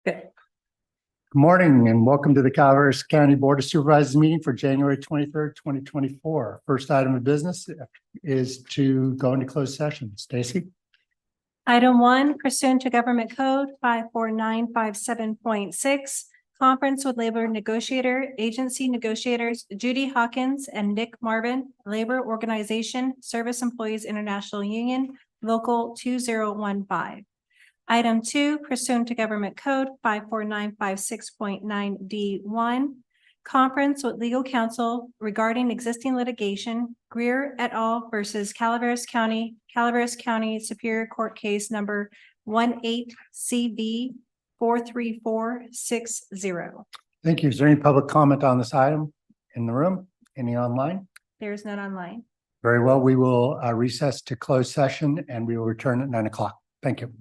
Good. Good morning and welcome to the Calaveras County Board of Supervisors meeting for January 23rd, 2024. First item of business is to go into closed session. Stacy? Item 1, pursuant to Government Code 54957.6, conference with labor negotiator, agency negotiators Judy Hawkins and Nick Marvin, Labor Organization, Service Employees International Union, Local 2015. Item 2, pursuant to Government Code 54956.9D1, conference with legal counsel regarding existing litigation, Greer et al. Versus Calaveras County Superior Court Case number 18CV 43460. Thank you. Is there any public comment on this item in the room? Any online? There is none online. Very well. We will recess to closed session and we will return at 9 o'clock. Thank you.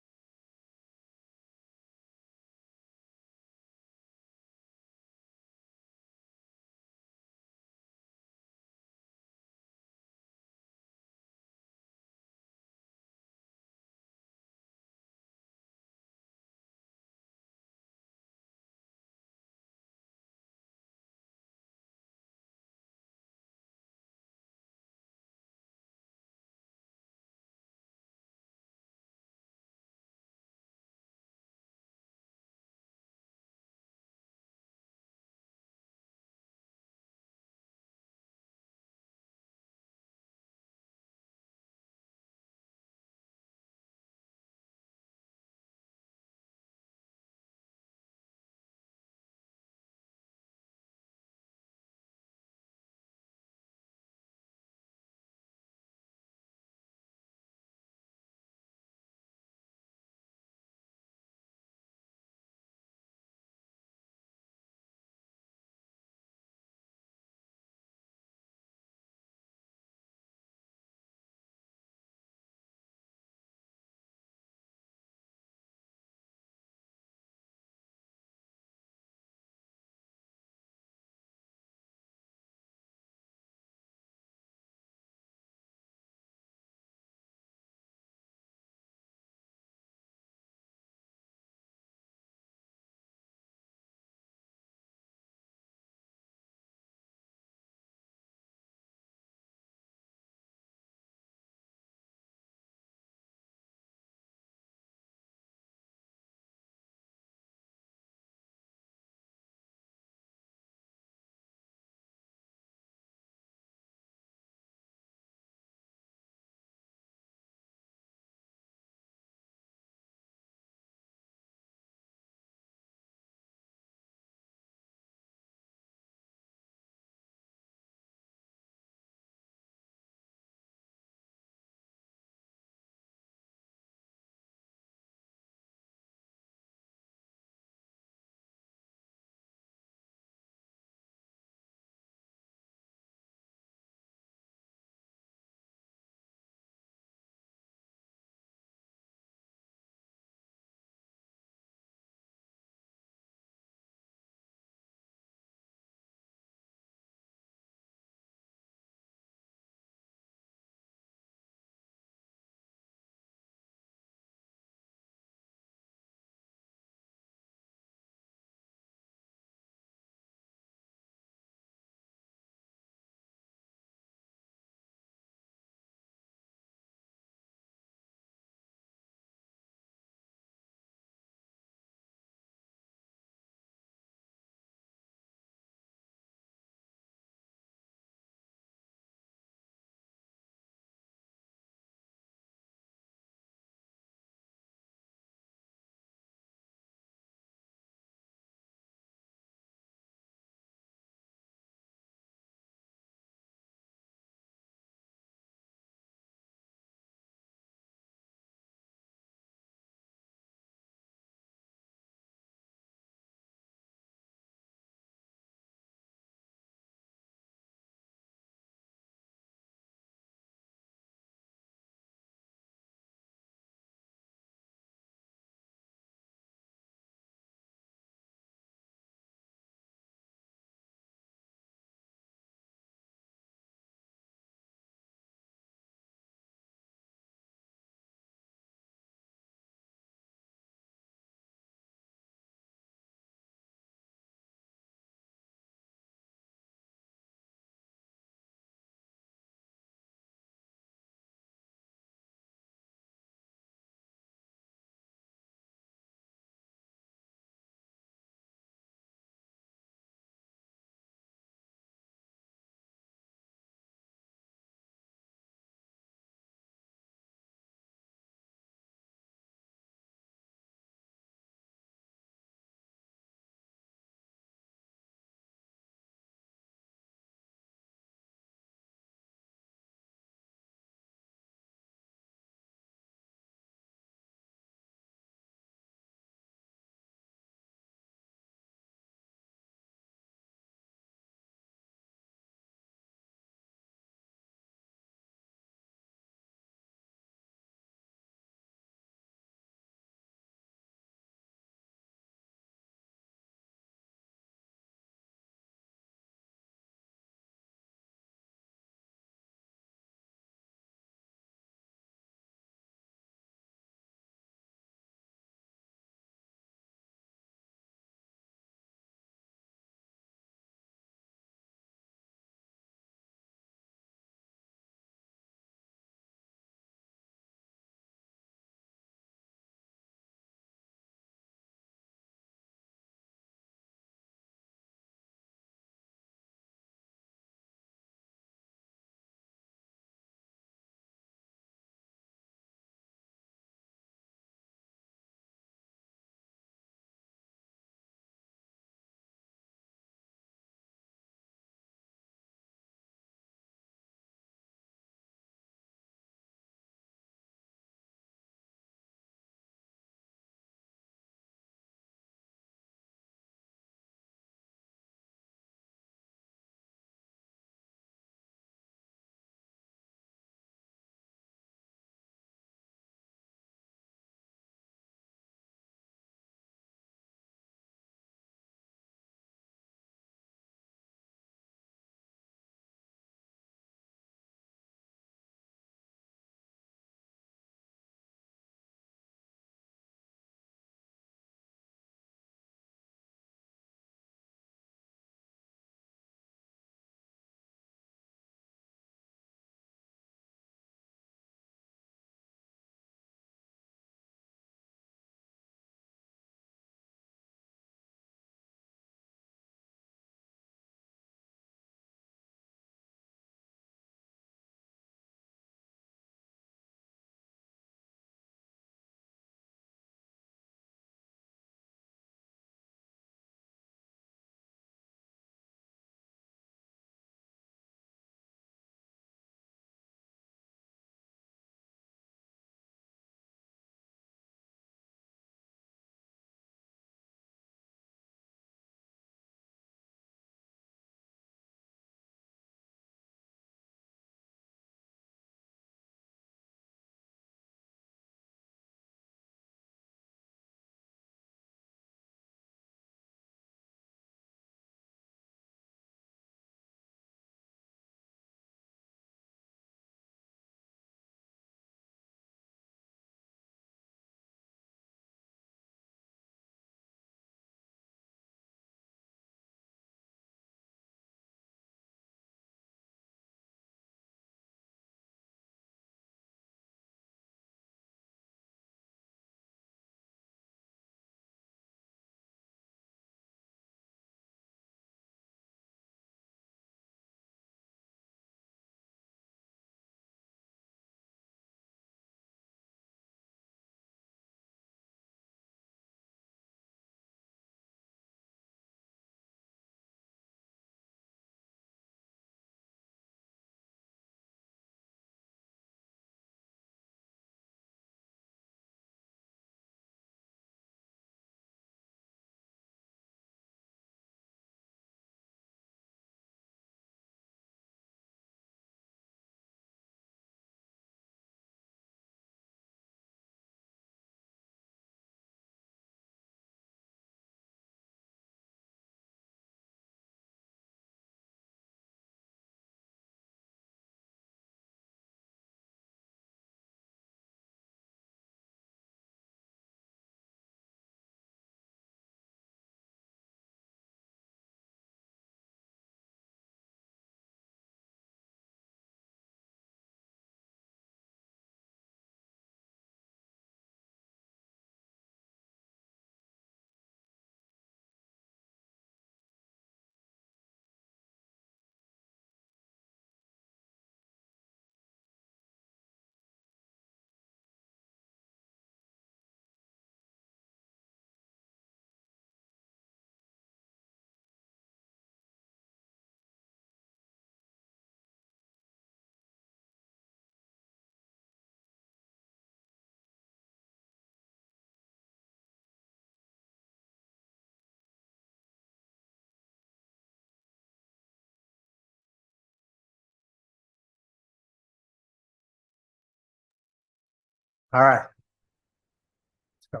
All right. Let's go.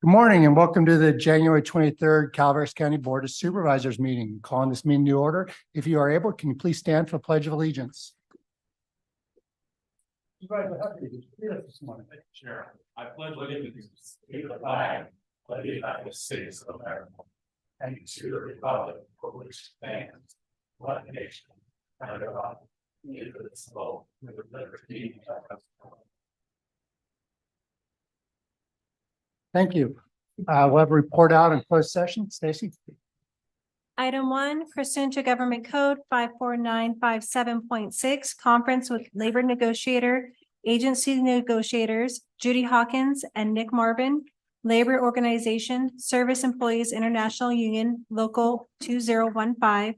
Good morning and welcome to the January 23rd Calaveras County Board of Supervisors meeting. Calling this meeting to order. If you are able, can you please stand for the Pledge of Allegiance? Sure. I pledge allegiance to the flag of the United States of America and to the republic for which it stands, one nation, under God, indivisible, with liberty and justice. Thank you. We'll have a report out in closed session. Stacy? Item one, pursuant to Government Code 54957.6, conference with labor negotiator, agency negotiators, Judy Hawkins and Nick Marvin, Labor Organization, Service Employees International Union, Local 2015,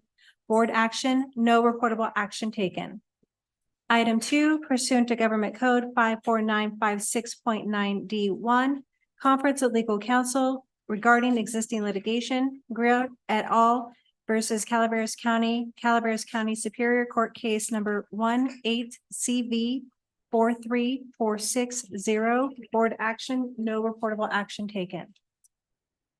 Board action, no reportable action taken. Item two, pursuant to Government Code 54956.9D1, conference with legal counsel regarding existing litigation, Grill et al. Versus Calaveras County Superior Court Case number 18CV43460. Board action, no reportable action taken.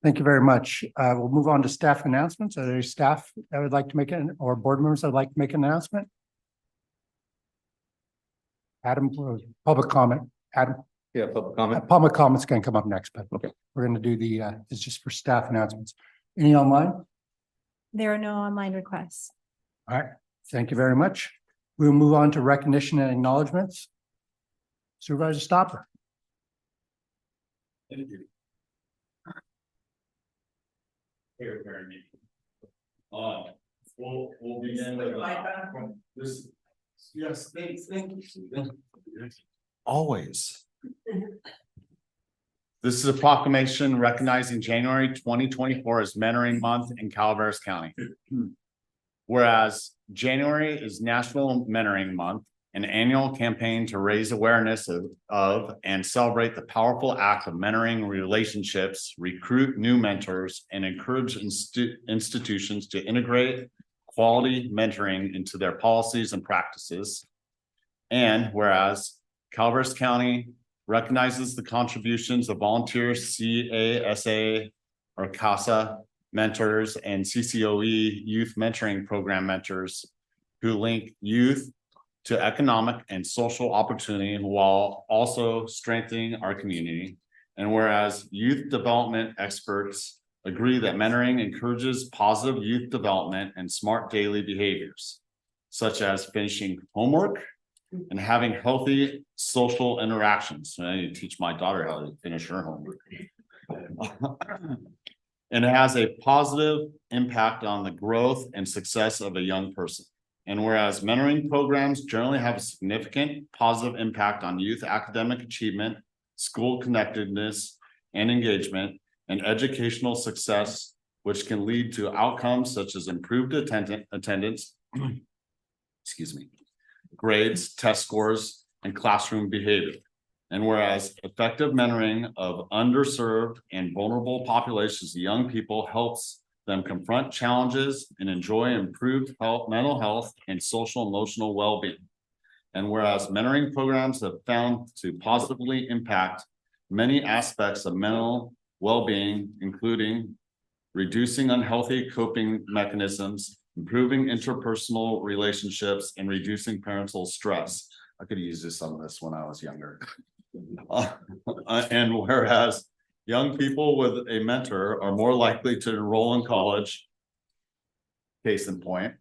Thank you very much. We'll move on to staff announcements. Are there any staff that would like to make an, or board members that would like to make an announcement? Adam, public comment. Adam, Yeah, public comment. public comments can come up next, but okay, we're going to do the, it's just for staff announcements. Any online? There are no online requests. All right, thank you very much. We'll move on to recognition and acknowledgements. Supervisor Stopper. Thank you. Very neat. We'll begin with this. Yes, thank you. Always. This is a proclamation recognizing January 2024 as Mentoring Month in Calaveras County. Whereas January is National Mentoring Month, an annual campaign to raise awareness of and celebrate the powerful act of mentoring relationships, recruit new mentors, and encourage institutions to integrate quality mentoring into their policies and practices. And whereas Calaveras County recognizes the contributions of volunteer CASA or CASA mentors and CCOE youth mentoring program mentors who link youth to economic and social opportunity while also strengthening our community. And whereas youth development experts agree that mentoring encourages positive youth development and smart daily behaviors, such as finishing homework and having healthy social interactions. So I need to teach my daughter how to finish her homework. And it has a positive impact on the growth and success of a young person. And whereas mentoring programs generally have a significant positive impact on youth academic achievement, school connectedness and engagement, and educational success, which can lead to outcomes such as improved attendance, excuse me, grades, test scores, and classroom behavior. And whereas effective mentoring of underserved and vulnerable populations of young people helps them confront challenges and enjoy improved mental health and social emotional well-being. And whereas mentoring programs have found to positively impact many aspects of mental well-being, including reducing unhealthy coping mechanisms, improving interpersonal relationships, and reducing parental stress. I could use some of this when I was younger. And whereas young people with a mentor are more likely to enroll in college, case in point,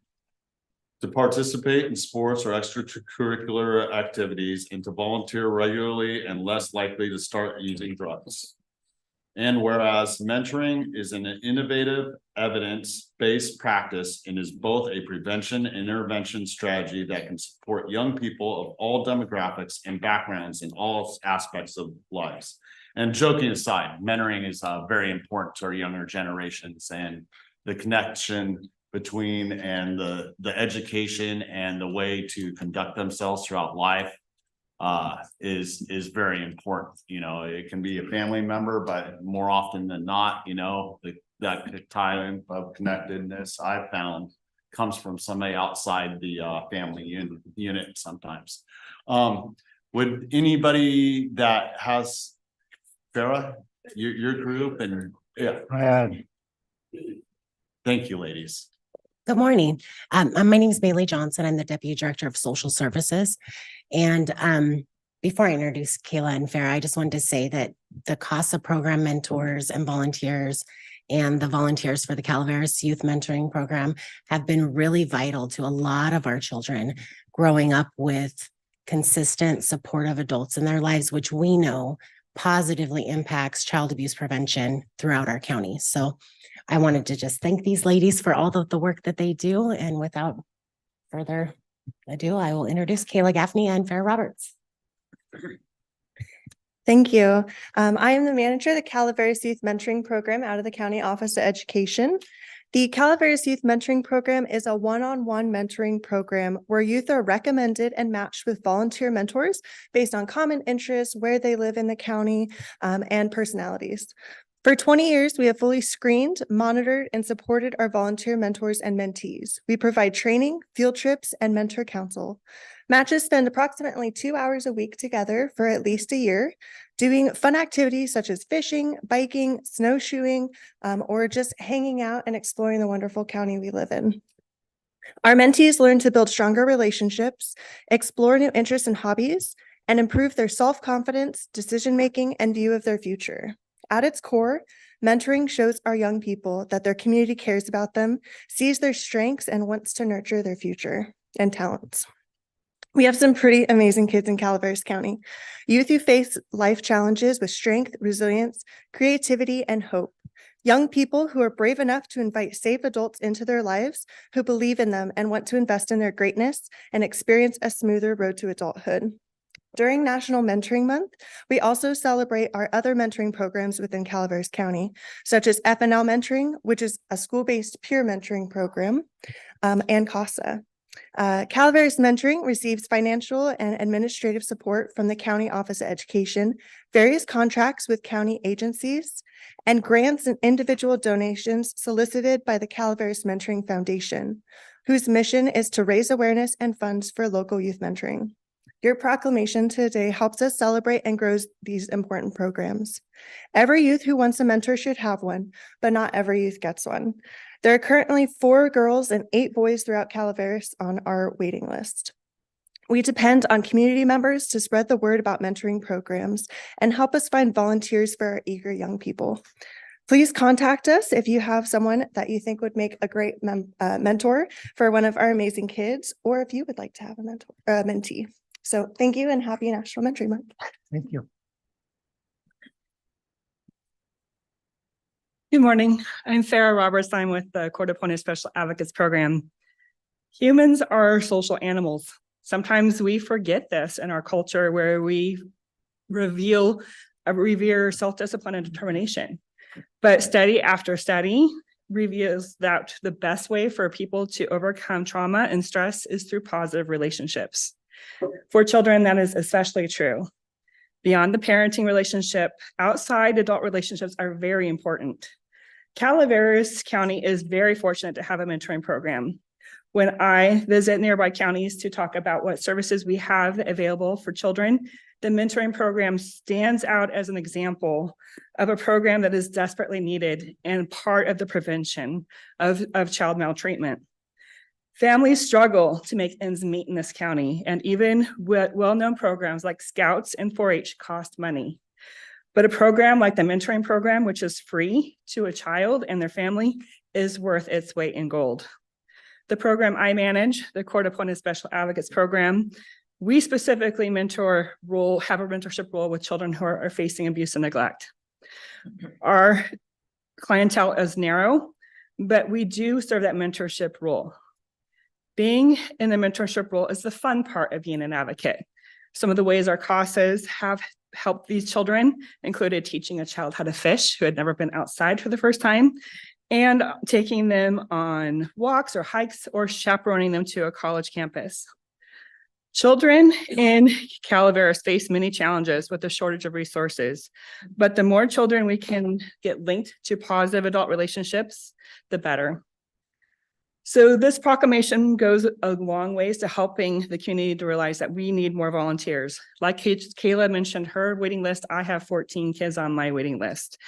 to participate in sports or extracurricular activities, and to volunteer regularly and less likely to start using drugs. And whereas mentoring is an innovative, evidence-based practice and is both a prevention and intervention strategy that can support young people of all demographics and backgrounds in all aspects of lives. And joking aside, mentoring is very important to our younger generations, and the connection between and the education and the way to conduct themselves throughout life is very important. You know, it can be a family member, but more often than not, you know, that time of connectedness I've found comes from somebody outside the family unit sometimes. Would anybody that has Farah, your group and yeah, And thank you, ladies. Good morning. My name is Bailey Johnson. I'm the Deputy Director of Social Services. And before I introduce Kayla and Farah, I just wanted to say that the CASA program mentors and volunteers and the volunteers for the Calaveras Youth Mentoring Program have been really vital to a lot of our children growing up with consistent, supportive adults in their lives, which we know positively impacts child abuse prevention throughout our county. So I wanted to just thank these ladies for all of the work that they do. And without further ado, I will introduce Kayla Gaffney and Farah Roberts. Thank you. I am the manager of the Calaveras Youth Mentoring Program out of the County Office of Education. The Calaveras Youth Mentoring Program is a one-on-one mentoring program where youth are recommended and matched with volunteer mentors based on common interests, where they live in the county, and personalities. For 20 years, we have fully screened, monitored, and supported our volunteer mentors and mentees. We provide training, field trips, and mentor counsel. Matches spend approximately 2 hours a week together for at least a year, doing fun activities such as fishing, biking, snowshoeing, or just hanging out and exploring the wonderful county we live in. Our mentees learn to build stronger relationships, explore new interests and hobbies, and improve their self-confidence, decision-making, and view of their future. At its core, mentoring shows our young people that their community cares about them, sees their strengths, and wants to nurture their future and talents. We have some pretty amazing kids in Calaveras County. Youth who face life challenges with strength, resilience, creativity, and hope. Young people who are brave enough to invite safe adults into their lives, who believe in them and want to invest in their greatness and experience a smoother road to adulthood. During National Mentoring Month, we also celebrate our other mentoring programs within Calaveras County, such as FNL Mentoring, which is a school-based peer mentoring program, and CASA. Calaveras Mentoring receives financial and administrative support from the County Office of Education, various contracts with county agencies, and grants and individual donations solicited by the Calaveras Mentoring Foundation, whose mission is to raise awareness and funds for local youth mentoring. Your proclamation today helps us celebrate and grow these important programs. Every youth who wants a mentor should have one, but not every youth gets one. There are currently 4 girls and 8 boys throughout Calaveras on our waiting list. We depend on community members to spread the word about mentoring programs and help us find volunteers for our eager young people. Please contact us if you have someone that you think would make a great mentor for one of our amazing kids, or if you would like to have a mentee. So thank you and happy National Mentoring Month. thank you. Good morning. I'm Farah Roberts. I'm with the Court Appointed Special Advocates Program. Humans are social animals. Sometimes we forget this in our culture where we revere self-discipline and determination. But study after study reveals that the best way for people to overcome trauma and stress is through positive relationships. For children, that is especially true. Beyond the parenting relationship, outside adult relationships are very important. Calaveras County is very fortunate to have a mentoring program. When I visit nearby counties to talk about what services we have available for children, the mentoring program stands out as an example of a program that is desperately needed and part of the prevention of child maltreatment. Families struggle to make ends meet in this county, and even well-known programs like Scouts and 4-H cost money. But a program like the mentoring program, which is free to a child and their family, is worth its weight in gold. The program I manage, the Court Appointed Special Advocates Program, we specifically have a mentorship role with children who are facing abuse and neglect. Our clientele is narrow, but we do serve that mentorship role. Being in the mentorship role is the fun part of being an advocate. Some of the ways our CASAs have helped these children included teaching a child how to fish who had never been outside for the first time, and taking them on walks or hikes or chaperoning them to a college campus. Children in Calaveras face many challenges with the shortage of resources, but the more children we can get linked to positive adult relationships, the better. So this proclamation goes a long ways to helping the community to realize that we need more volunteers. Like Kayla mentioned her waiting list, I have 14 kids on my waiting list.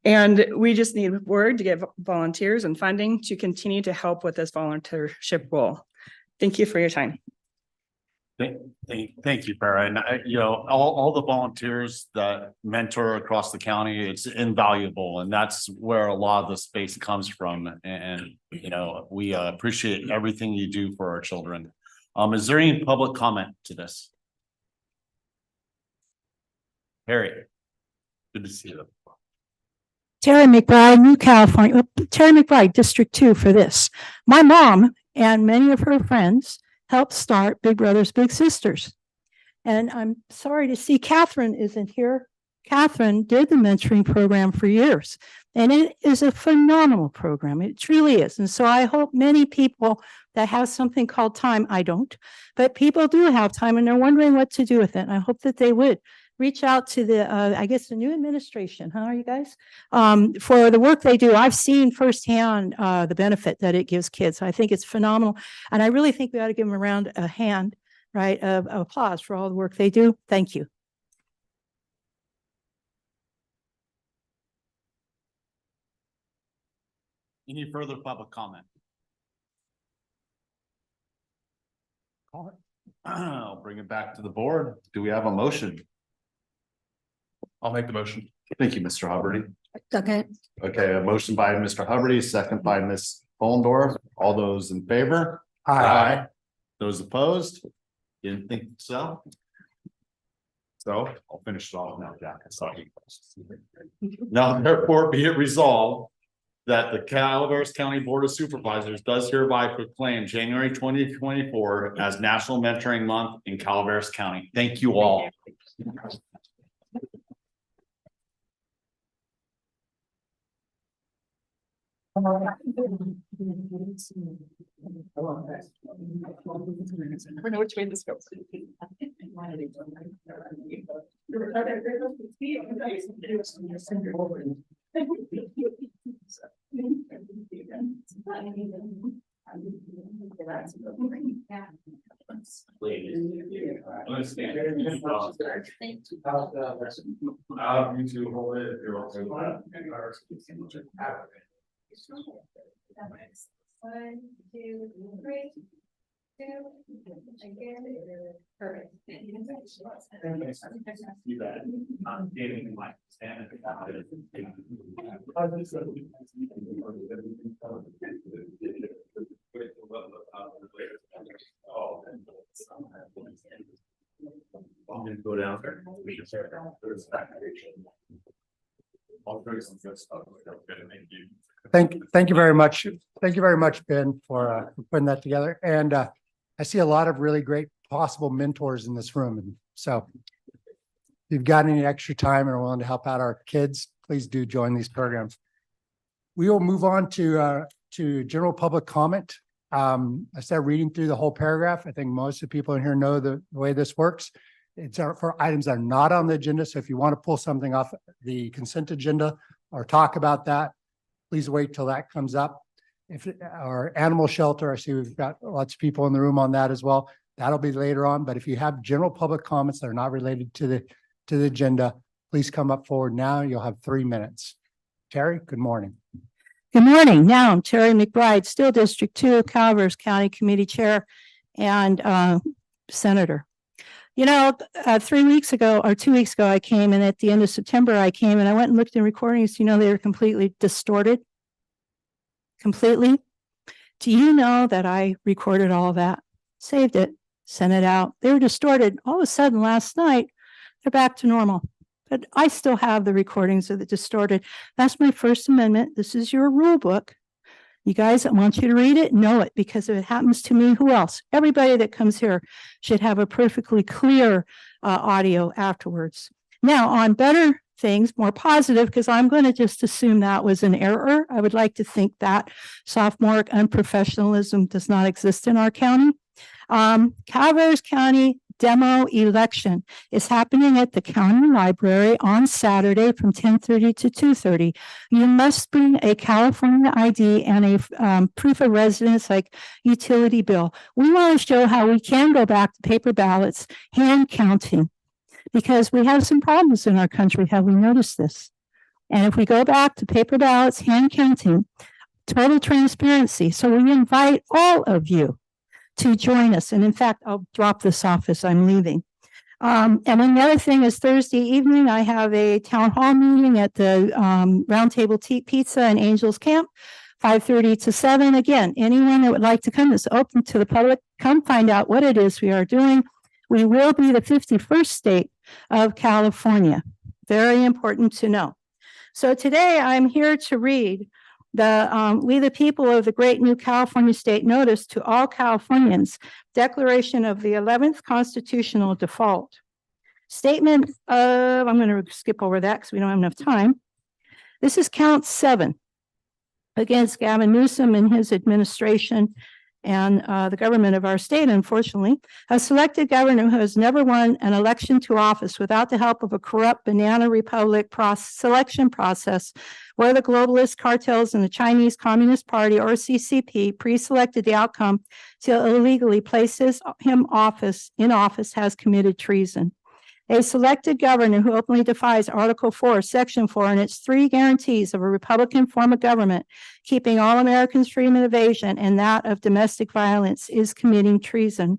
And we just need word to get volunteers and funding to continue to help with this volunteership role. Thank you for your time. Thank you, Farah. And all the volunteers that mentor across the county, it's invaluable. And that's where a lot of the space comes from. And we appreciate everything you do for our children. Is there any public comment to this? Harry, good to see you. Terry McBride, New California, Terry McBride, District 2 for this. My mom and many of her friends helped start Big Brothers Big Sisters. And I'm sorry to see Catherine isn't here. Catherine did the mentoring program for years, and it is a phenomenal program. It truly is. And so I hope many people that have something called time, I don't, but people do have time and they're wondering what to do with it. And I hope that they would reach out to the, I guess, the new administration, huh, you guys? For the work they do. I've seen firsthand the benefit that it gives kids. I think it's phenomenal. And I really think we ought to give them a hand, right, of applause for all the work they do. Thank you. Any further public comment? I'll bring it back to the board. Do we have a motion? I'll make the motion. Thank you, Mr. Hubbard. Second. Okay, a motion by Mr. Hubbard, second by Ms. Follendorf. All those in favor? Aye. Those opposed? Didn't think so. So I'll finish it off now, Jack. I saw you. Now therefore be it resolved that the Calaveras County Board of Supervisors does hereby proclaim January 2024 as National Mentoring Month in Calaveras County. Thank you all. I know which way this goes. You two hold it if you're okay. One, two, three. Again, perfect. You bet. I'm getting my standard. I'm gonna go down there. We can start. All some good stuff. Thank you very much. Thank you very much, Ben, for putting that together. And I see a lot of really great possible mentors in this room. And so if you've got any extra time and are willing to help out our kids, please do join these programs. We will move on to general public comment. I started reading through the whole paragraph. I think most of the people in here know the way this works. It's for items that are not on the agenda. So if you want to pull something off the consent agenda or talk about that, please wait till that comes up. If our animal shelter, I see we've got lots of people in the room on that as well. That'll be later on. But if you have general public comments that are not related to the agenda, please come up forward now. You'll have 3 minutes. Terry, good morning. Good morning. Now I'm Terry McBride, still District 2, Calaveras County Committee Chair and Senator. 3 weeks ago or 2 weeks ago, I came, and at the end of September, I came and I went and looked in recordings. They were completely distorted. Completely. Do you know that I recorded all of that, saved it, sent it out? They were distorted. All of a sudden last night, they're back to normal. But I still have the recordings of the distorted. That's my First Amendment. This is your rule book. You guys, I want you to read it, know it, because if it happens to me, who else? Everybody that comes here should have a perfectly clear audio afterwards. Now, on better things, more positive, because I'm going to just assume that was an error. I would like to think that sophomoric unprofessionalism does not exist in our county. Calaveras County demo election is happening at the county library on Saturday from 10:30 to 2:30. You must bring a California ID and a proof of residence like utility bill. We want to show how we can go back to paper ballots, hand counting, because we have some problems in our country. Have we noticed this? And if we go back to paper ballots, hand counting, total transparency. So we invite all of you to join us. And in fact, I'll drop this off as I'm leaving. And then the other thing is Thursday evening, I have a town hall meeting at the Round Table Pizza and Angels Camp, 5:30 to 7. Again, anyone that would like to come is open to the public. Come find out what it is we are doing. We will be the 51st state of California. Very important to know. So today I'm here to read the We the People of the Great New California State Notice to all Californians, Declaration of the 11th Constitutional Default. Statement of, I'm going to skip over that because we don't have enough time. This is count 7 against Gavin Newsom and his administration and the government of our state, unfortunately, a selected governor who has never won an election to office without the help of a corrupt banana republic selection process where the globalist cartels and the Chinese Communist Party or CCP pre-selected the outcome to illegally place him in office has committed treason. A selected governor who openly defies Article 4, Section 4, and its 3 guarantees of a Republican form of government, keeping all Americans free of invasion and that of domestic violence, is committing treason.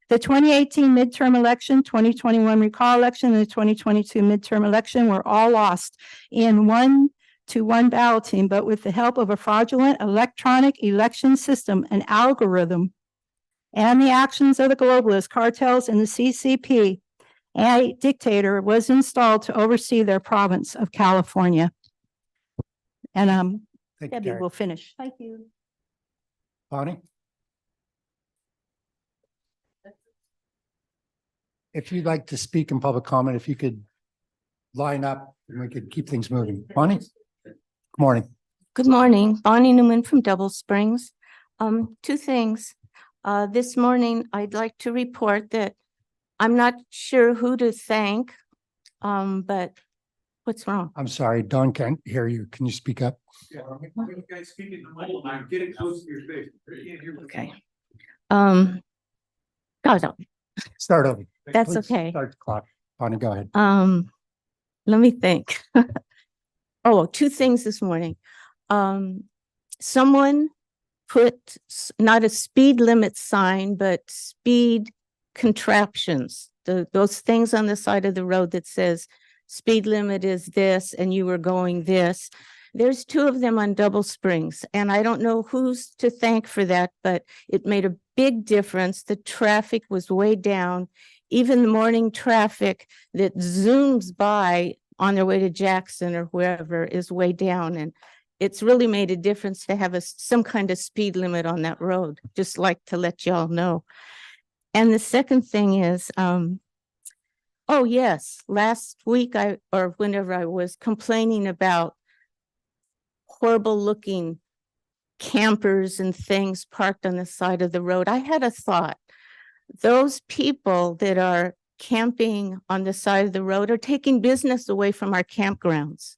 The 2018 midterm election, 2021 recall election, and the 2022 midterm election were all lost in 1-to-1 balloting, but with the help of a fraudulent electronic election system, an algorithm, and the actions of the globalist cartels and the CCP, a dictator was installed to oversee their province of California. And Thank you, Debbie Terry. will finish. Thank you. Bonnie? If you'd like to speak in public comment, if you could line up and we could keep things moving. Bonnie? Good morning. Good morning, Bonnie Newman from Double Springs. 2 things. This morning, I'd like to report that I'm not sure who to thank, but what's wrong? I'm sorry, Don can't hear you. Can you speak up? Yeah, you guys speak in the middle, I'm getting close to your face. Okay. God, Start over. That's Please okay. Start the clock. Bonnie, go ahead. let me think. Oh, 2 things this morning. Someone put not a speed limit sign, but speed contraptions, those things on the side of the road that says speed limit is this and you were going this. There's 2 of them on Double Springs, and I don't know who's to thank for that, but it made a big difference. The traffic was way down. Even the morning traffic that zooms by on their way to Jackson or wherever is way down. And it's really made a difference to have some kind of speed limit on that road. Just like to let y'all know. And the second thing is, oh yes, last week or whenever I was complaining about horrible looking campers and things parked on the side of the road, I had a thought. Those people that are camping on the side of the road are taking business away from our campgrounds.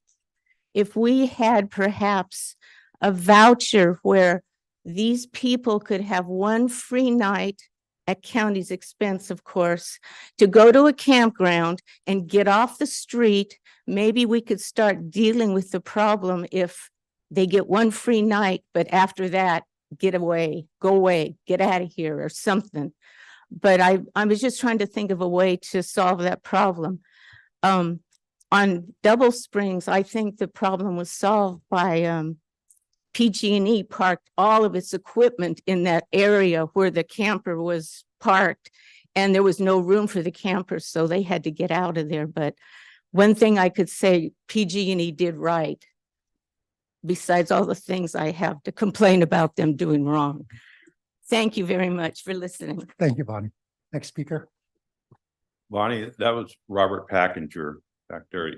If we had perhaps a voucher where these people could have 1 free night at county's expense, of course, to go to a campground and get off the street, maybe we could start dealing with the problem if they get 1 free night, but after that, get away, go away, get out of here or something. But I was just trying to think of a way to solve that problem. On Double Springs, I think the problem was solved by PG&E parked all of its equipment in that area where the camper was parked, and there was no room for the campers, so they had to get out of there. But one thing I could say PG&E did right, besides all the things I have to complain about them doing wrong. Thank you very much for listening. Thank you, Bonnie. Next speaker. Bonnie, that was Robert Packinger back there.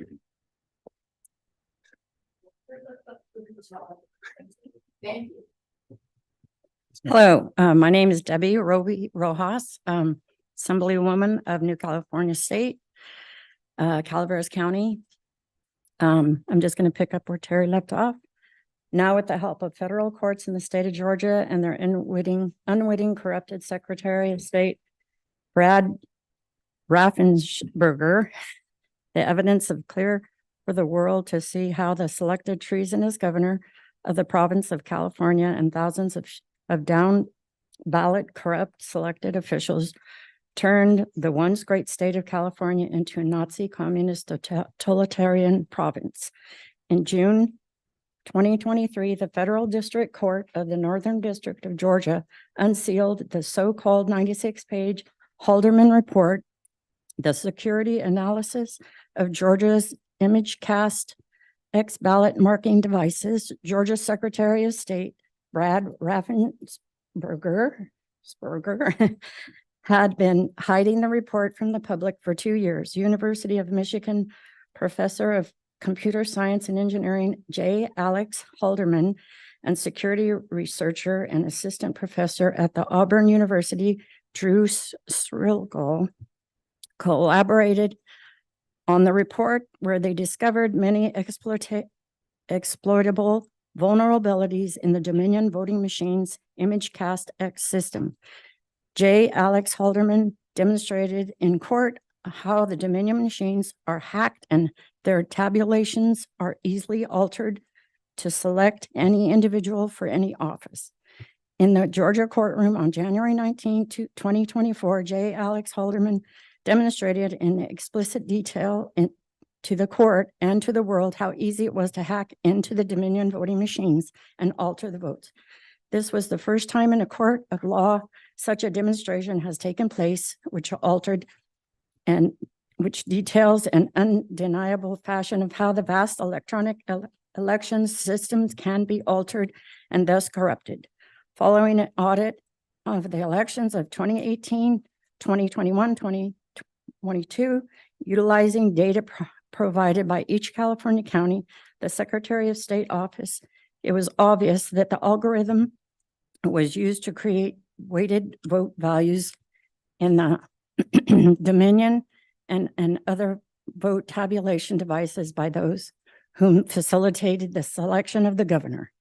Hello, my name is Debbie Rojas. Assemblywoman of New California State, Calaveras County. I'm just going to pick up where Terry left off. Now, with the help of federal courts in the state of Georgia and their unwitting corrupted Secretary of State, Brad Raffensperger, the evidence of clear for the world to see how the selected treasonous governor of the province of California and thousands of down ballot corrupt selected officials turned the once great state of California into a Nazi communist totalitarian province. In June 2023, the Federal District Court of the Northern District of Georgia unsealed the so-called 96-page Halderman Report, the security analysis of Georgia's image cast ex-ballot marking devices. Georgia Secretary of State Brad Raffensperger had been hiding the report from the public for 2 years. University of Michigan professor of computer science and engineering J. Alex Halderman and security researcher and assistant professor at the Auburn University Drew Srilko collaborated on the report, where they discovered many exploitable vulnerabilities in the Dominion voting machines image cast X system. J. Alex Halderman demonstrated in court how the Dominion machines are hacked and their tabulations are easily altered to select any individual for any office. In the Georgia courtroom on January 19, 2024, J. Alex Halderman demonstrated in explicit detail to the court and to the world how easy it was to hack into the Dominion voting machines and alter the votes. This was the first time in a court of law such a demonstration has taken place, which altered and which details an undeniable fashion of how the vast electronic election systems can be altered and thus corrupted. Following an audit of the elections of 2018, 2021, 2022, utilizing data provided by each California county, the Secretary of State office, it was obvious that the algorithm was used to create weighted vote values in the Dominion and other vote tabulation devices by those whom facilitated the selection of the governor.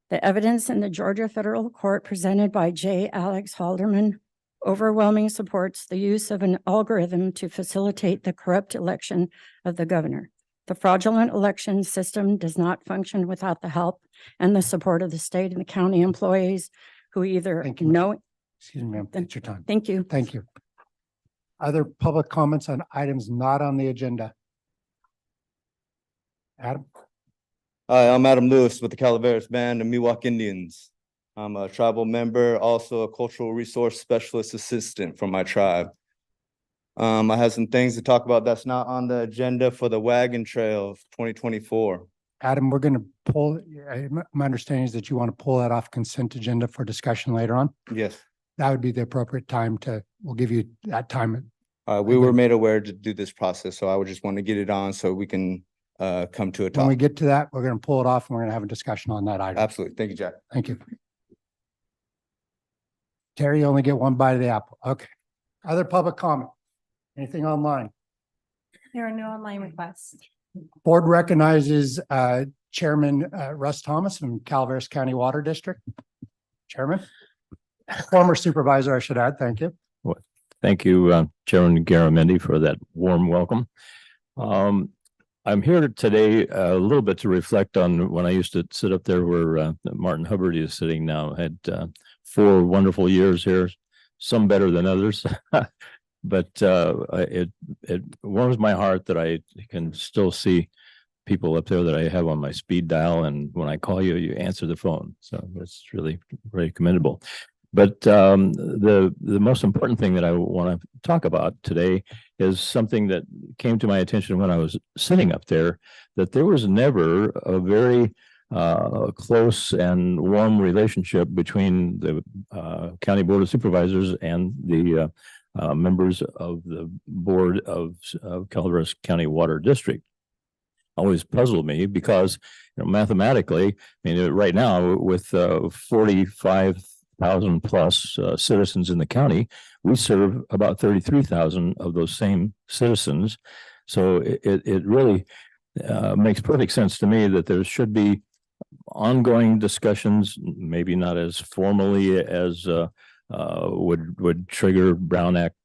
The evidence in the Georgia federal court presented by J. Alex Halderman overwhelmingly supports the use of an algorithm to facilitate the corrupt election of the governor. The fraudulent election system does not function without the help and the support of the state and the county employees who either Thank you. know. Excuse me, ma'am. It's your time. Thank you. Thank you. Other public comments on items not on the agenda? Adam? Hi, I'm Adam Lewis with the Calaveras Band of Miwok Indians. I'm a tribal member, also a cultural resource specialist assistant for my tribe. I have some things to talk about that's not on the agenda for the Wagon Trail of 2024. Adam, we're going to pull, my understanding is that you want to pull that off consent agenda for discussion later on. Yes, That would be the appropriate time we'll give you that time. we were made aware to do this process, so I would just want to get it on so we can come to a When we talk. get to that, we're going to pull it off and we're going to have a discussion on that item. Absolutely. Thank you, Jack. Thank you. Terry, you only get one bite of the apple. Okay. Other public comment? Anything online? There are no online requests. Board recognizes Chairman Russ Thomas from Calaveras County Water District. Chairman, former supervisor, I should add. Thank you. Thank you, Chairman Garamendi, for that warm welcome. I'm here today a little bit to reflect on when I used to sit up there where Martin Hubbard is sitting now. I had 4 wonderful years here, some better than others. But it warms my heart that I can still see people up there that I have on my speed dial, and when I call you, you answer the phone. So that's really very commendable. But the most important thing that I want to talk about today is something that came to my attention when I was sitting up there, that there was never a very close and warm relationship between the County Board of Supervisors and the members of the board of Calaveras County Water District. Always puzzled me because, mathematically, right now with 45 thousand plus citizens in the county. We serve about 33,000 of those same citizens. So it really makes perfect sense to me that there should be ongoing discussions, maybe not as formally as would trigger Brown Act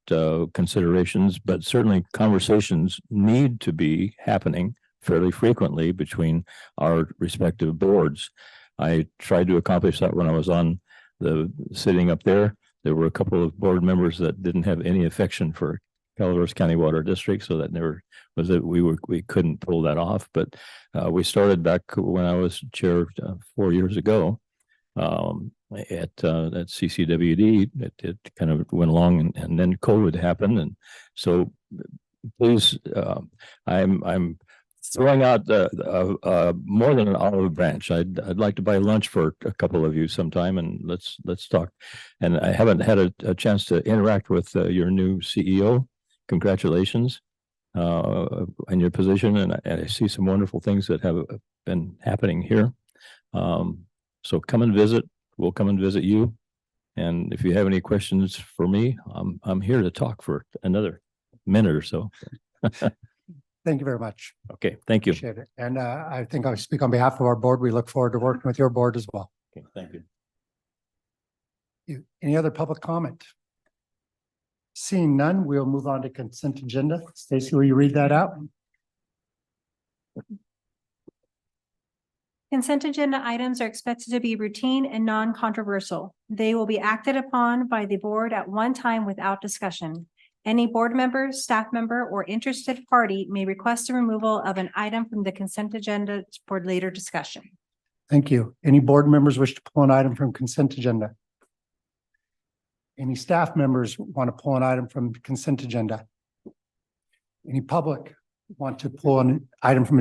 considerations, but certainly conversations need to be happening fairly frequently between our respective boards. I tried to accomplish that when I was on the sitting up there. There were a couple of board members that didn't have any affection for Calaveras County Water District, so that never was that we couldn't pull that off. But we started back when I was chair 4 years ago at CCWD. It kind of went along, and then COVID happened, and so please, I'm throwing out more than an olive branch. I'd like to buy lunch for a couple of you sometime, and let's talk. And I haven't had a chance to interact with your new CEO. Congratulations on your position, and I see some wonderful things that have been happening here. So come and visit. We'll come and visit you. And if you have any questions for me, I'm here to talk for another minute or so. Thank you very much. Okay, thank you. Appreciate it. And I think I'll speak on behalf of our board. We look forward to working with your board as well. Okay, thank you. Any other public comment? Seeing none, we'll move on to consent agenda. Stacy, will you read that out? Consent agenda items are expected to be routine and non-controversial. They will be acted upon by the board at one time without discussion. Any board member, staff member, or interested party may request a removal of an item from the consent agenda for later discussion. Thank you. Any board members wish to pull an item from consent agenda? Any staff members want to pull an item from consent agenda? Any public want to pull an item from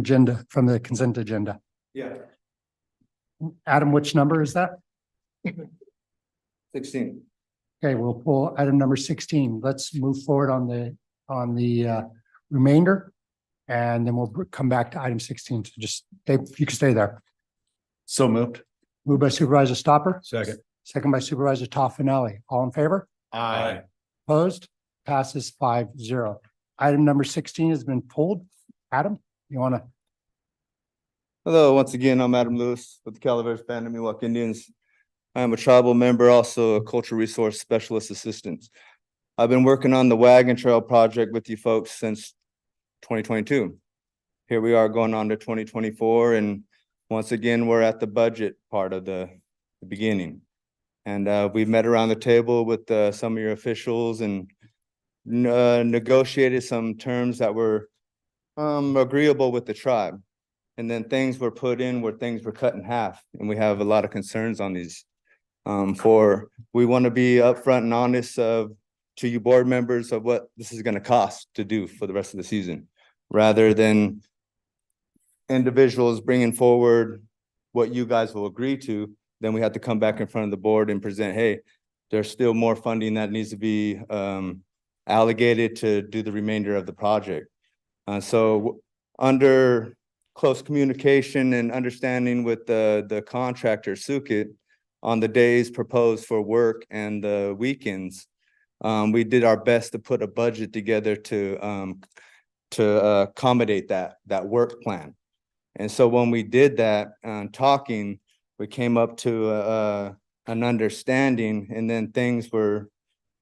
the consent agenda? Yeah. Adam, which number is that? 16. Okay, we'll pull item number 16. Let's move forward on the remainder, and then we'll come back to item 16. So just, Dave, if you can stay there. So moved. Moved by Supervisor Stopper. Second. Second by Supervisor Toffenelli. All in favor? Aye. Opposed? Passes 5-0. Item number 16 has been pulled. Adam, you want to? Hello, once again, I'm Adam Lewis with the Calaveras Band of Miwok Indians. I am a tribal member, also a cultural resource specialist assistant. I've been working on the Wagon Trail project with you folks since 2022. Here we are going on to 2024, and once again, we're at the budget part of the beginning. And we've met around the table with some of your officials and negotiated some terms that were agreeable with the tribe. And then things were put in where things were cut in half, and we have a lot of concerns on these. We want to be upfront and honest to you board members of what this is going to cost to do for the rest of the season, rather than individuals bringing forward what you guys will agree to. Then we have to come back in front of the board and present, hey, there's still more funding that needs to be allocated to do the remainder of the project. So under close communication and understanding with the contractor, Sukit, on the days proposed for work and the weekends, we did our best to put a budget together to accommodate that work plan. And so when we did that, talking, we came up to an understanding, and then things were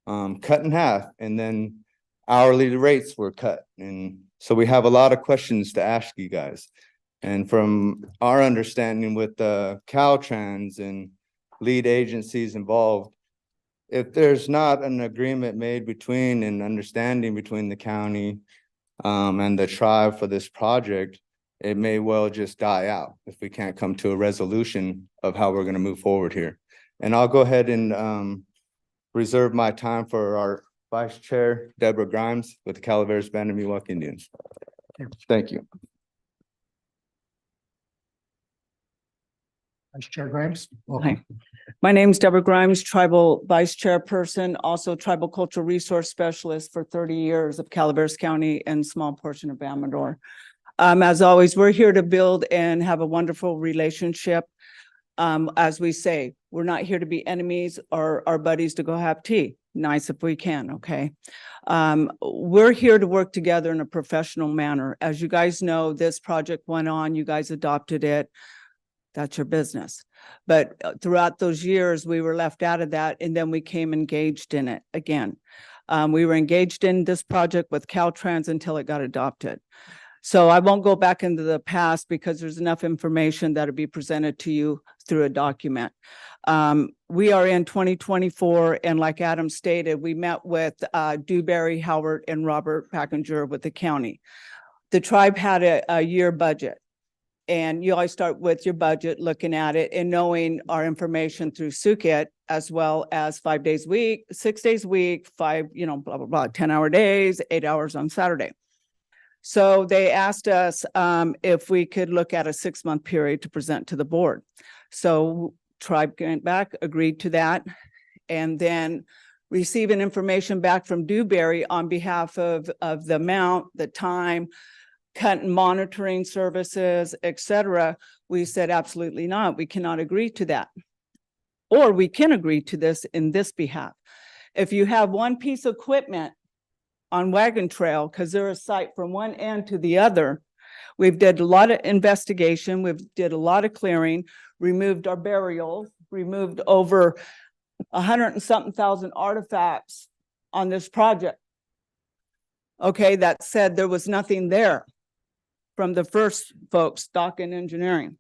cut in half, and then hourly rates were cut. And so we have a lot of questions to ask you guys. And from our understanding with Caltrans and lead agencies involved, if there's not an agreement made between and understanding between the county and the tribe for this project, it may well just die out if we can't come to a resolution of how we're going to move forward here. And I'll go ahead and reserve my time for our Vice Chair, Deborah Grimes, with the Calaveras Band of Miwok Indians. Thank you. Vice Chair Grimes. Hi, my name is Deborah Grimes, Tribal Vice Chairperson, also Tribal Cultural Resource Specialist for 30 years of Calaveras County and small portion of Amador. As always, we're here to build and have a wonderful relationship. As we say, we're not here to be enemies or our buddies to go have tea. Nice if we can, okay? We're here to work together in a professional manner. As you guys know, this project went on, you guys adopted it. That's your business. But throughout those years, we were left out of that, and then we came engaged in it again. We were engaged in this project with Caltrans until it got adopted. So I won't go back into the past because there's enough information that'll be presented to you through a document. We are in 2024, and like Adam stated, we met with Dewberry, Howard, and Robert Packinger with the county. The tribe had a year budget. And you always start with your budget, looking at it and knowing our information through SUKIT, as well as 5 days a week, 6 days a week, blah, blah, blah, 10-hour days, 8 hours on Saturday. So they asked us if we could look at a 6-month period to present to the board. So tribe went back, agreed to that, and then receiving information back from Dewberry on behalf of the amount, the time, cut and monitoring services, et cetera. We said, absolutely not. We cannot agree to that. Or we can agree to this in this behalf. If you have one piece of equipment on Wagon Trail, because they're a site from one end to the other, we've did a lot of investigation, we've did a lot of clearing, removed our burials, removed over 100 and something thousand artifacts on this project. Okay, that said, there was nothing there from the first folks, Dock and Engineering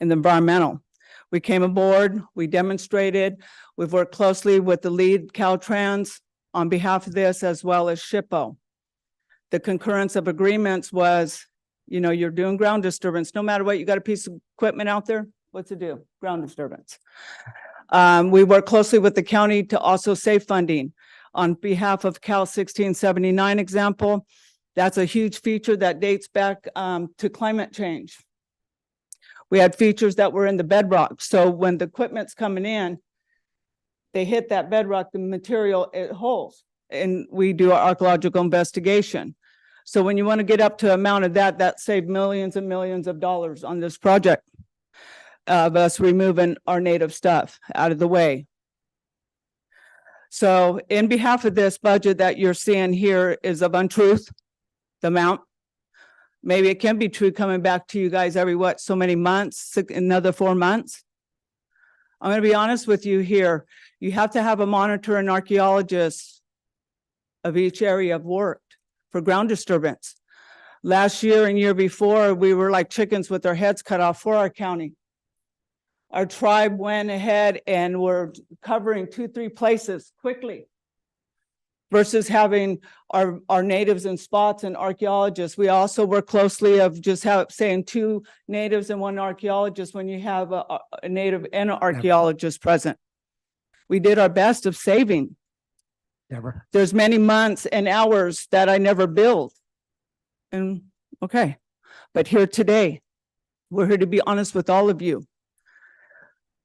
and the environmental. We came aboard, we demonstrated, we've worked closely with the lead Caltrans on behalf of this, as well as SHPO. The concurrence of agreements was, you're doing ground disturbance, no matter what, you got a piece of equipment out there, what's it do? Ground disturbance. We work closely with the county to also save funding. On behalf of Cal 1679 example, that's a huge feature that dates back to climate change. We had features that were in the bedrock. So when the equipment's coming in, they hit that bedrock, the material, it holds. And we do our archaeological investigation. So when you want to get up to amount of that saved millions and millions of dollars on this project of us removing our native stuff out of the way. So in behalf of this budget that you're seeing here is of untruth. The amount, maybe it can be true coming back to you guys every so many months, another 4 months. I'm going to be honest with you here. You have to have a monitor and archaeologist of each area of work for ground disturbance. Last year and year before, we were like chickens with our heads cut off for our county. Our tribe went ahead and were covering 2-3 places quickly, versus having our natives in spots and archaeologists. We also work closely of just saying 2 natives and 1 archaeologist when you have a native and an archaeologist present. We did our best of saving. Deborah. There's many months and hours that I never billed. And okay, but here today, we're here to be honest with all of you.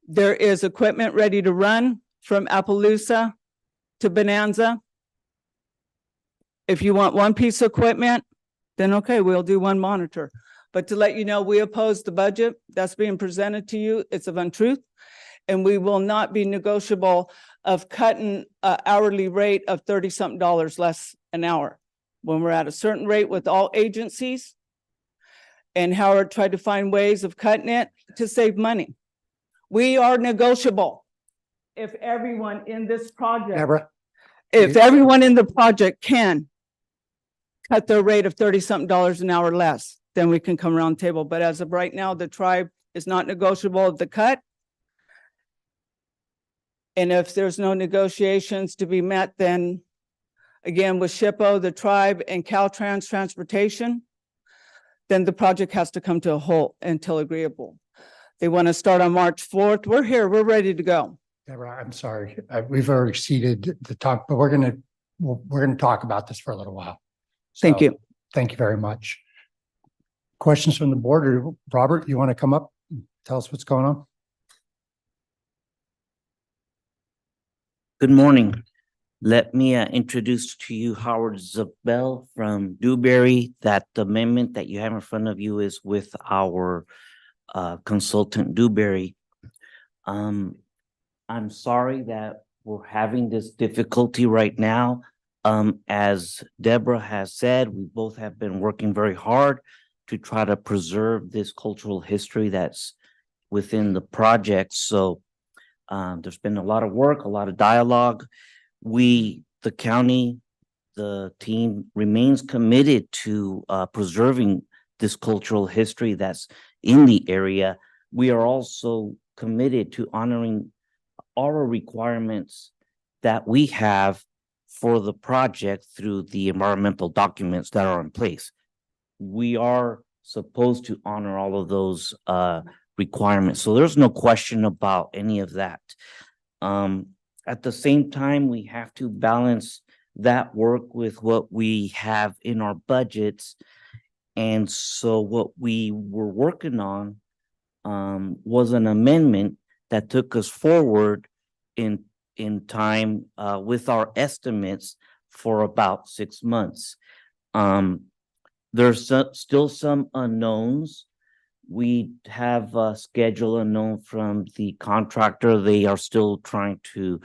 There is equipment ready to run from Appaloosa to Bonanza. If you want one piece of equipment, then okay, we'll do 1 monitor. But to let you know, we oppose the budget that's being presented to you. It's of untruth. And we will not be negotiable of cutting an hourly rate of $30-something less an hour. When we're at a certain rate with all agencies, and Howard tried to find ways of cutting it to save money. We are negotiable. If everyone in this project, Deborah. if everyone in the project can cut their rate of $30-something an hour less, then we can come around the table. But as of right now, the tribe is not negotiable of the cut. And if there's no negotiations to be met, then again, with SHPO, the tribe, and Caltrans Transportation, then the project has to come to a halt until agreeable. They want to start on March 4th. We're here, we're ready to go. Deborah, I'm sorry. We've already exceeded the talk, but we're going to talk about this for a little while. Thank you. Thank you very much. Questions from the board, or Robert, you want to come up and tell us what's going on? Good morning. Let me introduce to you Howard Zabel from Dewberry. That amendment that you have in front of you is with our consultant Dewberry. I'm sorry that we're having this difficulty right now. As Deborah has said, we both have been working very hard to try to preserve this cultural history that's within the project. So there's been a lot of work, a lot of dialogue. We, the county, the team remains committed to preserving this cultural history that's in the area. We are also committed to honoring all our requirements that we have for the project through the environmental documents that are in place. We are supposed to honor all of those requirements. So there's no question about any of that. At the same time, we have to balance that work with what we have in our budgets. And so what we were working on was an amendment that took us forward in time with our estimates for about 6 months. There's still some unknowns. We have a schedule unknown from the contractor. They are still trying to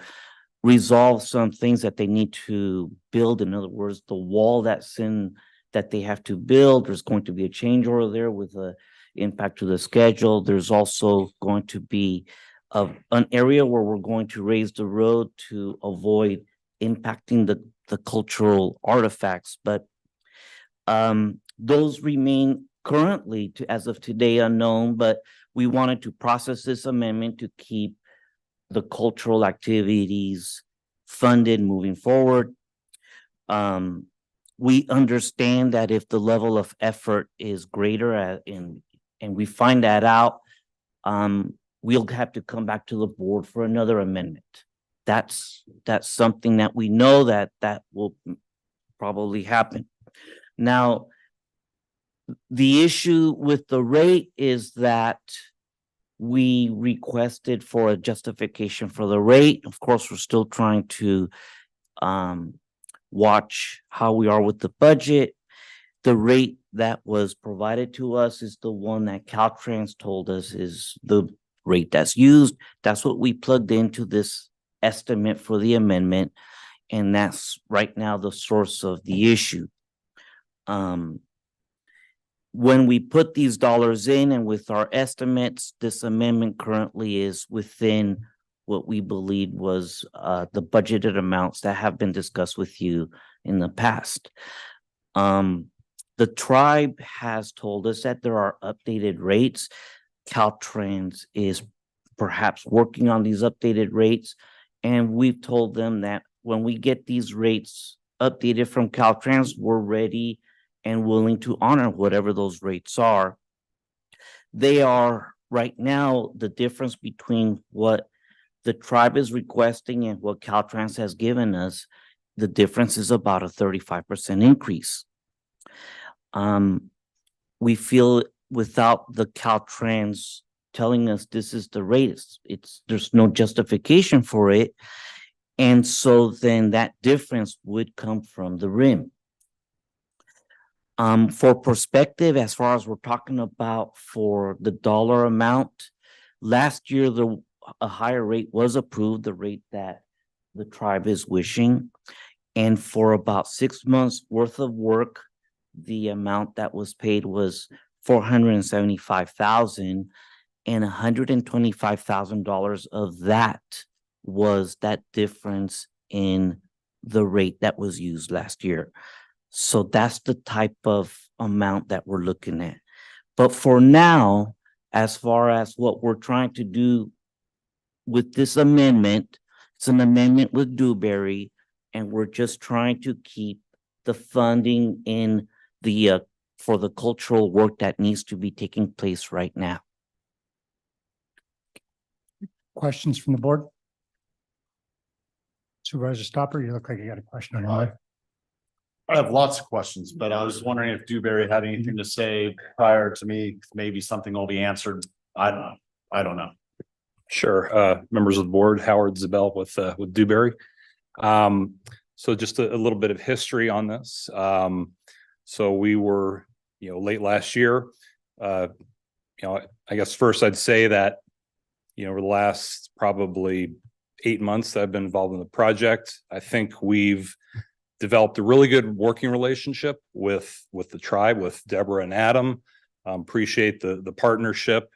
resolve some things that they need to build. In other words, the wall that's in that they have to build, there's going to be a change order there with a impact to the schedule. There's also going to be an area where we're going to raise the road to avoid impacting the cultural artifacts. But those remain currently as of today unknown, but we wanted to process this amendment to keep the cultural activities funded moving forward. We understand that if the level of effort is greater and we find that out, we'll have to come back to the board for another amendment. That's something that we know that will probably happen. Now, the issue with the rate is that we requested for a justification for the rate. Of course, we're still trying to watch how we are with the budget. The rate that was provided to us is the one that Caltrans told us is the rate that's used. That's what we plugged into this estimate for the amendment, and that's right now the source of the issue. When we put these dollars in and with our estimates, this amendment currently is within what we believe was the budgeted amounts that have been discussed with you in the past. The tribe has told us that there are updated rates. Caltrans is perhaps working on these updated rates, and we've told them that when we get these rates updated from Caltrans, we're ready and willing to honor whatever those rates are. They are right now the difference between what the tribe is requesting and what Caltrans has given us. The difference is about a 35% increase. We feel without the Caltrans telling us this is the rate, there's no justification for it. And so then that difference would come from the rim. For perspective, as far as we're talking about for the dollar amount, last year a higher rate was approved, the rate that the tribe is wishing. And for about 6 months worth of work, the amount that was paid was $475,000, and $125,000 of that was that difference in the rate that was used last year. So that's the type of amount that we're looking at. But for now, as far as what we're trying to do with this amendment, it's an amendment with Dewberry, and we're just trying to keep the funding in the for the cultural work that needs to be taking place right now. Questions from the board? Supervisor Stopper, you look like you got a question on your mind. I have lots of questions, but I was wondering if Dewberry had anything to say prior to me. Maybe something will be answered. I don't know. Sure. Members of the board, Howard Zabel with Dewberry. So just a little bit of history on this. So we were, late last year. I guess first I'd say that over the last probably 8 months that I've been involved in the project. I think we've developed a really good working relationship with the tribe, with Deborah and Adam. Appreciate the partnership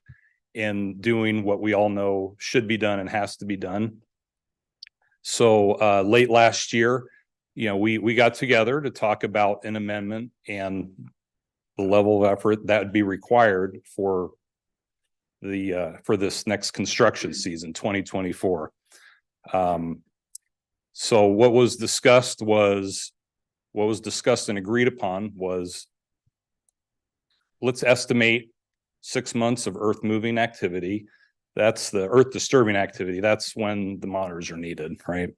in doing what we all know should be done and has to be done. So late last year, we got together to talk about an amendment and the level of effort that would be required for this next construction season, 2024. So what was discussed and agreed upon was, let's estimate 6 months of earth moving activity. That's the earth disturbing activity. That's when the monitors are needed, right?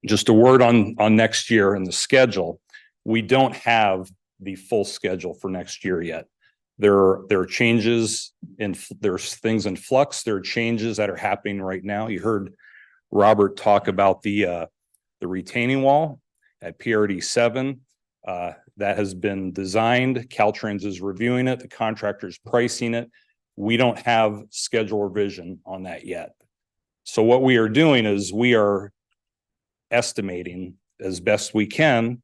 Just a word on next year and the schedule. We don't have the full schedule for next year yet. There are changes there's things in flux. There are changes that are happening right now. You heard Robert talk about the retaining wall at PRD 7. That has been designed. Caltrans is reviewing it. The contractor's pricing it. We don't have schedule revision on that yet. So what we are doing is we are estimating as best we can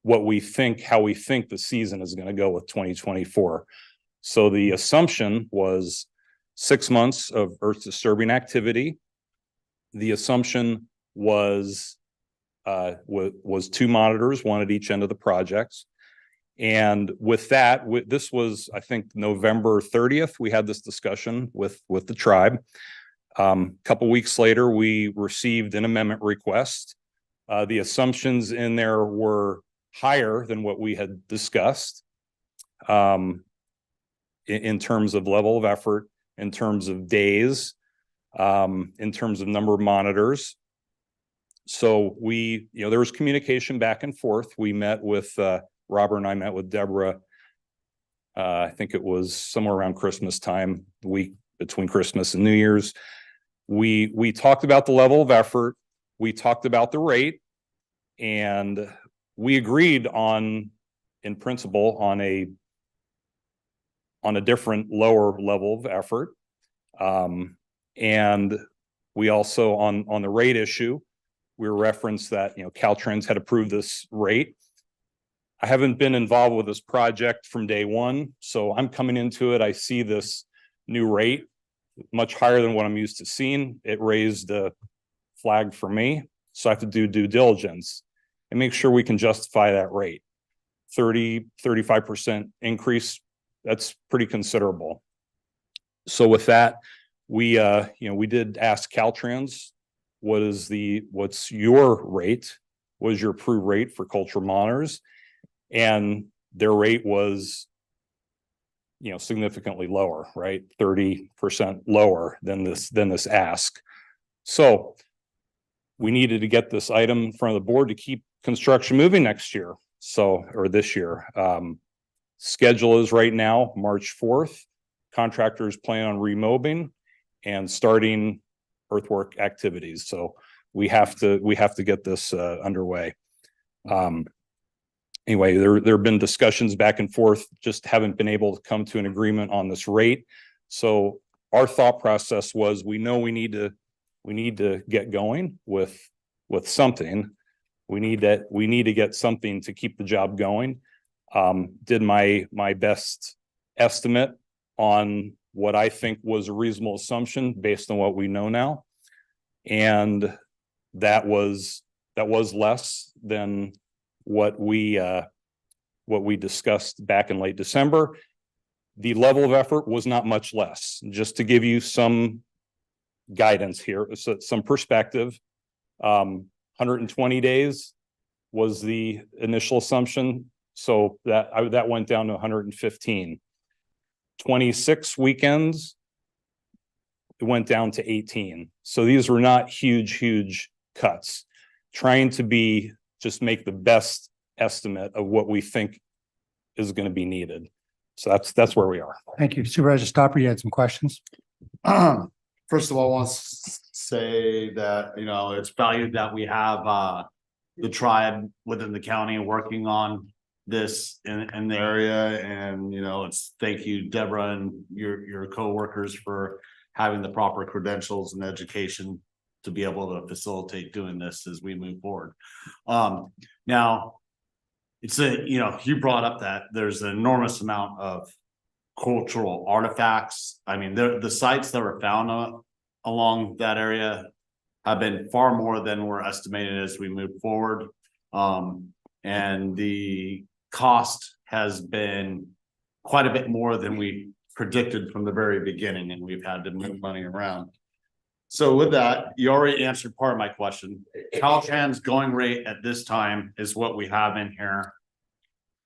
how we think the season is going to go with 2024. So the assumption was 6 months of earth disturbing activity. The assumption was 2 monitors, one at each end of the projects. And with that, this was, I think, November 30th, we had this discussion with the tribe. Couple weeks later, we received an amendment request. The assumptions in there were higher than what we had discussed in terms of level of effort, in terms of days, in terms of number of monitors. So there was communication back and forth. We met with, Robert and I met with Deborah. I think it was somewhere around Christmas time, the week between Christmas and New Year's. We talked about the level of effort. We talked about the rate, and we agreed in principle on a different lower level of effort. And we also on the rate issue, we referenced that, Caltrans had approved this rate. I haven't been involved with this project from day one, so I'm coming into it. I see this new rate much higher than what I'm used to seeing. It raised a flag for me, so I have to do due diligence and make sure we can justify that rate. 35% increase, that's pretty considerable. So with that, we did ask Caltrans, what's your rate? What is your approved rate for cultural monitors? And their rate was, significantly lower, right? 30% lower than this ask. So we needed to get this item in front of the board to keep construction moving next year. Or this year. Schedule is right now, March 4th. Contractors plan on remobbing and starting earthwork activities. So we have to get this underway. Anyway, there have been discussions back and forth, just haven't been able to come to an agreement on this rate. So our thought process was, we know we need to get going with something. We need to get something to keep the job going. Did my best estimate on what I think was a reasonable assumption based on what we know now. And that was less than what we discussed back in late December. The level of effort was not much less. Just to give you some guidance here, some perspective, 120 days was the initial assumption. So that went down to 115. 26 weekends, it went down to 18. So these were not huge cuts. Trying to just make the best estimate of what we think is going to be needed. So that's where we are. Thank you. Supervisor Stopper, you had some questions? First of all, I want to say that, it's valued that we have the tribe within the county working on this in the area, and, you know, it's, thank you, Deborah, and your coworkers for having the proper credentials and education to be able to facilitate doing this as we move forward. Now, it's you know, you brought up that there's an enormous amount of cultural artifacts. I mean, the sites that were found along that area have been far more than were estimated as we move forward. And the cost has been quite a bit more than we predicted from the very beginning, and we've had to move money around. So with that, you already answered part of my question. Caltrans going rate at this time is what we have in here.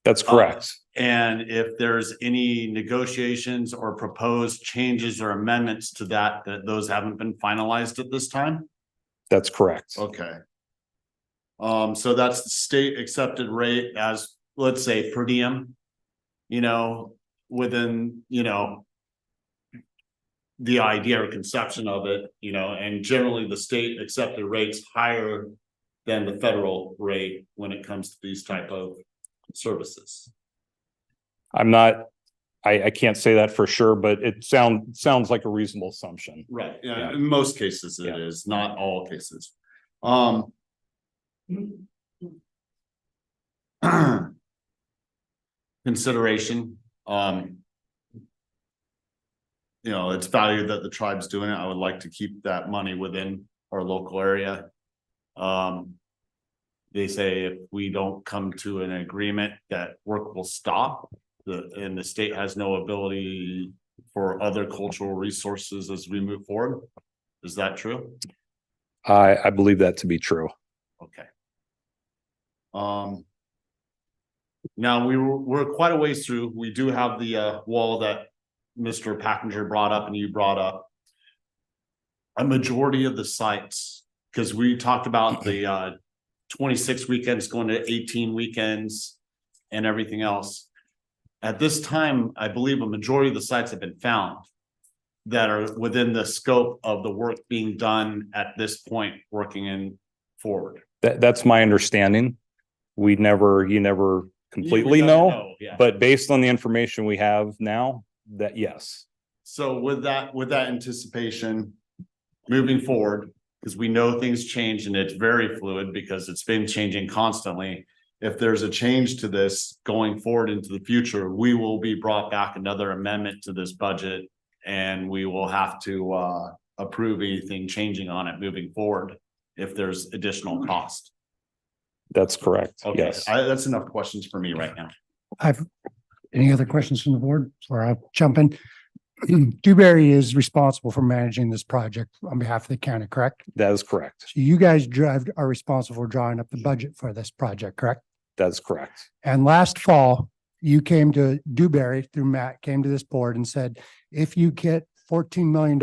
That's correct. And if there's any negotiations or proposed changes or amendments to that those haven't been finalized at this time? That's correct. Okay. So that's the state accepted rate as, let's say, per diem, you know, within, you know, the idea or conception of it, you know, and generally the state accepted rates higher than the federal rate when it comes to these type of services. I'm not, I can't say that for sure, but it sounds like a reasonable assumption. Right. Yeah. Yeah. In most cases it is, not all cases. Consideration, you know, it's valued that the tribe's doing it. I would like to keep that money within our local area. They say if we don't come to an agreement that work will stop, and the state has no ability for other cultural resources as we move forward. Is that true? I believe that to be true. Okay. Now we're quite a ways through. We do have the wall that Mr. Packinger brought up and you brought up. A majority of the sites, because we talked about the 26 weekends going to 18 weekends and everything else. At this time, I believe a majority of the sites have been found that are within the scope of the work being done at this point, working in forward. That's my understanding. You never completely know, yeah. but based on the information we have now, that yes. So with that anticipation, moving forward, because we know things change and it's very fluid because it's been changing constantly. If there's a change to this going forward into the future, we will be brought back another amendment to this budget and we will have to approve anything changing on it moving forward if there's additional cost. That's correct. Okay, Yes. that's enough questions for me right now. Any other questions from the board? Or I'll jump in. Dewberry is responsible for managing this project on behalf of the county, correct? That is correct. So you guys are responsible for drawing up the budget for this project, correct? That's correct. And last fall, you came to Dewberry through Matt, came to this board and said, if you get $14 million,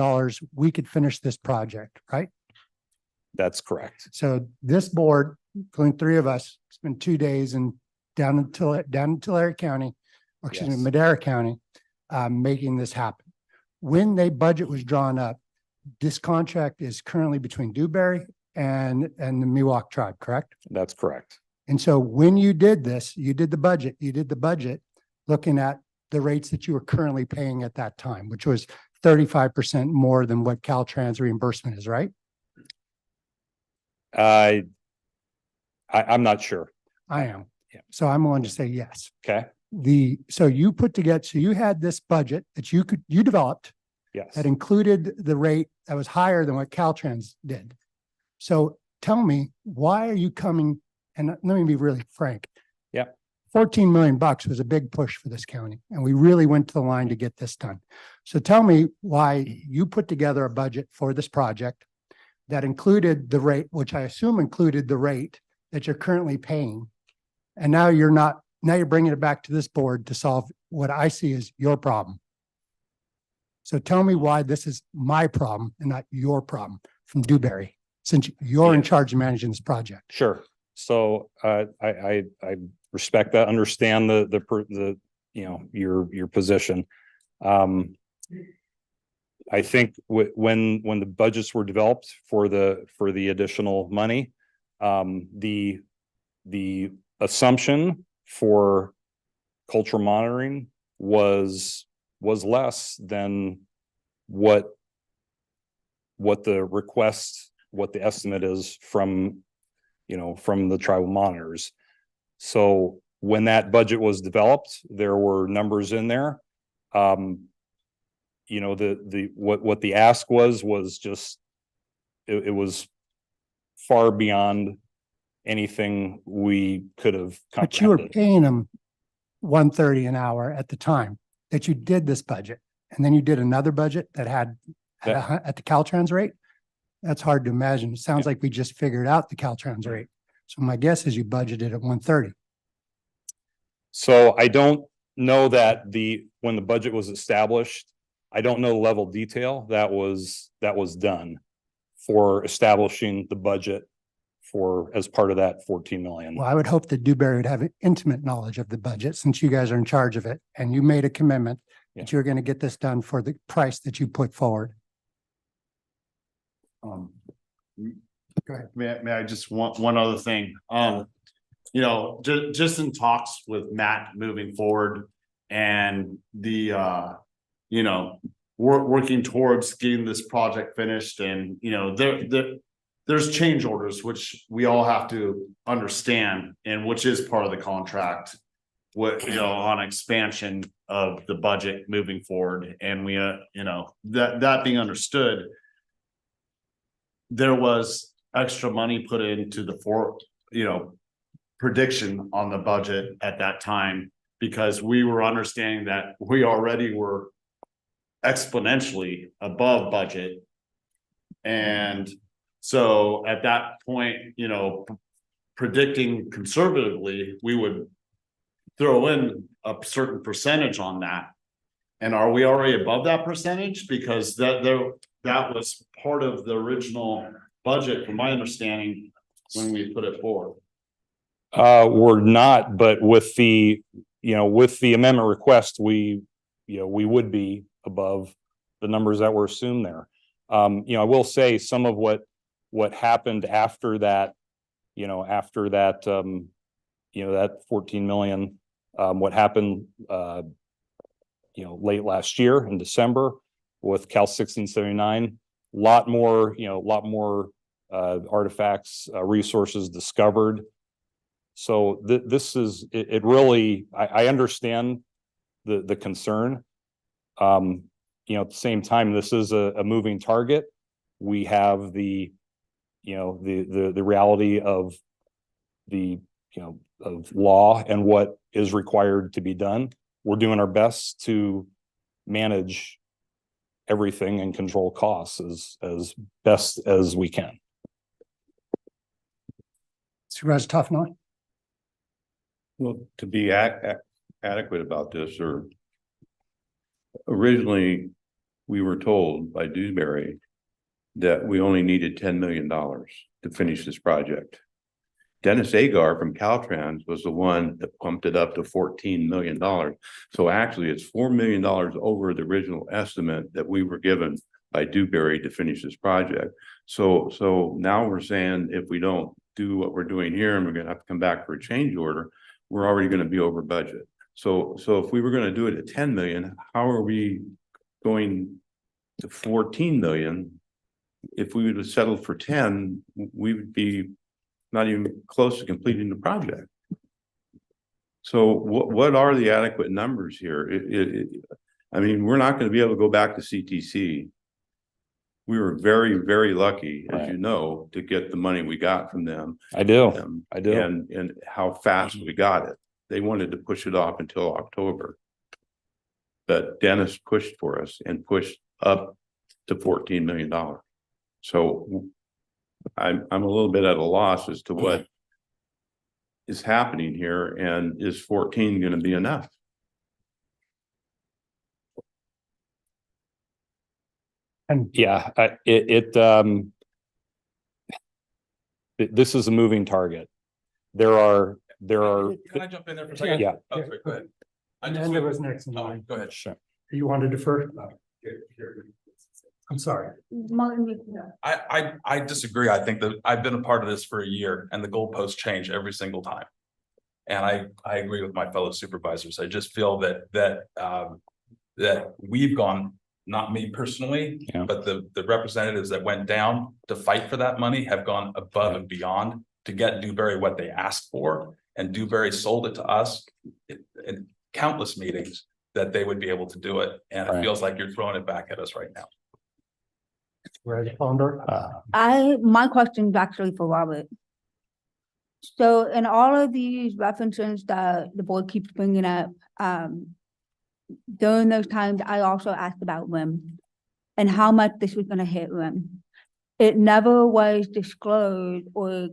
we could finish this project, right? That's correct. So this board, including three of us, spent 2 days and down in Tulare County, or excuse me, Yes. Madera County, making this happen. When the budget was drawn up, this contract is currently between Dewberry and the Miwok tribe, correct? That's correct. And so when you did this, you did the budget looking at the rates that you were currently paying at that time, which was 35% more than what Caltrans reimbursement is, right? I'm not sure. I am. Yeah. So I'm willing to say yes. Okay. So you put together, so you had this budget that you developed Yes. that included the rate that was higher than what Caltrans did. So tell me, why are you coming, and let me be really frank. Yeah. 14 million bucks was a big push for this county, and we really went to the line to get this done. So tell me why you put together a budget for this project that included the rate, which I assume included the rate that you're currently paying. And now you're bringing it back to this board to solve what I see as your problem. So tell me why this is my problem and not your problem from Dewberry, since you're in charge of managing this project. Sure. So I respect that, understand the you know, your position. I think when the budgets were developed for the additional money, the assumption for cultural monitoring was less than what the request, what the estimate is from, from the tribal monitors. So when that budget was developed, there were numbers in there. What the ask was just, it was far beyond anything we could have But you were comprehended. paying them $130 an hour at the time that you did this budget. And then you did another budget that had at the Caltrans rate. That's hard to imagine. It sounds like we just figured out the Caltrans rate. So my guess is you budgeted at 130. So I don't know that when the budget was established, I don't know the level of detail that was done for establishing the budget as part of that 14 million. Well, I would hope that Dewberry would have intimate knowledge of the budget since you guys are in charge of it and you made a commitment that you're going to get this done for the price that you put forward. Go ahead. May I just want one other thing? Just in talks with Matt moving forward and the, working towards getting this project finished and, there's change orders, which we all have to understand and which is part of the contract. On expansion of the budget moving forward. And we, that being understood, there was extra money put into the prediction on the budget at that time, because we were understanding that we already were exponentially above budget. And so at that point, predicting conservatively, we would throw in a certain percentage on that. And are we already above that percentage? Because that was part of the original budget, from my understanding, when we put it forward. We're not, but with the amendment request, we would be above the numbers that were assumed there. I will say some of what happened after that, that 14 million, what happened, late last year in December with Cal 1679, a lot more artifacts, resources discovered. So this is, it really, I understand the concern. At the same time, this is a moving target. We have the reality of of law and what is required to be done. We're doing our best to manage everything and control costs as best as we can. Supervisor Toffenali? Well, to be adequate about this, or originally we were told by Dewberry that we only needed $10 million to finish this project. Dennis Agar from Caltrans was the one that pumped it up to $14 million. So actually it's $4 million over the original estimate that we were given by Dewberry to finish this project. So now we're saying if we don't do what we're doing here and we're going to have to come back for a change order, we're already going to be over budget. So if we were going to do it at 10 million, how are we going to 14 million? If we would have settled for 10, we would be not even close to completing the project. So what are the adequate numbers here? I mean, we're not going to be able to go back to CTC. We were very, very lucky, as you know, to get the money we got from them. I do. And how fast we got it. They wanted to push it off until October. But Dennis pushed for us and pushed up to $14 million. So I'm a little bit at a loss as to what is happening here, and is 14 going to be enough? And yeah, this is a moving target. There are. Can I jump in there for a second? Yeah. Oh, sorry, go ahead. And then there was next in line. Go ahead. Sure. You wanted to defer? I'm sorry. I disagree. I think that I've been a part of this for a year and the goalposts change every single time. And I agree with my fellow supervisors. I just feel that we've gone, not me personally, Yeah. but the representatives that went down to fight for that money have gone above and beyond to get Dewberry what they asked for. And Dewberry sold it to us in countless meetings that they would be able to do it. And it Right. feels like you're throwing it back at us right now. My question is actually for Robert. So in all of these references that the board keeps bringing up, during those times, I also asked about RIM and how much this was gonna hit RIM. It never was disclosed or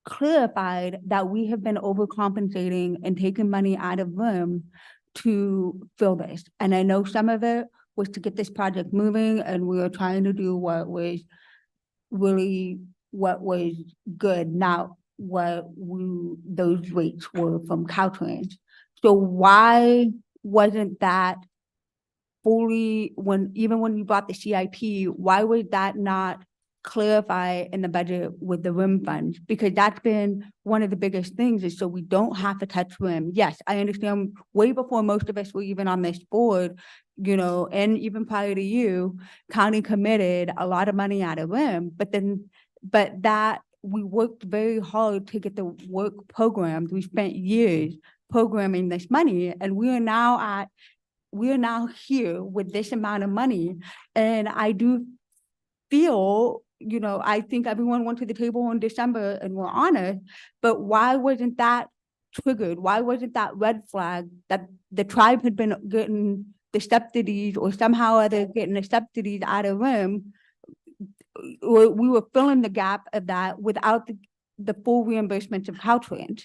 clarified that we have been overcompensating and taking money out of RIM to fill this. And I know some of it was to get this project moving, and we were trying to do what was good, not those rates were from Caltrans. So why wasn't that fully, even when you brought the CIP, why was that not clarify in the budget with the RIM funds? Because that's been one of the biggest things, is so we don't have to touch RIM. Yes, I understand way before most of us were even on this board, and even prior to you, county committed a lot of money out of RIM, but that we worked very hard to get the work programmed. We spent years programming this money, and we are now here with this amount of money. And I do feel, I think everyone went to the table in December and were honest, but why wasn't that triggered? Why wasn't that red flag that the tribe had been getting the subsidies or somehow or other getting the subsidies out of RIM? We were filling the gap of that without the full reimbursements of Caltrans.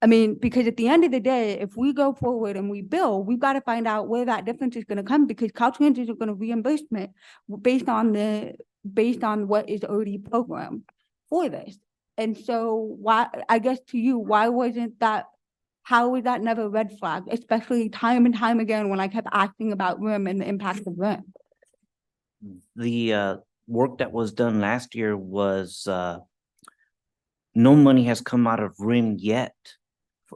I mean, because at the end of the day, if we go forward and we bill, we've got to find out where that difference is going to come, because Caltrans isn't going to reimbursement based on what is already programmed for this. And so I guess to you, how was that never a red flag, especially time and time again when I kept asking about RIM and the impact of RIM? The work that was done last year was no money has come out of RIM yet.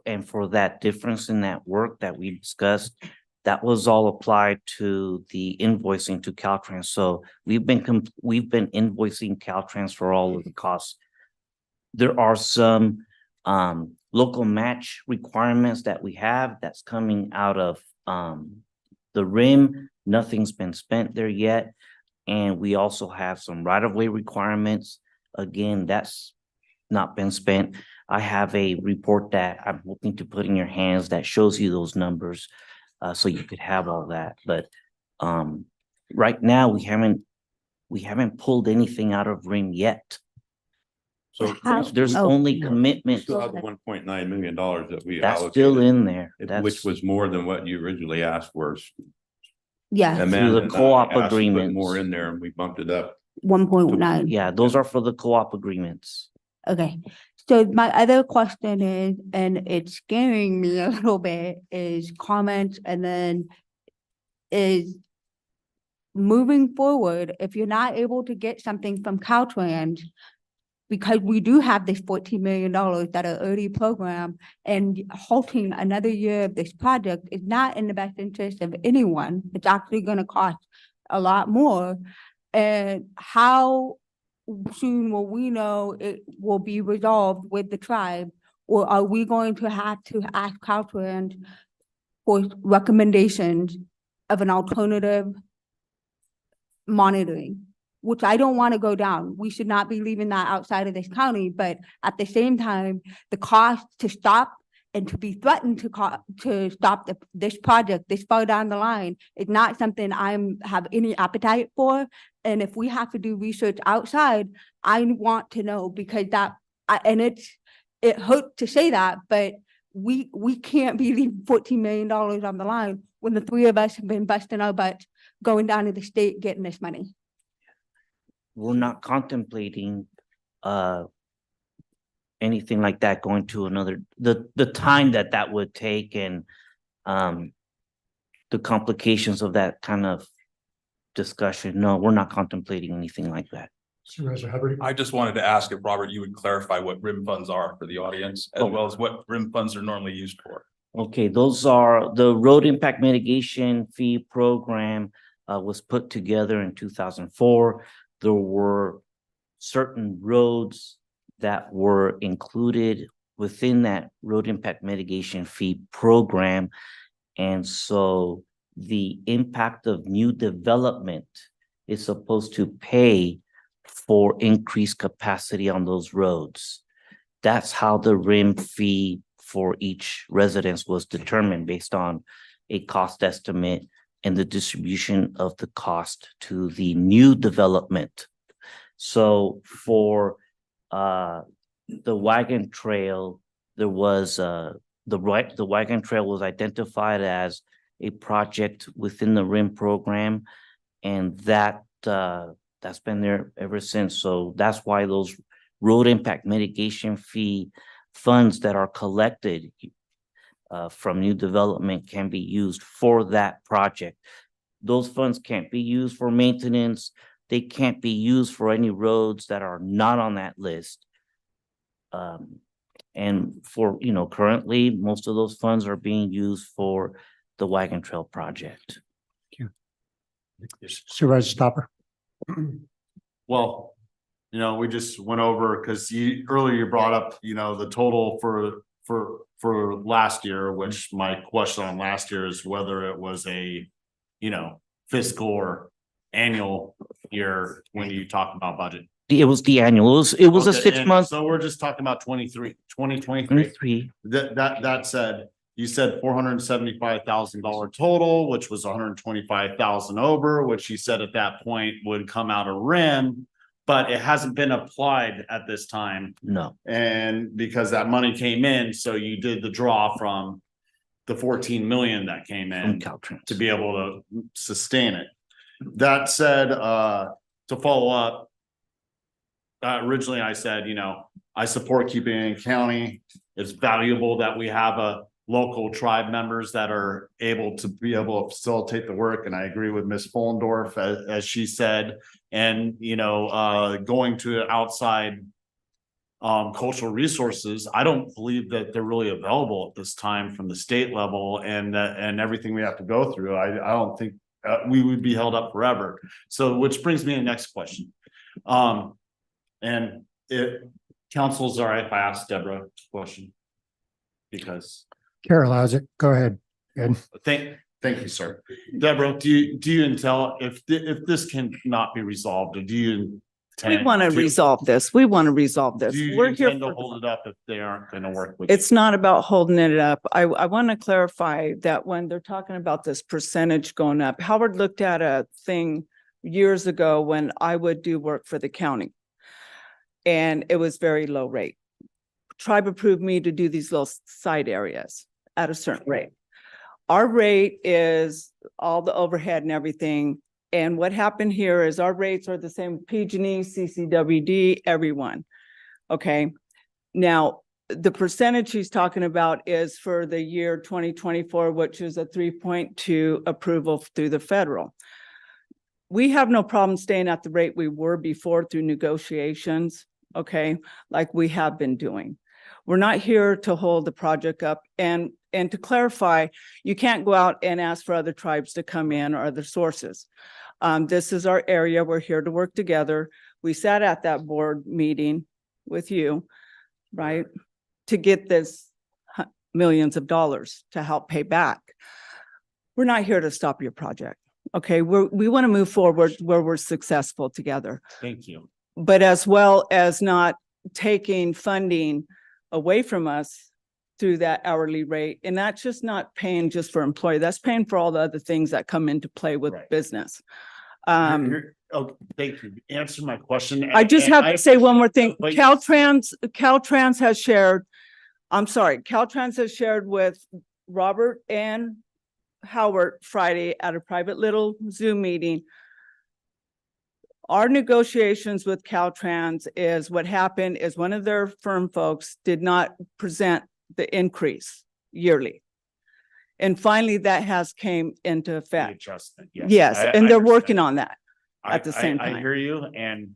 And for that difference in that work that we discussed, that was all applied to the invoicing to Caltrans. So we've been invoicing Caltrans for all of the costs. There are some local match requirements that we have that's coming out of the RIM. Nothing's been spent there yet. And we also have some right-of-way requirements. Again, that's not been spent. I have a report that I'm hoping to put in your hands that shows you those numbers, so you could have all that. But right now we haven't pulled anything out of RIM yet. So there's only commitments. Still have the $1.9 million that we That's allocated, still in there. which was more than what you originally asked for. Yeah. Through the co-op agreements. More in there, and we bumped it up. 1.9. Yeah, those are for the co-op agreements. Okay. So my other question is, and it's scaring me a little bit, is comments, and then is moving forward, if you're not able to get something from Caltrans, because we do have this $14 million that are already programmed, and halting another year of this project is not in the best interest of anyone. It's actually going to cost a lot more. And how soon will we know it will be resolved with the tribe? Or are we going to have to ask Caltrans for recommendations of an alternative monitoring, which I don't want to go down. We should not be leaving that outside of this county, but at the same time, the cost to stop and to be threatened to stop this project this far down the line is not something have any appetite for. And if we have to do research outside, I want to know, because it hurts to say that, but we can't be leaving $14 million on the line when the three of us have been busting our butts going down to the state getting this money. We're not contemplating anything like that going to another, the time that would take, and the complications of that kind of discussion. No, we're not contemplating anything like that. Supervisor Hubbard. I just wanted to ask if, Robert, you would clarify what RIM funds are for the audience, as well as what RIM funds are normally used for. Okay, those are the road impact mitigation fee program was put together in 2004. There were certain roads that were included within that road impact mitigation fee program. And so the impact of new development is supposed to pay for increased capacity on those roads. That's how the RIM fee for each residence was determined based on a cost estimate and the distribution of the cost to the new development. So for the wagon trail, there was the wagon trail was identified as a project within the RIM program, and that's been there ever since. So that's why those road impact mitigation fee funds that are collected from new development can be used for that project. Those funds can't be used for maintenance. They can't be used for any roads that are not on that list. And for, currently, most of those funds are being used for the wagon trail project. Supervisor Stopper. Well, we just went over, because earlier you brought up, the total for last year, which my question on last year is whether it was a, fiscal or annual year when you talk about budget. It was the annual. It was a Okay, 6 and month. So we're just talking about 2023. That said, you said $475,000 total, which was 125,000 over, which you said at that point would come out of RIM, but it hasn't been applied at this time. No. And because that money came in, so you did the draw from the 14 million that came in to be able to sustain it. That said, to follow up, originally I said, I support keeping it in county. It's valuable that we have a local tribe members that are able to facilitate the work. And I agree with Ms. Follendorf, as she said, and, going to outside cultural resources, I don't believe that they're really available at this time from the state level, and everything we have to go through. I don't think we would be held up forever. So, which brings me to the next question. And council's all right if I ask Deborah a question, because Carol has it. Go ahead. Ed. Thank you, sir. Deborah, do you intel if this cannot be resolved, or do you We want to resolve this. We want to resolve this. Do you We're here intend to for, hold it up if they aren't going to work with it's not about holding it up. I want to clarify that when they're talking about this percentage going up, Howard looked at a thing years ago when I would do work for the county, and it was very low rate. Tribe approved me to do these little side areas at a certain rate. Our rate is all the overhead and everything. And what happened here is our rates are the same, PG&E, CCWD, everyone. Okay. Now, the percentage he's talking about is for the year 2024, which is a 3.2 approval through the federal. We have no problem staying at the rate we were before through negotiations, okay, like we have been doing. We're not here to hold the project up. And to clarify, you can't go out and ask for other tribes to come in or other sources. This is our area. We're here to work together. We sat at that board meeting with you, right, to get this millions of dollars to help pay back. We're not here to stop your project. Okay, we want to move forward where we're successful together. Thank you. But as well as not taking funding away from us through that hourly rate. And that's just not paying just for employee, that's paying for all the other things that come into play with business. Oh, thank you. Answer my question. I just have to say one more thing. But- Caltrans has shared, I'm sorry, Caltrans has shared with Robert and Howard Friday at a private little Zoom meeting. Our negotiations with Caltrans is what happened is one of their firm folks did not present the increase yearly. And finally, that has came into effect. Adjustment. Yes, and they're working on that. at the same I time. hear you and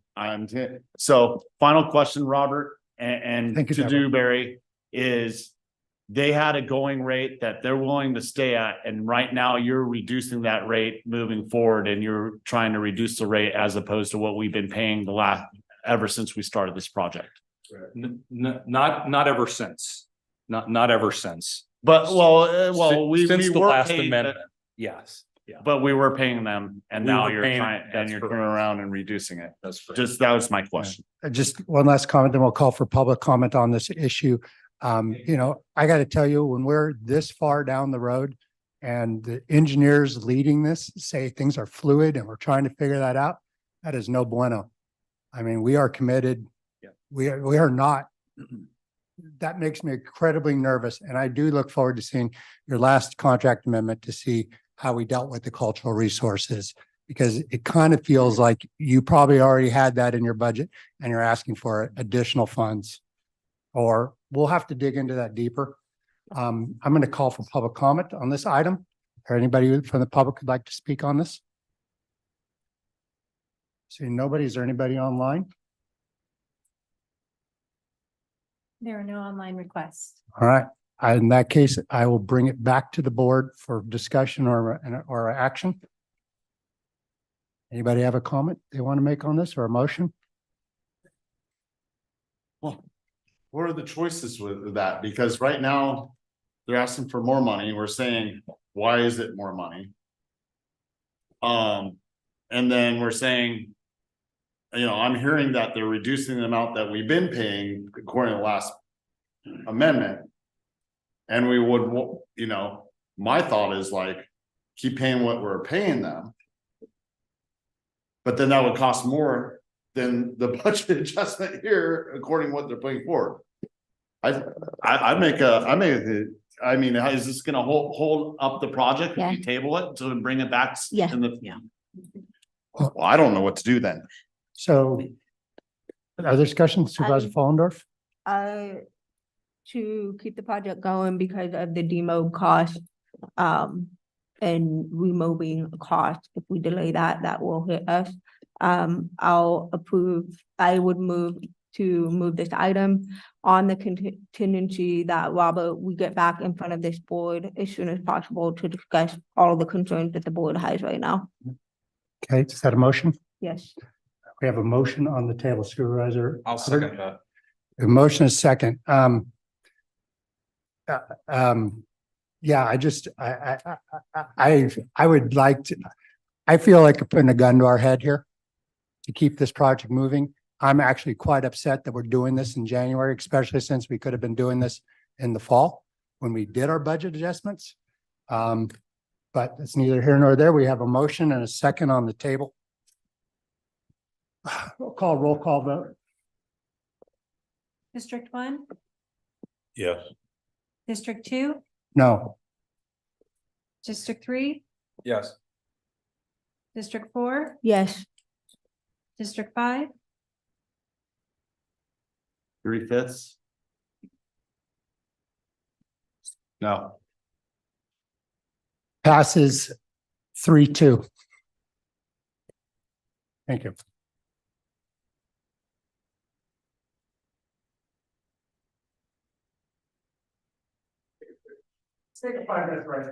so final question, Robert, and Thank you, to Deborah. Dewberry is they had a going rate that they're willing to stay at, and right now you're reducing that rate moving forward and you're trying to reduce the rate as opposed to what we've been paying ever since we started this project. Not ever since, not ever since. But we Since the were last paying amendment, yes, yeah. but we were paying them and We now were you're paying- trying, and that's you're correct. turning around and reducing it. That's correct. Just, that was my question. Just one last comment, then we'll call for public comment on this issue. I got to tell you, when we're this far down the road and the engineers leading this say things are fluid and we're trying to figure that out, that is no bueno. I mean, we are committed. Yeah. We are not. That makes me incredibly nervous. And I do look forward to seeing your last contract amendment to see how we dealt with the cultural resources. Because it kind of feels like you probably already had that in your budget and you're asking for additional funds. Or we'll have to dig into that deeper. I'm going to call for public comment on this item. Or anybody from the public would like to speak on this? Seeing nobody, is there anybody online? There are no online requests. All right. In that case, I will bring it back to the board for discussion or action. Anybody have a comment they want to make on this or a motion? Well, what are the choices with that? Because right now they're asking for more money. We're saying, why is it more money? And then we're saying, I'm hearing that they're reducing the amount that we've been paying according to the last amendment. And we would, my thought is like, keep paying what we're paying them. But then that would cost more than the budget adjustment here, according to what they're putting forward. I mean, is this gonna hold up the project if you table it to bring it back? Yeah. Well, I don't know what to do then. So other discussions, Supervisor Follendorf? To keep the project going because of the demo cost, and removing cost, if we delay that, that will hit us. I would move this item on the contingency that Robert, we get back in front of this board as soon as possible to discuss all of the concerns that the board has right now. Okay, is that a motion? Yes. We have a motion on the table, Supervisor. I'll second that. The motion is second. Yeah, I would like to, I feel like I'm putting a gun to our head here to keep this project moving. I'm actually quite upset that we're doing this in January, especially since we could have been doing this in the fall when we did our budget adjustments. But it's neither here nor there. We have a motion and a second on the table. Roll call vote. District 1, Yes. District 2, No. District 3, Yes. District 4, Yes. District 5, 3/5? No. Passes 3-2. Thank you. Take a 5-minute break.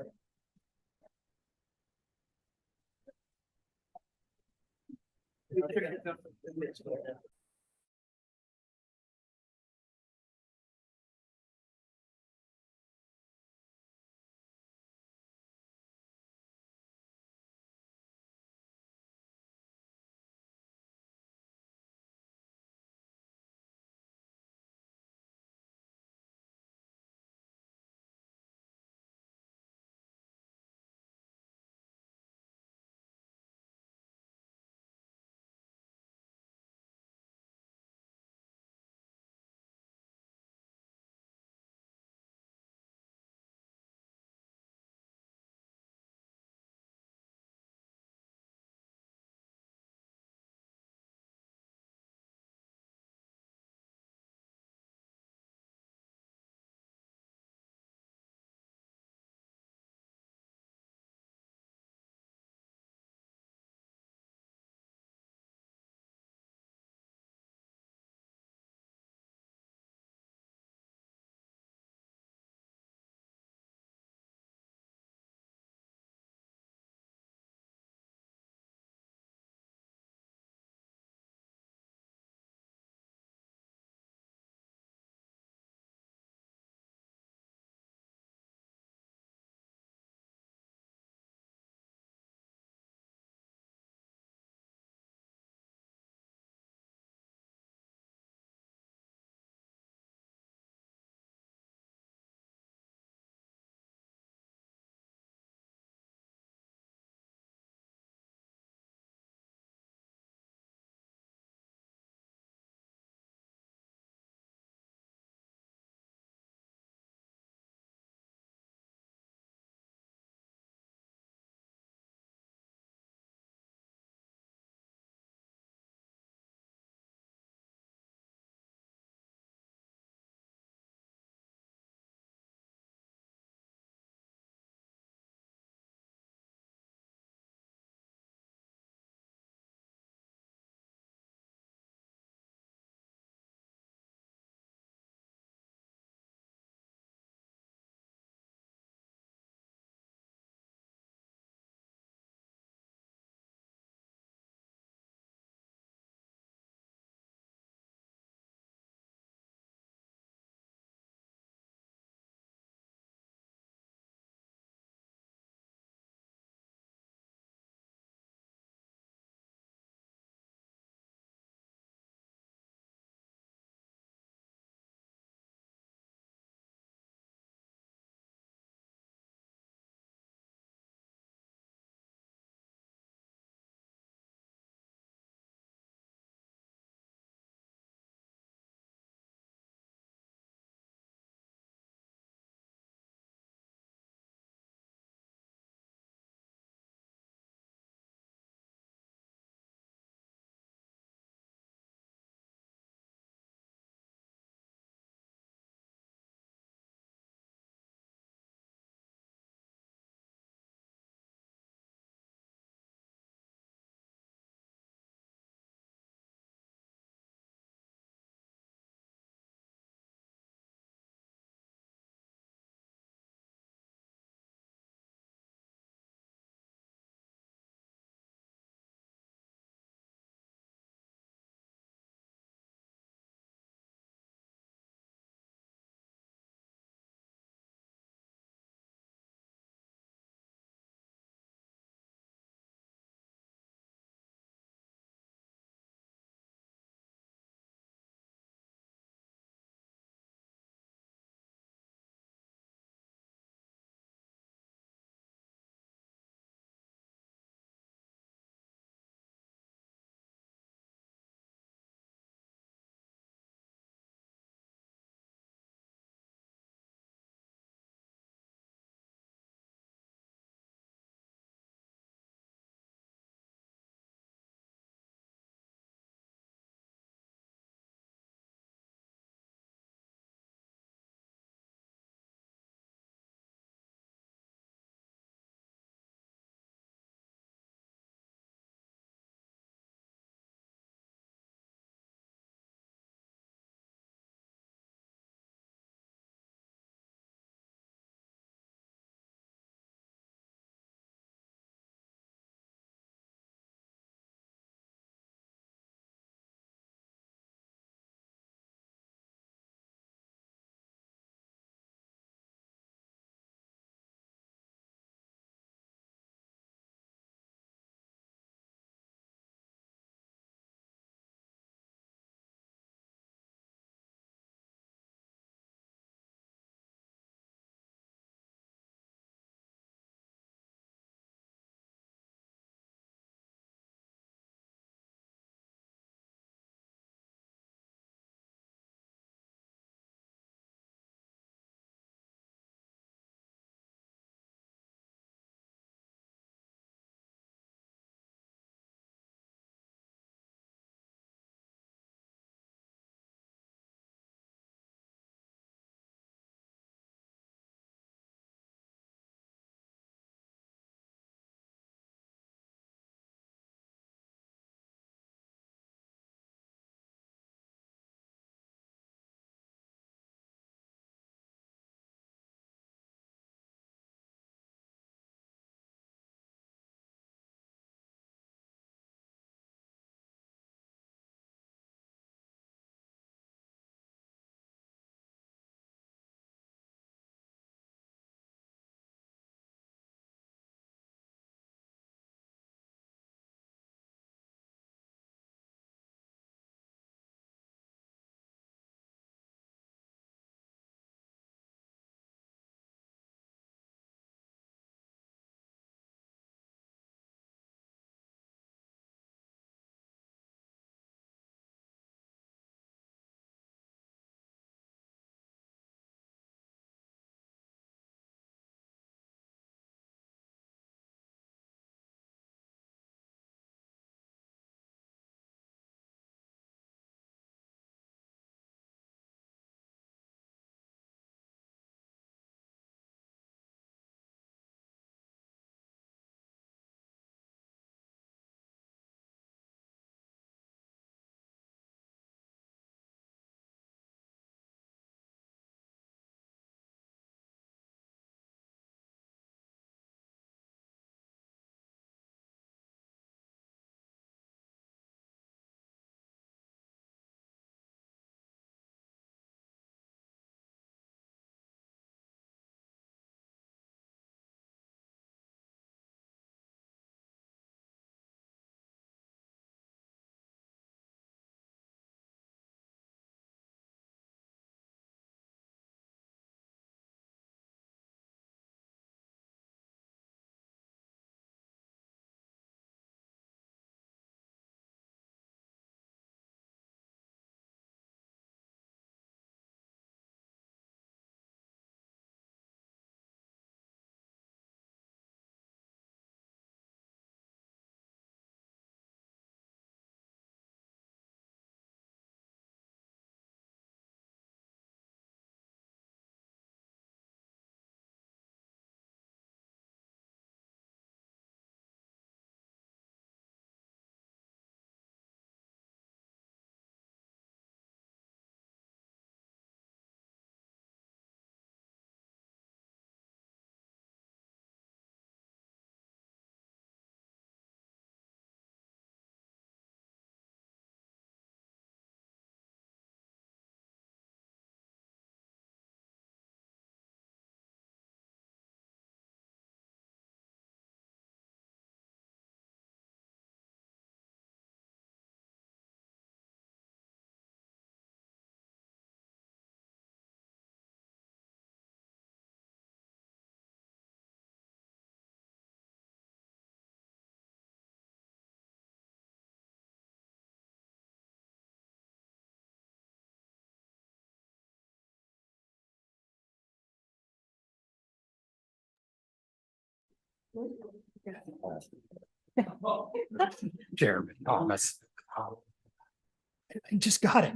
Chairman Thomas. I just got it.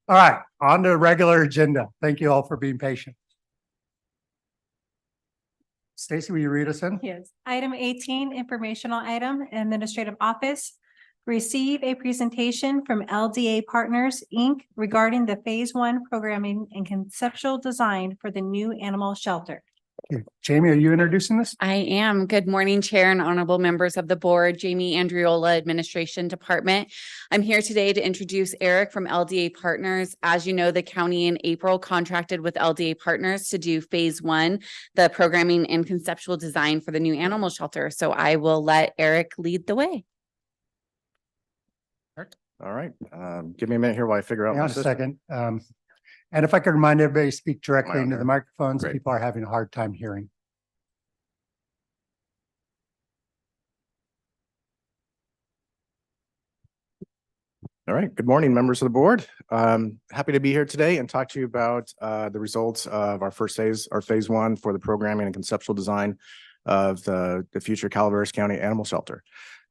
All right, on to the regular agenda. Thank you all for being patient. Stacy, will you read us in? Yes. Item 18, informational item, administrative office. Receive a presentation from LDA Partners, Inc. regarding the Phase 1 programming and conceptual design for the new animal shelter. Okay, Jamie, are you introducing this? I am. Good morning, Chair and honorable members of the board. Jamie Andriola, Administration Department. I'm here today to introduce Eric from LDA Partners. As you know, the county in April contracted with LDA Partners to do Phase 1, the programming and conceptual design for the new animal shelter. So I will let Eric lead the way. All right, give me a minute here while I figure out. Hang my on a system. second. And if I could remind everybody to speak directly Am I on into the there? microphones, Great. people are having a hard time hearing. All right, good morning, members of the board. Happy to be here today and talk to you about the results of our first phase, our Phase 1 for the programming and conceptual design of the future Calaveras County Animal Shelter.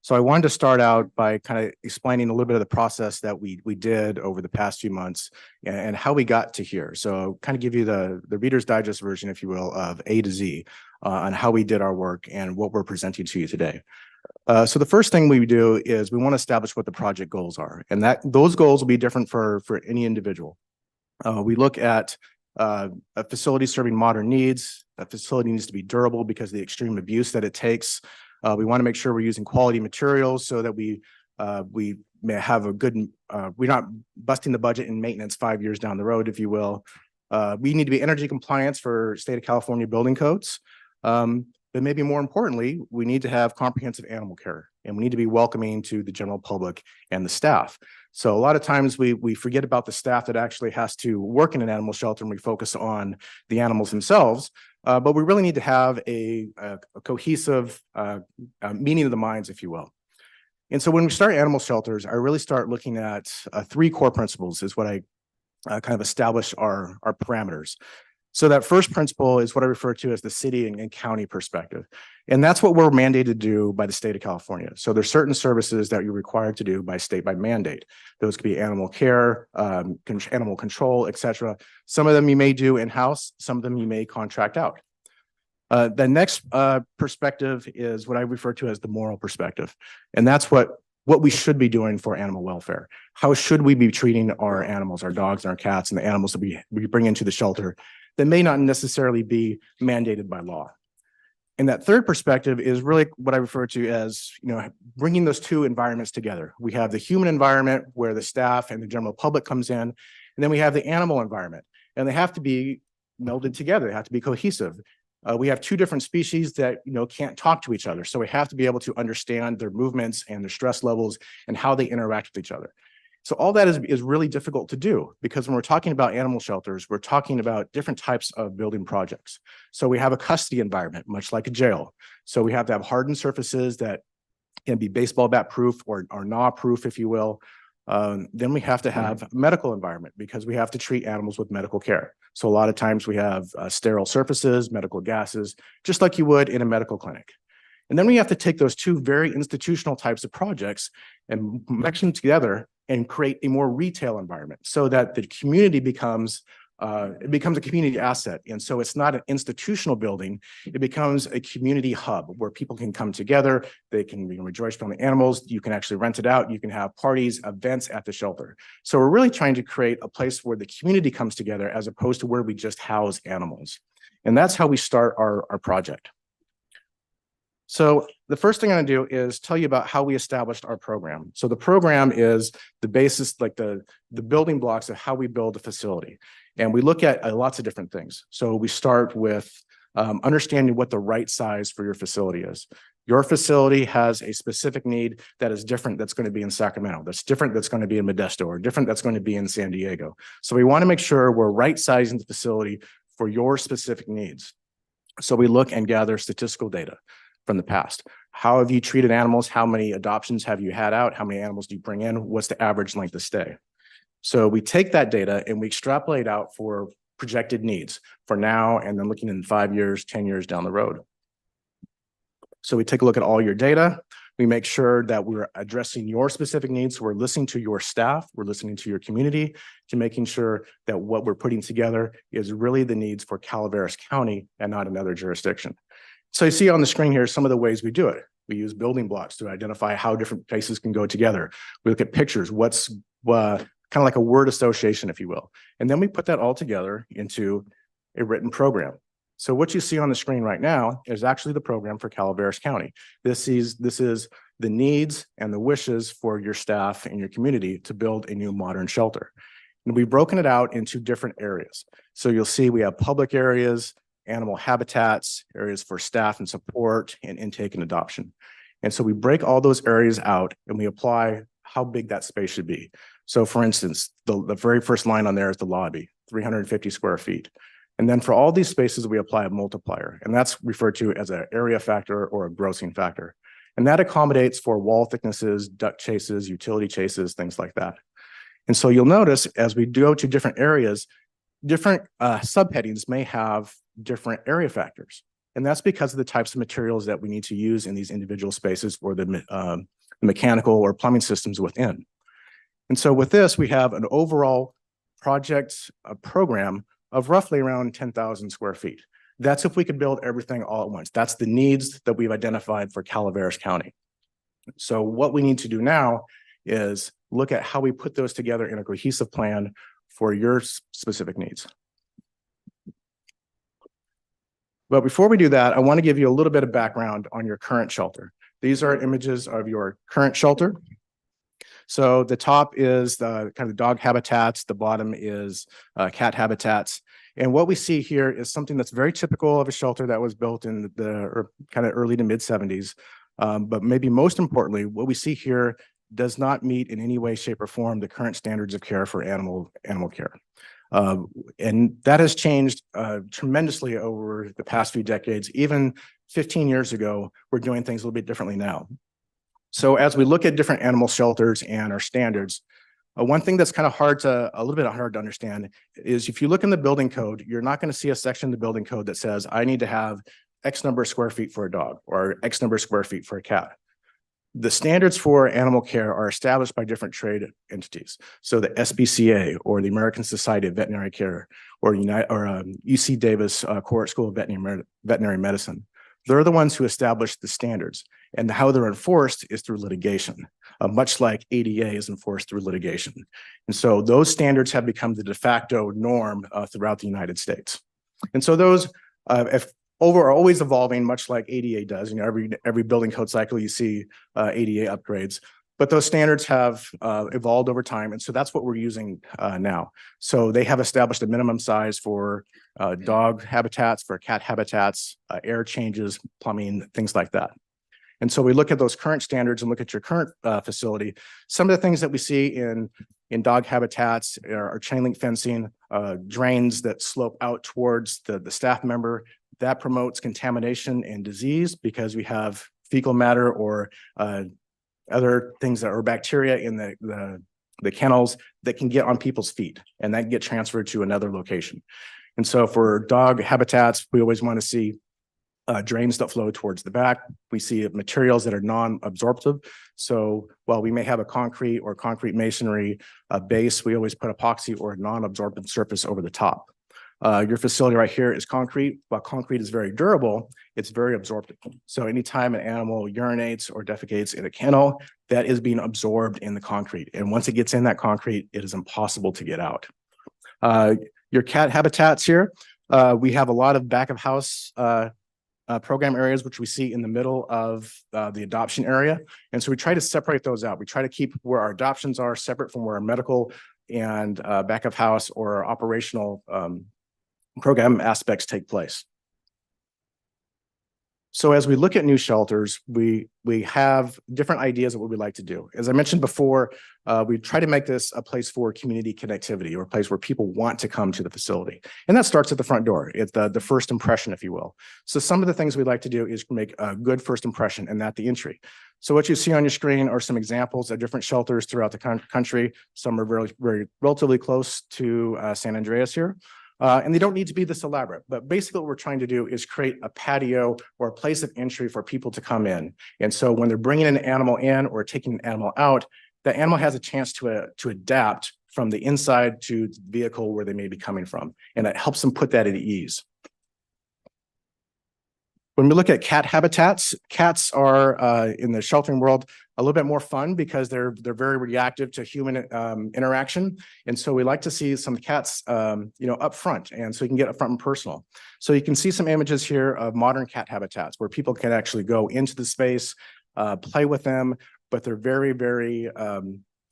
So I wanted to start out by kind of explaining a little bit of the process that we did over the past few months and how we got to here. So kind of give you the Reader's Digest version, if you will, of A to Z on how we did our work and what we're presenting to you today. So the first thing we do is we want to establish what the project goals are, and that those goals will be different for any individual. We look at a facility serving modern needs. A facility needs to be durable because of the extreme abuse that it takes. We want to make sure we're using quality materials so that we may have a good, we're not busting the budget in maintenance 5 years down the road, if you will. We need to be energy compliance for state of California building codes. But maybe more importantly, we need to have comprehensive animal care, and we need to be welcoming to the general public and the staff. So a lot of times we forget about the staff that actually has to work in an animal shelter, and we focus on the animals themselves. But we really need to have a cohesive meaning of the minds, if you will. And so when we start animal shelters, I really start looking at 3 core principles is what I kind of establish our parameters. So that first principle is what I refer to as the city and county perspective. And that's what we're mandated to do by the state of California. So there's certain services that you're required to do by state by mandate. Those could be animal care, animal control, et cetera. Some of them you may do in-house, some of them you may contract out. The next perspective is what I refer to as the moral perspective. And that's what we should be doing for animal welfare. How should we be treating our animals, our dogs and our cats and the animals that we bring into the shelter that may not necessarily be mandated by law. And that third perspective is really what I refer to as, bringing those two environments together. We have the human environment where the staff and the general public comes in, and then we have the animal environment, and they have to be melded together. They have to be cohesive. We have 2 different species that, can't talk to each other. So we have to be able to understand their movements and their stress levels and how they interact with each other. So all that is really difficult to do because when we're talking about animal shelters, we're talking about different types of building projects. So we have a custody environment, much like a jail. So we have to have hardened surfaces that can be baseball bat proof or gnaw proof, if you will. Then we have to have a medical environment because we have to treat animals with medical care. So a lot of times we have sterile surfaces, medical gases, just like you would in a medical clinic. And then we have to take those 2 very institutional types of projects and mix them together and create a more retail environment so that the community becomes a community asset. And so it's not an institutional building, it becomes a community hub where people can come together, they can rejoice from the animals, you can actually rent it out, you can have parties, events at the shelter. So we're really trying to create a place where the community comes together as opposed to where we just house animals. And that's how we start our project. So the first thing I'm going to do is tell you about how we established our program. So the program is the basis, like the building blocks of how we build a facility. And we look at lots of different things. So we start with understanding what the right size for your facility is. Your facility has a specific need that is different that's going to be in Sacramento, that's different that's going to be in Modesto, or different that's going to be in San Diego. So we want to make sure we're right sizing the facility for your specific needs. So we look and gather statistical data from the past. How have you treated animals? How many adoptions have you had out? How many animals do you bring in? What's the average length of stay? So we take that data and we extrapolate out for projected needs for now and then looking in 5 years, 10 years down the road. So we take a look at all your data. We make sure that we're addressing your specific needs. So we're listening to your staff, we're listening to your community, to making sure that what we're putting together is really the needs for Calaveras County and not another jurisdiction. So you see on the screen here some of the ways we do it. We use building blocks to identify how different places can go together. We look at pictures, what's kind of like a word association, if you will. And then we put that all together into a written program. So what you see on the screen right now is actually the program for Calaveras County. This is the needs and the wishes for your staff and your community to build a new modern shelter. And we've broken it out into different areas. So you'll see we have public areas, animal habitats, areas for staff and support, and intake and adoption. And so we break all those areas out and we apply how big that space should be. So for instance, the very first line on there is the lobby, 350 square feet. And then for all these spaces, we apply a multiplier, and that's referred to as an area factor or a grossing factor. And that accommodates for wall thicknesses, duct chases, utility chases, things like that. And so you'll notice as we go to different areas, different subheadings may have different area factors. And that's because of the types of materials that we need to use in these individual spaces or the mechanical or plumbing systems within. And so with this, we have an overall project program of roughly around 10,000 square feet. That's if we could build everything all at once. That's the needs that we've identified for Calaveras County. So what we need to do now is look at how we put those together in a cohesive plan for your specific needs. But before we do that, I want to give you a little bit of background on your current shelter. These are images of your current shelter. So the top is the kind of dog habitats, the bottom is cat habitats. And what we see here is something that's very typical of a shelter that was built in the kind of early to mid 70s. But maybe most importantly, what we see here does not meet in any way, shape, or form the current standards of care for animal care. And that has changed tremendously over the past few decades. Even 15 years ago, we're doing things a little bit differently now. So as we look at different animal shelters and our standards, one thing that's kind of a little bit hard to understand is if you look in the building code, you're not going to see a section in the building code that says, I need to have X number of square feet for a dog or X number of square feet for a cat. The standards for animal care are established by different trade entities. So the SPCA or the American Society of Veterinary Care or UC Davis Court School of Veterinary Medicine. They're the ones who establish the standards, and how they're enforced is through litigation, much like ADA is enforced through litigation. And so those standards have become the de facto norm throughout the United States. And so those are always evolving, much like ADA does. You know, every building code cycle you see ADA upgrades, but those standards have evolved over time. And so that's what we're using now. So they have established a minimum size for dog habitats, for cat habitats, air changes, plumbing, things like that. And so we look at those current standards and look at your current facility. Some of the things that we see in dog habitats are chain link fencing, drains that slope out towards the staff member. That promotes contamination and disease because we have fecal matter or other things that are bacteria in the kennels that can get on people's feet and that get transferred to another location. And so for dog habitats, we always want to see drains that flow towards the back. We see materials that are non-absorptive. So while we may have a concrete or concrete masonry base, we always put epoxy or a non-absorptive surface over the top. Your facility right here is concrete. While concrete is very durable, it's very absorptive. So anytime an animal urinates or defecates in a kennel, that is being absorbed in the concrete. And once it gets in that concrete, it is impossible to get out. Your cat habitats here, we have a lot of back of house program areas, which we see in the middle of the adoption area. And so we try to separate those out. We try to keep where our adoptions are separate from where our medical and back of house or operational program aspects take place. So as we look at new shelters, we have different ideas of what we'd like to do. As I mentioned before, we try to make this a place for community connectivity or a place where people want to come to the facility. And that starts at the front door. It's the first impression, if you will. So some of the things we'd like to do is make a good first impression and at the entry. So what you see on your screen are some examples of different shelters throughout the country. Some are relatively close to San Andreas here. And they don't need to be this elaborate, but basically what we're trying to do is create a patio or a place of entry for people to come in. And so when they're bringing an animal in or taking an animal out, the animal has a chance to adapt from the inside to the vehicle where they may be coming from. And it helps them put that at ease. When we look at cat habitats, cats are in the sheltering world a little bit more fun because they're very reactive to human interaction. And so we like to see some cats up front, and so you can get up front and personal. So you can see some images here of modern cat habitats where people can actually go into the space, play with them, but they're very, very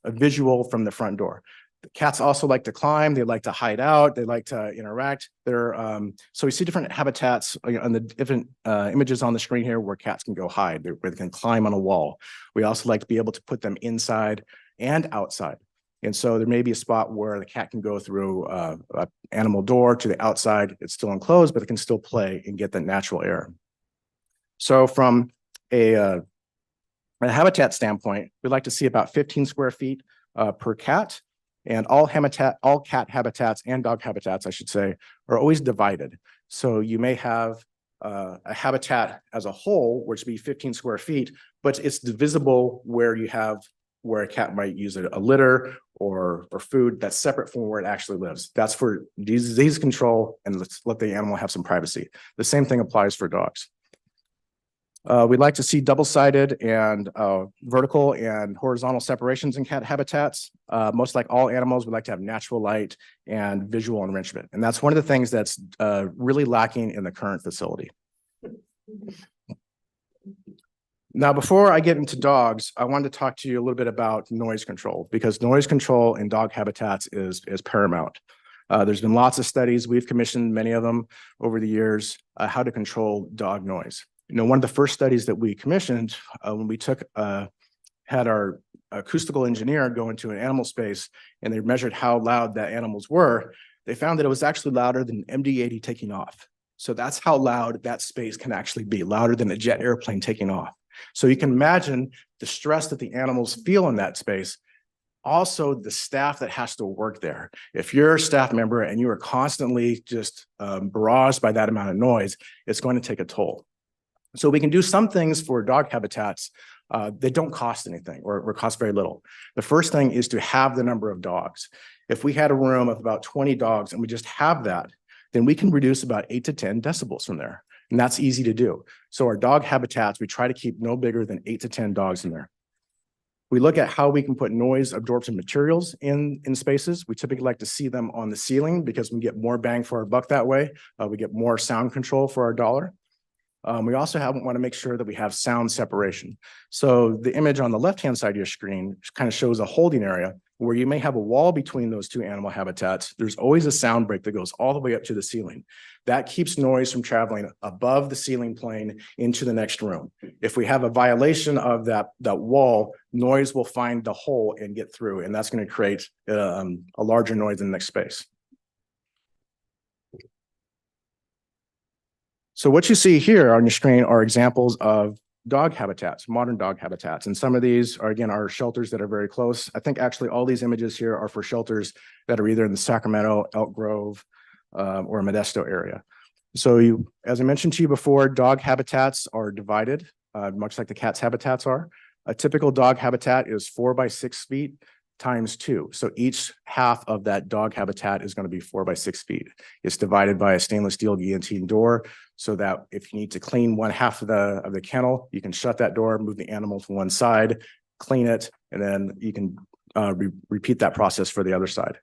visual from the front door. The cats also like to climb, they like to hide out, they like to interact. So we see different habitats on the different images on the screen here where cats can go hide, where they can climb on a wall. We also like to be able to put them inside and outside. And so there may be a spot where the cat can go through an animal door to the outside. It's still enclosed, but it can still play and get the natural air. So from a habitat standpoint, we'd like to see about 15 square feet per cat. And all cat habitats and dog habitats, I should say, are always divided. So you may have a habitat as a whole, which would be 15 square feet, but it's divisible where a cat might use a litter or food that's separate from where it actually lives. That's for disease control, and let's let the animal have some privacy. The same thing applies for dogs. We'd like to see double-sided and vertical and horizontal separations in cat habitats. Most like all animals, we like to have natural light and visual enrichment. And that's one of the things that's really lacking in the current facility. Now, before I get into dogs, I wanted to talk to you a little bit about noise control, because noise control in dog habitats is paramount. There's been lots of studies. We've commissioned many of them over the years, how to control dog noise. One of the first studies that we commissioned when we had our acoustical engineer go into an animal space and they measured how loud that animals were, they found that it was actually louder than MD-80 taking off. So that's how loud that space can actually be, louder than a jet airplane taking off. So you can imagine the stress that the animals feel in that space. Also, the staff that has to work there. If you're a staff member and you are constantly just barraged by that amount of noise, it's going to take a toll. So we can do some things for dog habitats that don't cost anything or cost very little. The first thing is to have the number of dogs. If we had a room of about 20 dogs and we just have that, then we can reduce about 8 to 10 decibels from there. And that's easy to do. So our dog habitats, we try to keep no bigger than 8 to 10 dogs in there. We look at how we can put noise absorption materials in spaces. We typically like to see them on the ceiling because we get more bang for our buck that way. We get more sound control for our dollar. We also want to make sure that we have sound separation. So the image on the left-hand side of your screen kind of shows a holding area where you may have a wall between those two animal habitats. There's always a sound break that goes all the way up to the ceiling. That keeps noise from traveling above the ceiling plane into the next room. If we have a violation of that wall, noise will find the hole and get through, and that's going to create a larger noise in the next space. So what you see here on your screen are examples of dog habitats, modern dog habitats. And some of these are, again, are shelters that are very close. I think actually all these images here are for shelters that are either in the Sacramento, Elk Grove, or Modesto area. So as I mentioned to you before, dog habitats are divided, much like the cat's habitats are. A typical dog habitat is 4 by 6 feet times 2. So each half of that dog habitat is going to be 4 by 6 feet. It's divided by a stainless steel guillotine door so that if you need to clean one half of the kennel, you can shut that door, move the animal to one side, clean it, and then you can repeat that process for the other side.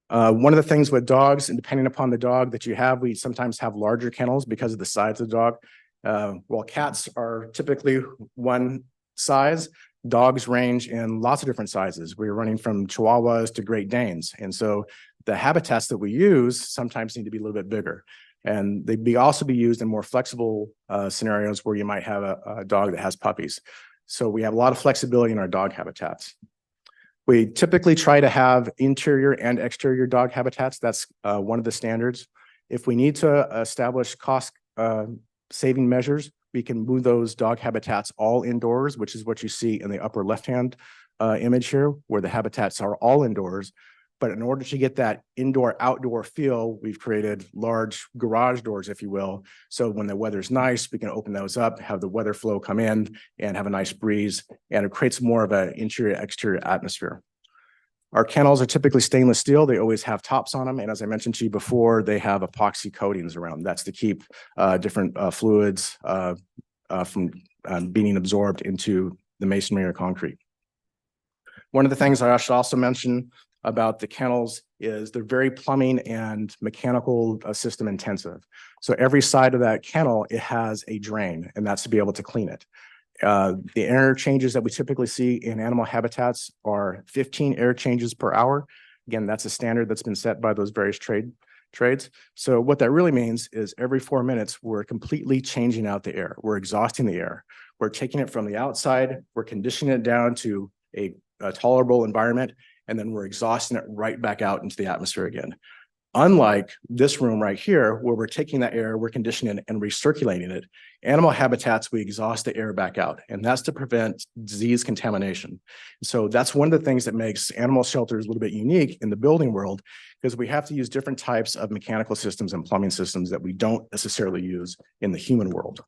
One of the things with dogs, and depending upon the dog that you have, we sometimes have larger kennels because of the size of the dog. While cats are typically one size, dogs range in lots of different sizes. We're running from Chihuahuas to Great Danes. And so the habitats that we use sometimes need to be a little bit bigger. And they'd also be used in more flexible scenarios where you might have a dog that has puppies. So we have a lot of flexibility in our dog habitats. We typically try to have interior and exterior dog habitats. That's one of the standards. If we need to establish cost saving measures, we can move those dog habitats all indoors, which is what you see in the upper left-hand image here, where the habitats are all indoors. But in order to get that indoor-outdoor feel, we've created large garage doors, if you will. So when the weather's nice, we can open those up, have the weather flow come in and have a nice breeze, and it creates more of an interior-exterior atmosphere. Our kennels are typically stainless steel. They always have tops on them. And as I mentioned to you before, they have epoxy coatings around them. That's to keep different fluids from being absorbed into the masonry or concrete. One of the things I should also mention about the kennels is they're very plumbing and mechanical system intensive. So every side of that kennel, it has a drain, and that's to be able to clean it. The air changes that we typically see in animal habitats are 15 air changes per hour. Again, that's a standard that's been set by those various trades. So what that really means is every 4 minutes, we're completely changing out the air. We're exhausting the air. We're taking it from the outside, we're conditioning it down to a tolerable environment, and then we're exhausting it right back out into the atmosphere again. Unlike this room right here, where we're taking that air, we're conditioning it and recirculating it. Animal habitats, we exhaust the air back out, and that's to prevent disease contamination. So that's one of the things that makes animal shelters a little bit unique in the building world, because we have to use different types of mechanical systems and plumbing systems that we don't necessarily use in the human world.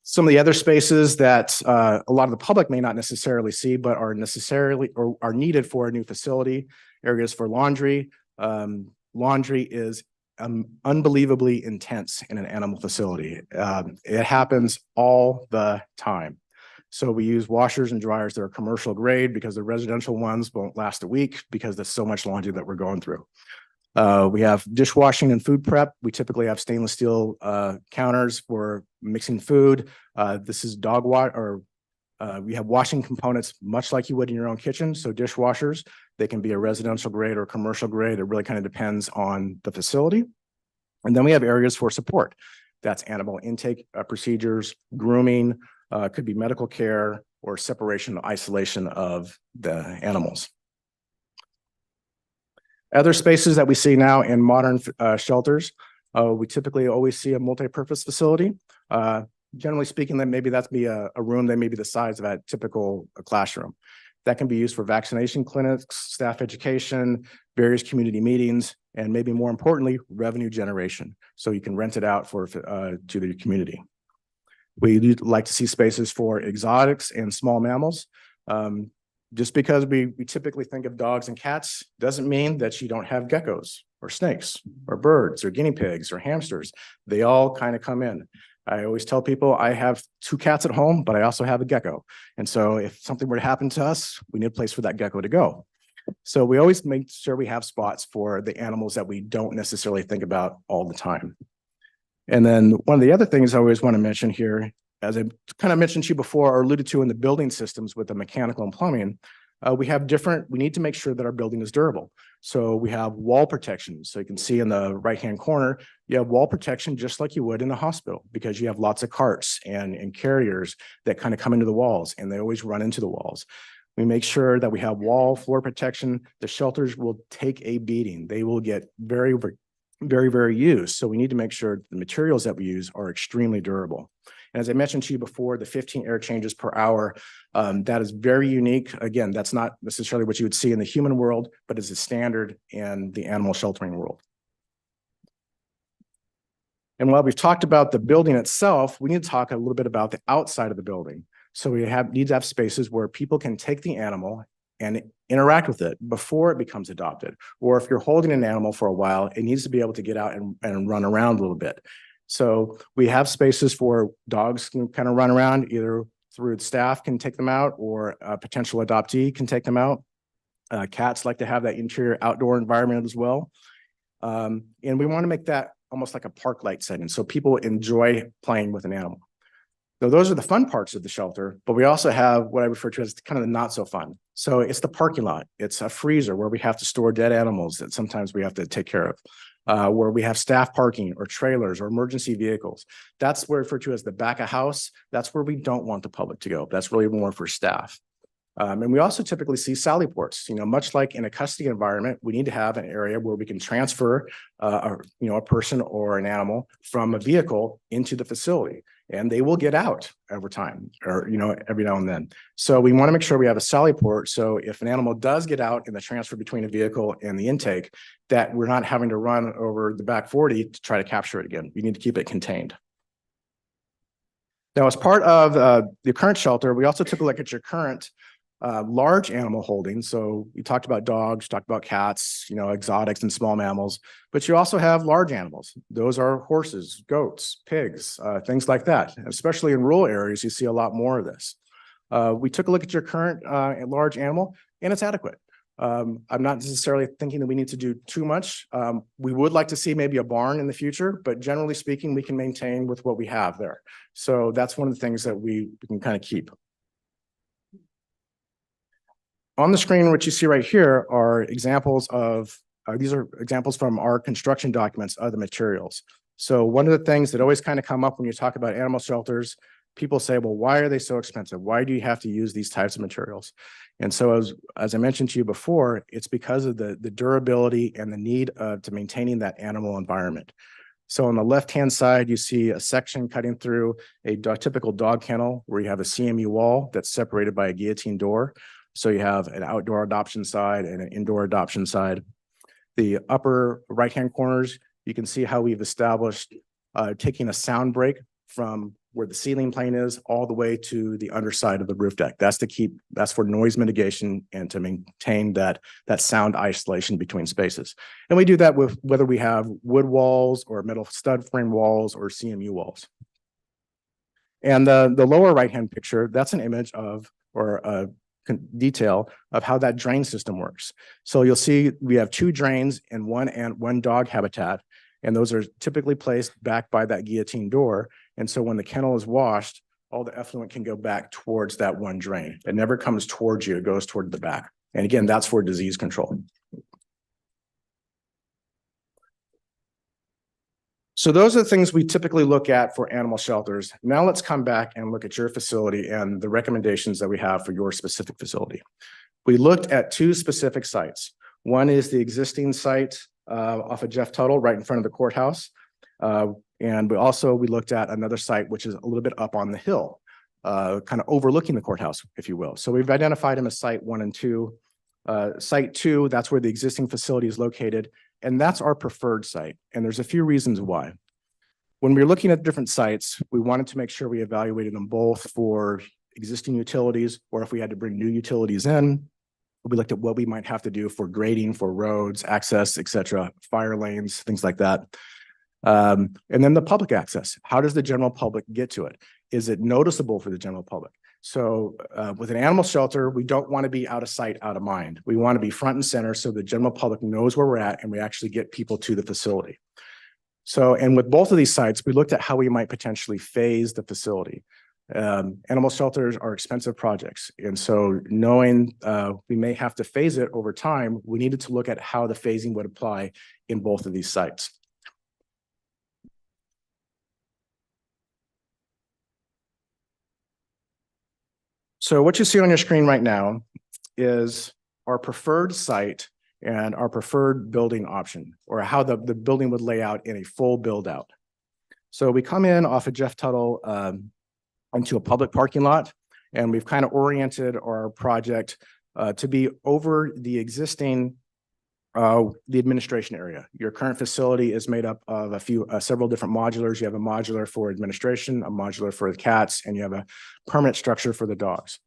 Some of the other spaces that a lot of the public may not necessarily see, but are necessarily or are needed for a new facility, areas for laundry. Laundry is unbelievably intense in an animal facility. It happens all the time. So we use washers and dryers that are commercial grade because the residential ones won't last a week because there's so much laundry that we're going through. We have dishwashing and food prep. We typically have stainless steel counters for mixing food. This is dog wash, or we have washing components much like you would in your own kitchen. So dishwashers, they can be a residential grade or commercial grade. It really kind of depends on the facility. And then we have areas for support. That's animal intake procedures, grooming, could be medical care, or separation or isolation of the animals. Other spaces that we see now in modern shelters, we typically always see a multi-purpose facility. Generally speaking, that maybe that's be a room that may be the size of a typical classroom. That can be used for vaccination clinics, staff education, various community meetings, and maybe more importantly, revenue generation. So you can rent it out for to the community. We do like to see spaces for exotics and small mammals. Just because we typically think of dogs and cats doesn't mean that you don't have geckos or snakes or birds or guinea pigs or hamsters. They all kind of come in. I always tell people I have 2 cats at home, but I also have a gecko. And so if something were to happen to us, we need a place for that gecko to go. So we always make sure we have spots for the animals that we don't necessarily think about all the time. And then one of the other things I always want to mention here, as I kind of mentioned to you before or alluded to in the building systems with the mechanical and plumbing, we need to make sure that our building is durable. So we have wall protection. So you can see in the right-hand corner, you have wall protection just like you would in a hospital, because you have lots of carts and carriers that kind of come into the walls, and they always run into the walls. We make sure that we have wall floor protection. The shelters will take a beating. They will get very, very used. So we need to make sure the materials that we use are extremely durable. And as I mentioned to you before, the 15 air changes per hour, that is very unique. Again, that's not necessarily what you would see in the human world, but is a standard in the animal sheltering world. And while we've talked about the building itself, we need to talk a little bit about the outside of the building. So we need to have spaces where people can take the animal and interact with it before it becomes adopted. Or if you're holding an animal for a while, it needs to be able to get out and run around a little bit. So we have spaces for dogs can kind of run around, either through the staff can take them out or a potential adoptee can take them out. Cats like to have that interior outdoor environment as well. And we want to make that almost like a park-like setting, so people enjoy playing with an animal. So those are the fun parts of the shelter, but we also have what I refer to as kind of the not so fun. So it's the parking lot. It's a freezer where we have to store dead animals that sometimes we have to take care of. Where we have staff parking or trailers or emergency vehicles. That's where referred to as the back of house. That's where we don't want the public to go. That's really more for staff. And we also typically see sally ports. Much like in a custody environment, we need to have an area where we can transfer a person or an animal from a vehicle into the facility. and they will get out over time or, every now and then. So we want to make sure we have a sally port. So if an animal does get out in the transfer between a vehicle and the intake, that we're not having to run over the back 40 to try to capture it again. We need to keep it contained. Now, as part of the current shelter, we also took a look at your current large animal holdings. So we talked about dogs, talked about cats, exotics and small mammals, but you also have large animals. Those are horses, goats, pigs, things like that. Especially in rural areas, you see a lot more of this. We took a look at your current large animal, and it's adequate. I'm not necessarily thinking that we need to do too much. We would like to see maybe a barn in the future, but generally speaking, we can maintain with what we have there. So that's one of the things that we can kind of keep. On the screen, what you see right here are examples of, these are examples from our construction documents of the materials. So one of the things that always kind of come up when you talk about animal shelters, people say, well, why are they so expensive? Why do you have to use these types of materials? And so as I mentioned to you before, it's because of the durability and the need to maintaining that animal environment. So on the left-hand side, you see a section cutting through a typical dog kennel where you have a CMU wall that's separated by a guillotine door. So you have an outdoor adoption side and an indoor adoption side. The upper right-hand corners, you can see how we've established taking a sound break from where the ceiling plane is all the way to the underside of the roof deck. That's for noise mitigation and to maintain that sound isolation between spaces. And we do that with whether we have wood walls or metal stud frame walls or CMU walls. And the lower right-hand picture, that's an image of, or a detail of how that drain system works. So you'll see we have two drains in one dog habitat, and those are typically placed back by that guillotine door. And so when the kennel is washed, all the effluent can go back towards that one drain. It never comes towards you, it goes toward the back. And again, that's for disease control. So those are the things we typically look at for animal shelters. Now let's come back and look at your facility and the recommendations that we have for your specific facility. We looked at two specific sites. One is the existing site off of Jeff Tuttle, right in front of the courthouse. And we looked at another site, which is a little bit up on the hill, kind of overlooking the courthouse, if you will. So we've identified them as site 1 and 2. Site 2, that's where the existing facility is located. And that's our preferred site. And there's a few reasons why. When we were looking at different sites, we wanted to make sure we evaluated them both for existing utilities, or if we had to bring new utilities in, we looked at what we might have to do for grading, for roads, access, et cetera, fire lanes, things like that. And then the public access. How does the general public get to it? Is it noticeable for the general public? So with an animal shelter, we don't want to be out of sight, out of mind. We want to be front and center so the general public knows where we're at and we actually get people to the facility. So, and with both of these sites, we looked at how we might potentially phase the facility. Animal shelters are expensive projects. And so knowing we may have to phase it over time, we needed to look at how the phasing would apply in both of these sites. So what you see on your screen right now is our preferred site and our preferred building option, or how the building would lay out in a full build out. So we come in off of Jeff Tuttle into a public parking lot, and we've kind of oriented our project to be over the existing the administration area. Your current facility is made up of several different modulars. You have a modular for administration, a modular for the cats, and you have a permanent structure for the dogs.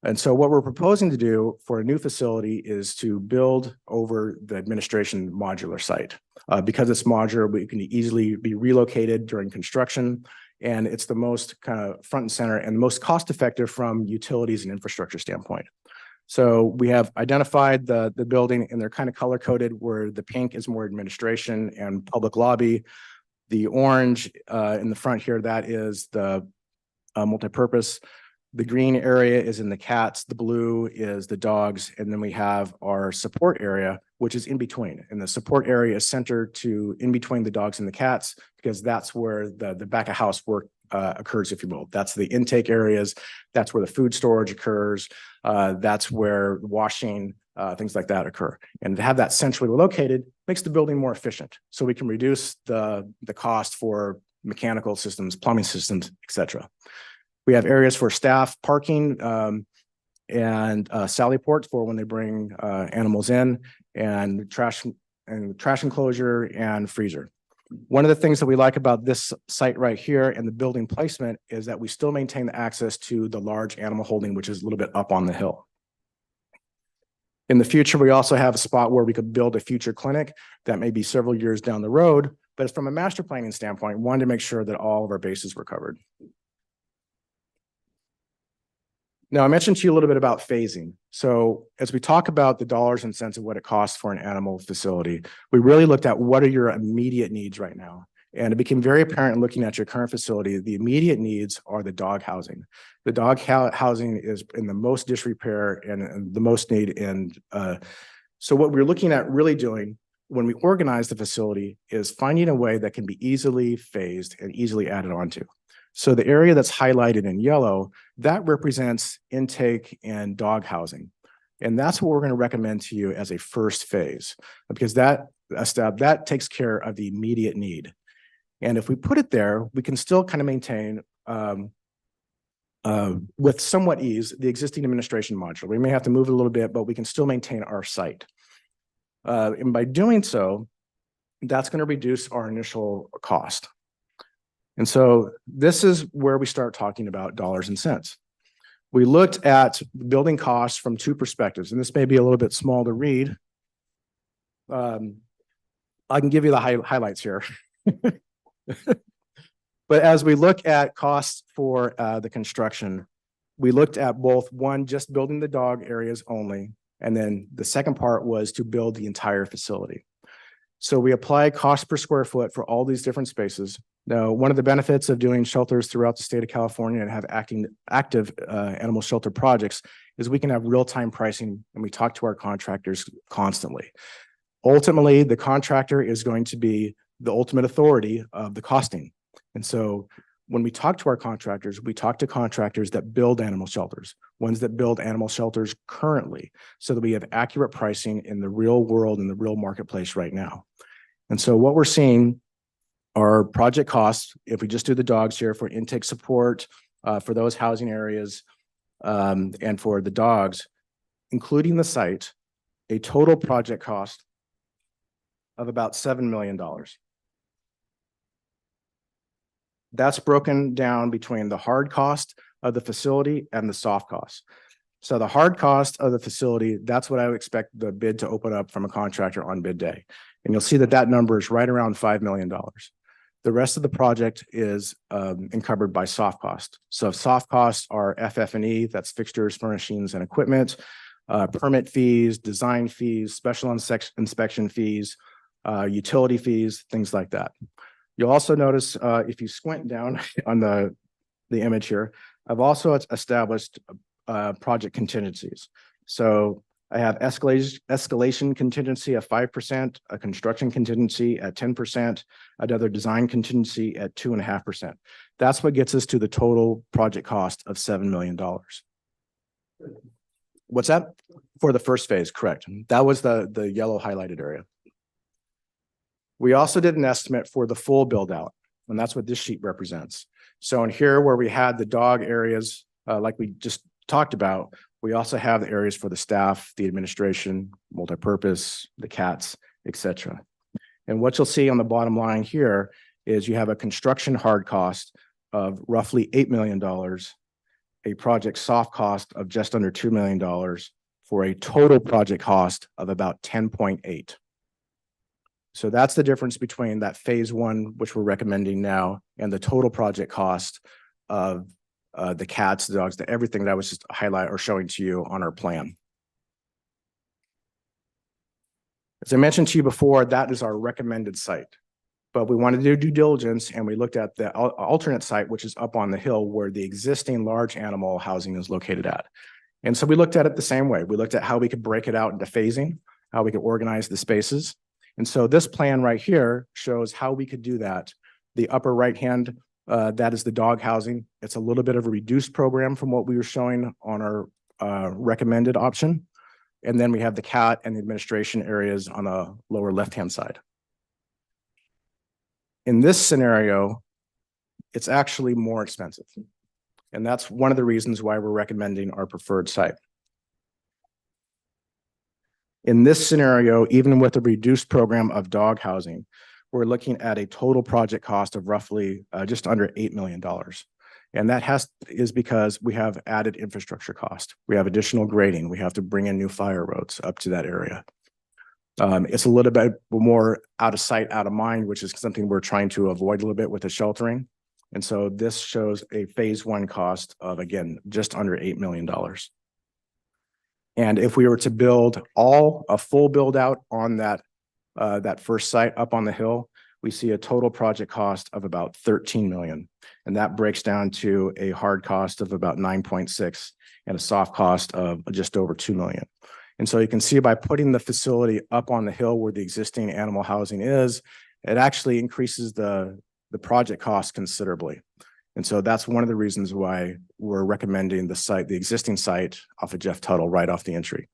And so what we're proposing to do for a new facility is to build over the administration modular site. Because it's modular, we can easily be relocated during construction, and it's the most kind of front and center and most cost-effective from utilities and infrastructure standpoint. So we have identified the building, and they're kind of color-coded, where the pink is more administration and public lobby. The orange in the front here, that is the multipurpose. The green area is in the cats, the blue is the dogs, and then we have our support area, which is in between. And the support area is centered to in between the dogs and the cats, because that's where the back of house work occurs, if you will. That's the intake areas. That's where the food storage occurs. That's where washing, things like that occur. And to have that centrally located makes the building more efficient. So we can reduce the cost for mechanical systems, plumbing systems, et cetera. We have areas for staff parking and sally ports for when they bring animals in, and trash enclosure and freezer. One of the things that we like about this site right here and the building placement is that we still maintain the access to the large animal holding, which is a little bit up on the hill. In the future, we also have a spot where we could build a future clinic that may be several years down the road, but from a master planning standpoint, wanted to make sure that all of our bases were covered. Now, I mentioned to you a little bit about phasing. So as we talk about the dollars and cents of what it costs for an animal facility, we really looked at what are your immediate needs right now. And it became very apparent looking at your current facility, the immediate needs are the dog housing. The dog housing is in the most disrepair and the most need. And so what we're looking at really doing when we organize the facility is finding a way that can be easily phased and easily added onto. So the area that's highlighted in yellow, that represents intake and dog housing. And that's what we're going to recommend to you as a first phase, because that takes care of the immediate need. And if we put it there, we can still kind of maintain with somewhat ease the existing administration module. We may have to move it a little bit, but we can still maintain our site. And by doing so, that's going to reduce our initial cost. And so this is where we start talking about dollars and cents. We looked at building costs from two perspectives, and this may be a little bit small to read. I can give you the highlights here. But as we look at costs for the construction, we looked at both one, just building the dog areas only, and then the second part was to build the entire facility. So we apply cost per square foot for all these different spaces. Now, one of the benefits of doing shelters throughout the state of California and have active animal shelter projects is we can have real-time pricing, and we talk to our contractors constantly. Ultimately, the contractor is going to be the ultimate authority of the costing. And so when we talk to our contractors, we talk to contractors that build animal shelters, ones that build animal shelters currently, so that we have accurate pricing in the real world, in the real marketplace right now. And so what we're seeing are project costs, if we just do the dogs here for intake support, for those housing areas, and for the dogs, including the site, a total project cost of about $7 million. That's broken down between the hard cost of the facility and the soft cost. So the hard cost of the facility, that's what I would expect the bid to open up from a contractor on bid day. And you'll see that that number is right around $5 million. The rest of the project is encumbered by soft cost. So soft costs are FF&E, that's fixtures, furnishings, and equipment, permit fees, design fees, special inspection fees, utility fees, things like that. You'll also notice if you squint down on the image here, I've also established project contingencies. So I have escalation contingency of 5%, a construction contingency at 10%, another design contingency at 2.5%. That's what gets us to the total project cost of $7 million. What's that? For the first phase, correct. That was the yellow highlighted area. We also did an estimate for the full build out, and that's what this sheet represents. So in here where we had the dog areas, like we just talked about, we also have the areas for the staff, the administration, multipurpose, the cats, etc. And what you'll see on the bottom line here is you have a construction hard cost of roughly $8 million, a project soft cost of just under $2 million for a total project cost of about 10.8. So that's the difference between that phase one, which we're recommending now, and the total project cost of the cats, the dogs, everything that I was just highlighting or showing to you on our plan. As I mentioned to you before, that is our recommended site. But we wanted to do due diligence, and we looked at the alternate site, which is up on the hill where the existing large animal housing is located at. And so we looked at it the same way. We looked at how we could break it out into phasing, how we could organize the spaces. And so this plan right here shows how we could do that. The upper right hand, that is the dog housing. It's a little bit of a reduced program from what we were showing on our recommended option. And then we have the cat and the administration areas on the lower left-hand side. In this scenario, it's actually more expensive. And that's one of the reasons why we're recommending our preferred site. In this scenario, even with a reduced program of dog housing, we're looking at a total project cost of roughly just under $8 million. And that is because we have added infrastructure cost. We have additional grading. We have to bring in new fire roads up to that area. It's a little bit more out of sight, out of mind, which is something we're trying to avoid a little bit with the sheltering. And so this shows a phase one cost of, again, just under $8 million. And if we were to build a full build out on that first site up on the hill, we see a total project cost of about 13 million. And that breaks down to a hard cost of about 9.6 and a soft cost of just over 2 million. And so you can see by putting the facility up on the hill where the existing animal housing is, it actually increases the project cost considerably. And so that's one of the reasons why we're recommending the existing site off of Jeff Tuttle right off the entry.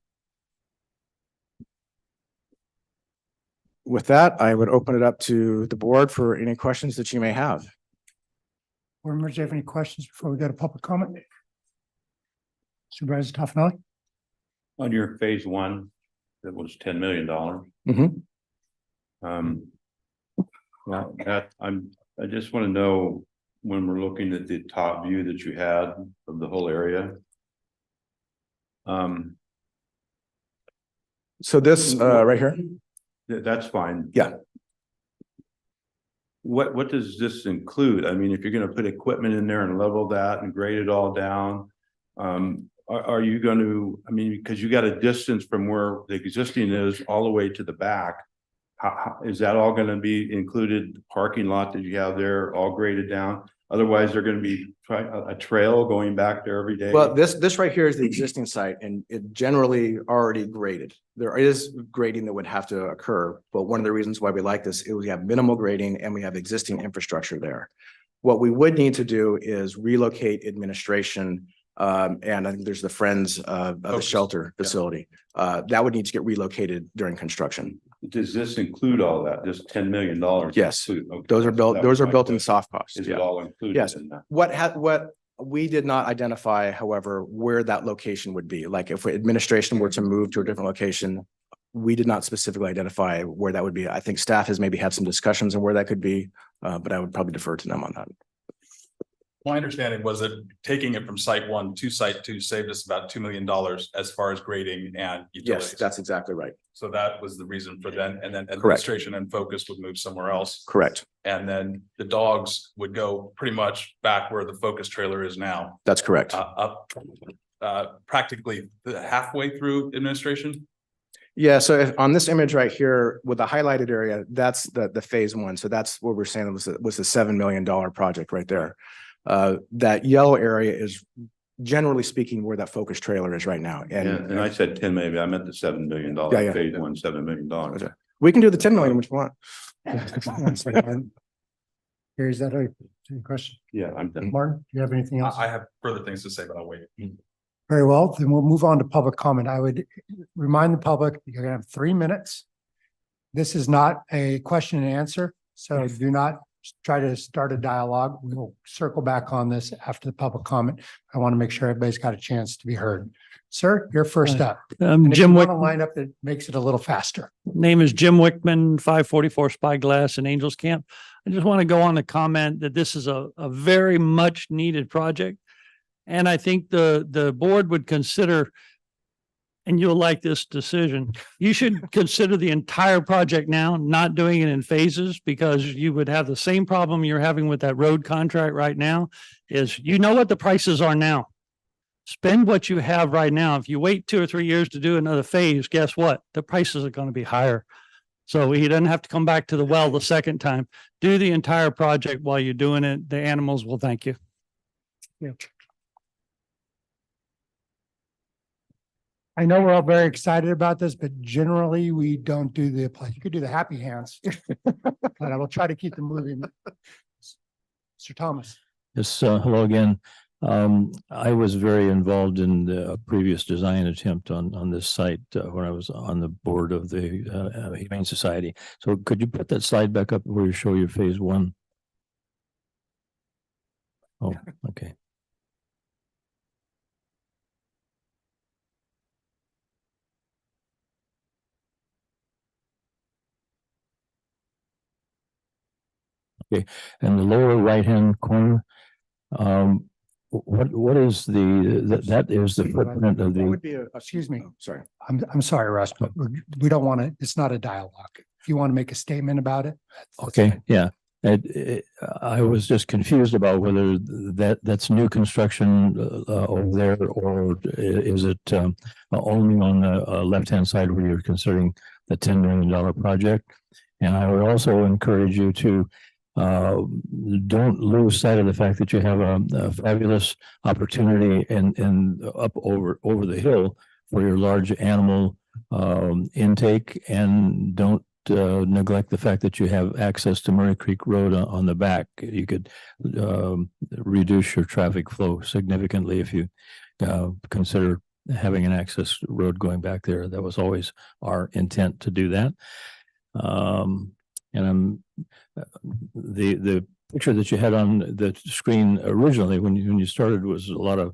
With that, I would open it up to the board for any questions that you may have. Board members, do you have any questions before we go to public comment? Supervisor Toffenelli? On your phase one, that was $10 million. Well, I just want to know, when we're looking at the top view that you had of the whole area. So this right here? That's fine. Yeah. What does this include? I mean, if you're going to put equipment in there and level that and grade it all down, are you going to, I mean, because you got a distance from where the existing is all the way to the back. How is that all going to be included? The parking lot that you have there all graded down? Otherwise, they're going to be a trail going back there every day. Well, this right here is the existing site, and it generally already graded. There is grading that would have to occur, but one of the reasons why we like this is we have minimal grading and we have existing infrastructure there. What we would need to do is relocate administration, and I think there's the Friends of the Shelter facility. That would need to get relocated during construction. Does this include all that? Just $10 million? Yes, Okay. those are built. Those are built in soft costs. Is it all included? Yes. In that? What we did not identify, however, where that location would be. Like if administration were to move to a different location, we did not specifically identify where that would be. I think staff has maybe had some discussions on where that could be, but I would probably defer to them on that. My understanding was that taking it from site one to site two saved us about $2 million as far as grading and utilities. Yes, that's exactly right. So that was the reason for then, and then administration and focus would move somewhere else. Correct. And then the dogs would go pretty much back where the focus trailer is now. That's correct. Up practically halfway through administration. Yeah, so on this image right here with the highlighted area, that's the phase one. So that's what we're saying was the $7 million project right there. That yellow area is generally speaking where that focus trailer is right now. And I said 10, maybe I meant the $7 million phase one, $7 million. We can do the 10 million, which we want. Here, is that a question? Yeah, I'm done. Martin, do you have anything else? I have further things to say, but I'll wait. Very well, then we'll move on to public comment. I would remind the public, you're gonna have 3 minutes. This is not a question and answer, so do not try to start a dialogue. We will circle back on this after the public comment. I want to make sure everybody's got a chance to be heard. Sir, you're first up. Jim Wick. A lineup that makes it a little faster. Name is Jim Wickman, 544 Spyglass in Angels Camp. I just want to go on to comment that this is a very much needed project. And I think the board would consider, and you'll like this decision, you should consider the entire project now, not doing it in phases, because you would have the same problem you're having with that road contract right now, is you know what the prices are now. Spend what you have right now. If you wait 2 or 3 years to do another phase, guess what? The prices are going to be higher. So he doesn't have to come back to the well the second time. Do the entire project while you're doing it. The animals will thank you. Yeah. I know we're all very excited about this, but generally we don't do the play. You could do the happy hands, but I will try to keep them moving. Mr. Thomas. Yes, hello again. I was very involved in the previous design attempt on this site when I was on the board of the Humane Society. So could you put that slide back up where you show your phase one? Oh, okay. Okay, and the lower right-hand corner, what is that is the footprint of That would the, be excuse me. Sorry. I'm sorry, Russ, but we don't want to, it's not a dialogue. If you want to make a statement about it. that's okay, fine. yeah. I was just confused about whether that's new construction over there, or is it only on the left-hand side where you're considering the $10 million project? And I would also encourage you to don't lose sight of the fact that you have a fabulous opportunity and up over the hill for your large animal intake, and don't neglect the fact that you have access to Murray Creek Road on the back. You could reduce your traffic flow significantly if you consider having an access road going back there. That was always our intent to do that. And the picture that you had on the screen originally when you started was a lot of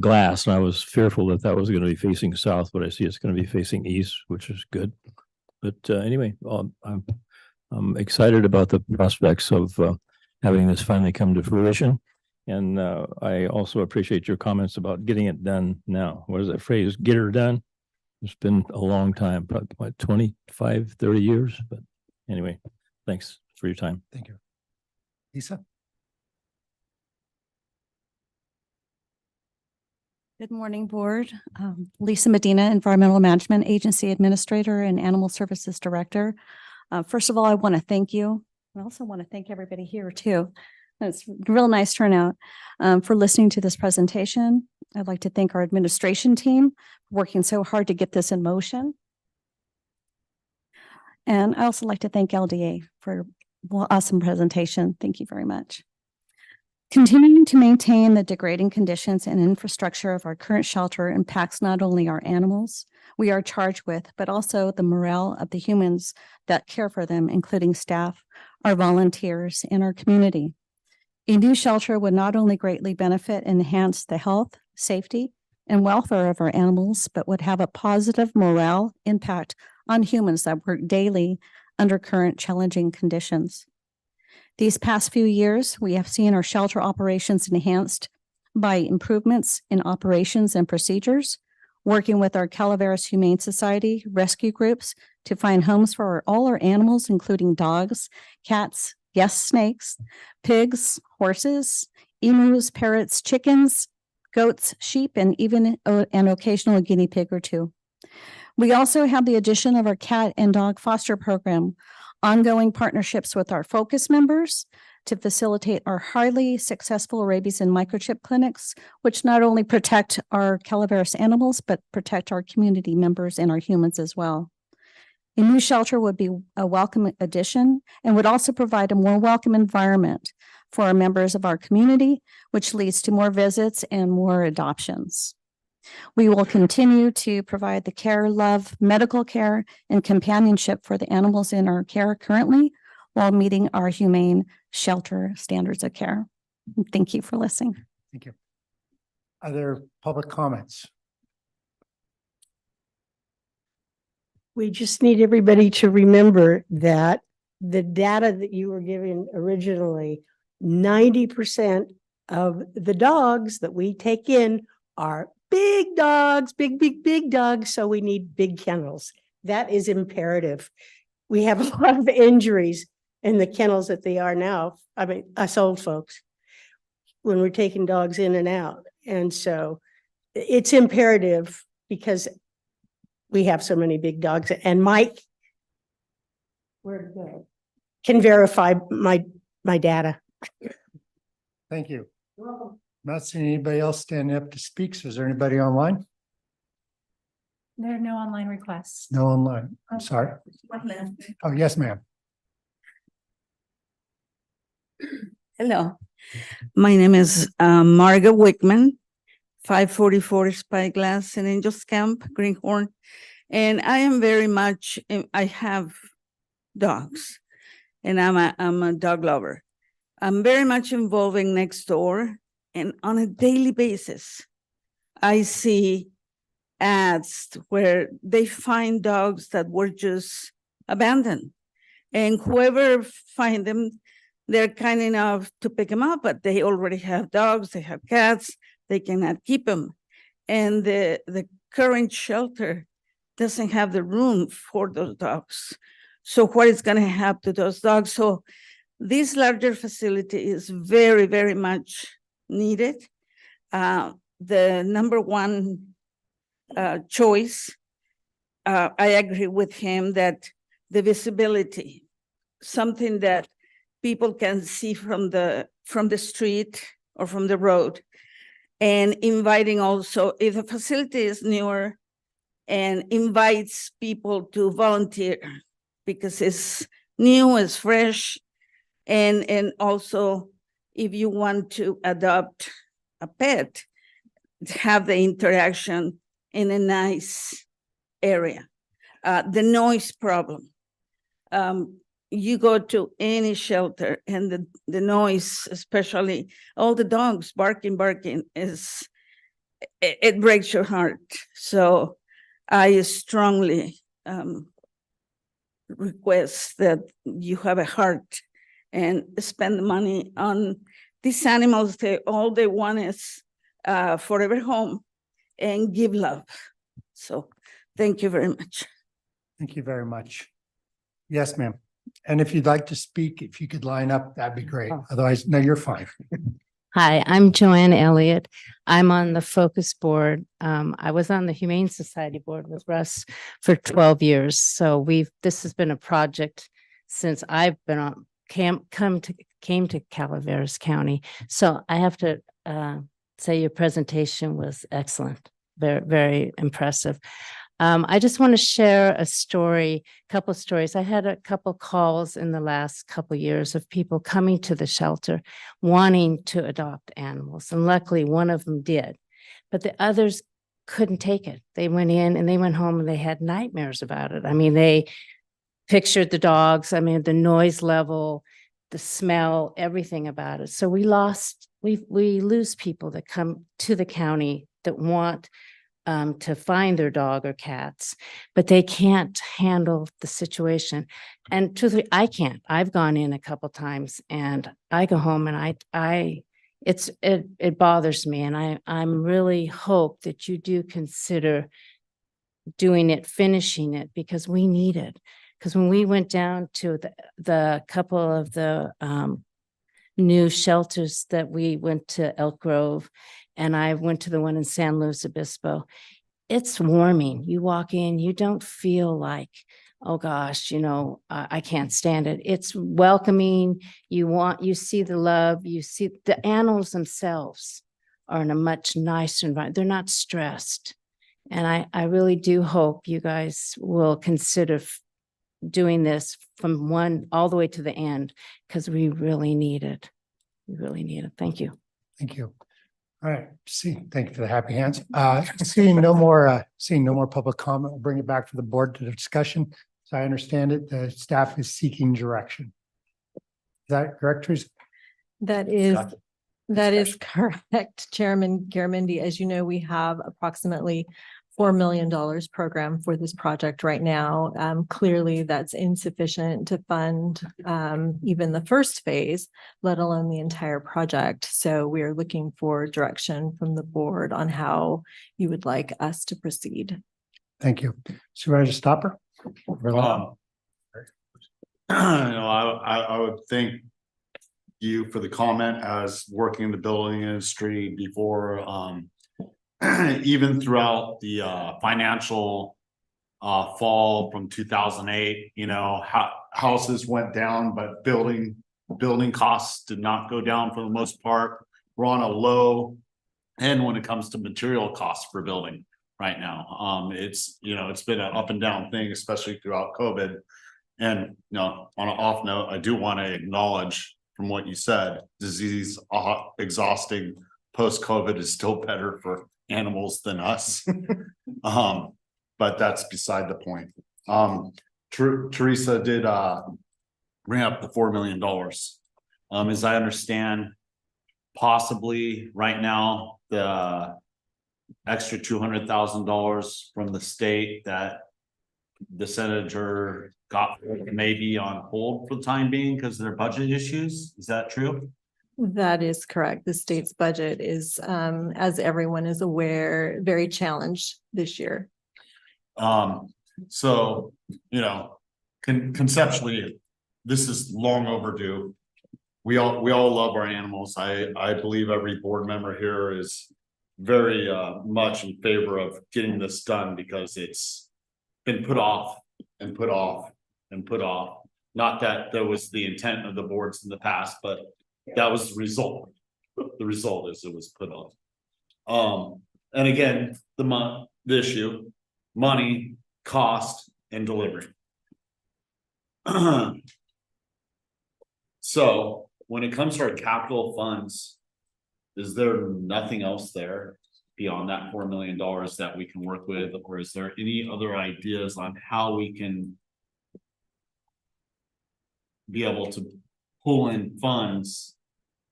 glass, and I was fearful that was going to be facing south, but I see it's going to be facing east, which is good. But anyway, I'm excited about the prospects of having this finally come to fruition. And I also appreciate your comments about getting it done now. What is that phrase? Get her done. It's been a long time, probably what, 25, 30 years. But anyway, thanks for your time. Thank you. Lisa? Good morning, Board. Lisa Medina, Environmental Management Agency Administrator and Animal Services Director. First of all, I want to thank you. I also want to thank everybody here too. It's a real nice turnout for listening to this presentation. I'd like to thank our administration team for working so hard to get this in motion. And I also like to thank LDA for an awesome presentation. Thank you very much. Continuing to maintain the degrading conditions and infrastructure of our current shelter impacts not only our animals we are charged with, but also the morale of the humans that care for them, including staff, our volunteers, and our community. A new shelter would not only greatly benefit and enhance the health, safety, and welfare of our animals, but would have a positive morale impact on humans that work daily under current challenging conditions. These past few years, we have seen our shelter operations enhanced by improvements in operations and procedures, working with our Calaveras Humane Society rescue groups to find homes for all our animals, including dogs, cats, yes, snakes, pigs, horses, emus, parrots, chickens, goats, sheep, and even an occasional guinea pig or two. We also have the addition of our cat and dog foster program, ongoing partnerships with our focus members to facilitate our highly successful rabies and microchip clinics, which not only protect our Calaveras animals, but protect our community members and our humans as well. A new shelter would be a welcome addition and would also provide a more welcome environment for our members of our community, which leads to more visits and more adoptions. We will continue to provide the care, love, medical care, and companionship for the animals in our care currently, while meeting our humane shelter standards of care. Thank you for listening. Thank you. Other public comments? We just need everybody to remember that the data that you were given originally, 90% of the dogs that we take in are big dogs, big dogs. So we need big kennels. That is imperative. We have a lot of injuries in the kennels that they are now. I mean, us old folks, when we're taking dogs in and out. And so it's imperative because we have so many big dogs. And Mike, where to go, can verify my data. Thank you. Not seeing anybody else standing up to speak. So is there anybody online? There are no online requests. No online. I'm sorry. Oh, yes, ma'am. Hello, my name is Marga Wickman, 544 Spyglass in Angels Camp, Greenhorn. And I am very much, I have dogs and I'm a dog lover. I'm very much involving next door, and on a daily basis, I see ads where they find dogs that were just abandoned. And whoever find them, they're kind enough to pick them up, but they already have dogs, they have cats, they cannot keep them. And the current shelter doesn't have the room for those dogs. So what is gonna happen to those dogs? So this larger facility is very, very much needed. The number one choice, I agree with him that the visibility, something that people can see from the street or from the road, and inviting also, if the facility is newer and invites people to volunteer because it's new, it's fresh, and also if you want to adopt a pet, have the interaction in a nice area. The noise problem. You go to any shelter and the noise, especially all the dogs barking, it breaks your heart. So I strongly request that you have a heart and spend the money on these animals. All they want is forever home and give love. So thank you very much. Thank you very much. Yes, ma'am. And if you'd like to speak, if you could line up, that'd be great. Otherwise, no, you're fine. Hi, I'm Joanne Elliott. I'm on the Focus Board. I was on the Humane Society Board with Russ for 12 years. So this has been a project since I've been on, came to Calaveras County. So I have to say your presentation was excellent, very, very impressive. I just want to share a couple stories. I had a couple calls in the last couple of years of people coming to the shelter wanting to adopt animals. And luckily one of them did, but the others couldn't take it. They went in and they went home and they had nightmares about it. I mean, they pictured the dogs, I mean, the noise level, the smell, everything about it. So we lose people that come to the county that want to find their dog or cats, but they can't handle the situation. And truthfully, I can't. I've gone in a couple times and I go home and it bothers me. And I'm really hope that you do consider doing it, finishing it, because we need it. Because when we went down to the couple of the new shelters that we went to Elk Grove, and I went to the one in San Luis Obispo, it's warming. You walk in, you don't feel like, oh gosh, I can't stand it. It's welcoming. You see the love, you see the animals themselves are in a much nicer environment. They're not stressed. And I really do hope you guys will consider doing this from one all the way to the end, because we really need it. We really need it. Thank you. Thank you. All right. Thank you for the happy hands. Seeing no more public comment, we'll bring it back to the board to discussion. So I understand it, the staff is seeking direction. Is that correct, Teresa? That is correct, Chairman Garamendi. As you know, we have approximately $4 million program for this project right now. Clearly, that's insufficient to fund even the first phase, let alone the entire project. So we are looking for direction from the board on how you would like us to proceed. Thank you. Supervisor Stopper? I would thank you for the comment as working in the building industry before, even throughout the financial fall from 2008, houses went down, but building costs did not go down for the most part. We're on a low end when it comes to material costs for building right now. It's been an up and down thing, especially throughout COVID. And on an off note, I do want to acknowledge from what you said, disease exhausting post-COVID is still better for animals than us. But that's beside the point. Teresa did bring up the $4 million. As I understand, possibly right now, the extra $200,000 from the state that the senator got may be on hold for the time being because of their budget issues. Is that true? That is correct. The state's budget is, as everyone is aware, very challenged this year. So, you know, conceptually, this is long overdue. We all love our animals. I believe every board member here is very much in favor of getting this done because it's been put off and put off and put off. Not that there was the intent of the boards in the past, but that was the result. The result is it was put off. And again, the issue, money, cost, and delivery. So when it comes to our capital funds, is there nothing else there beyond that $4 million that we can work with? Or is there any other ideas on how we can be able to pull in funds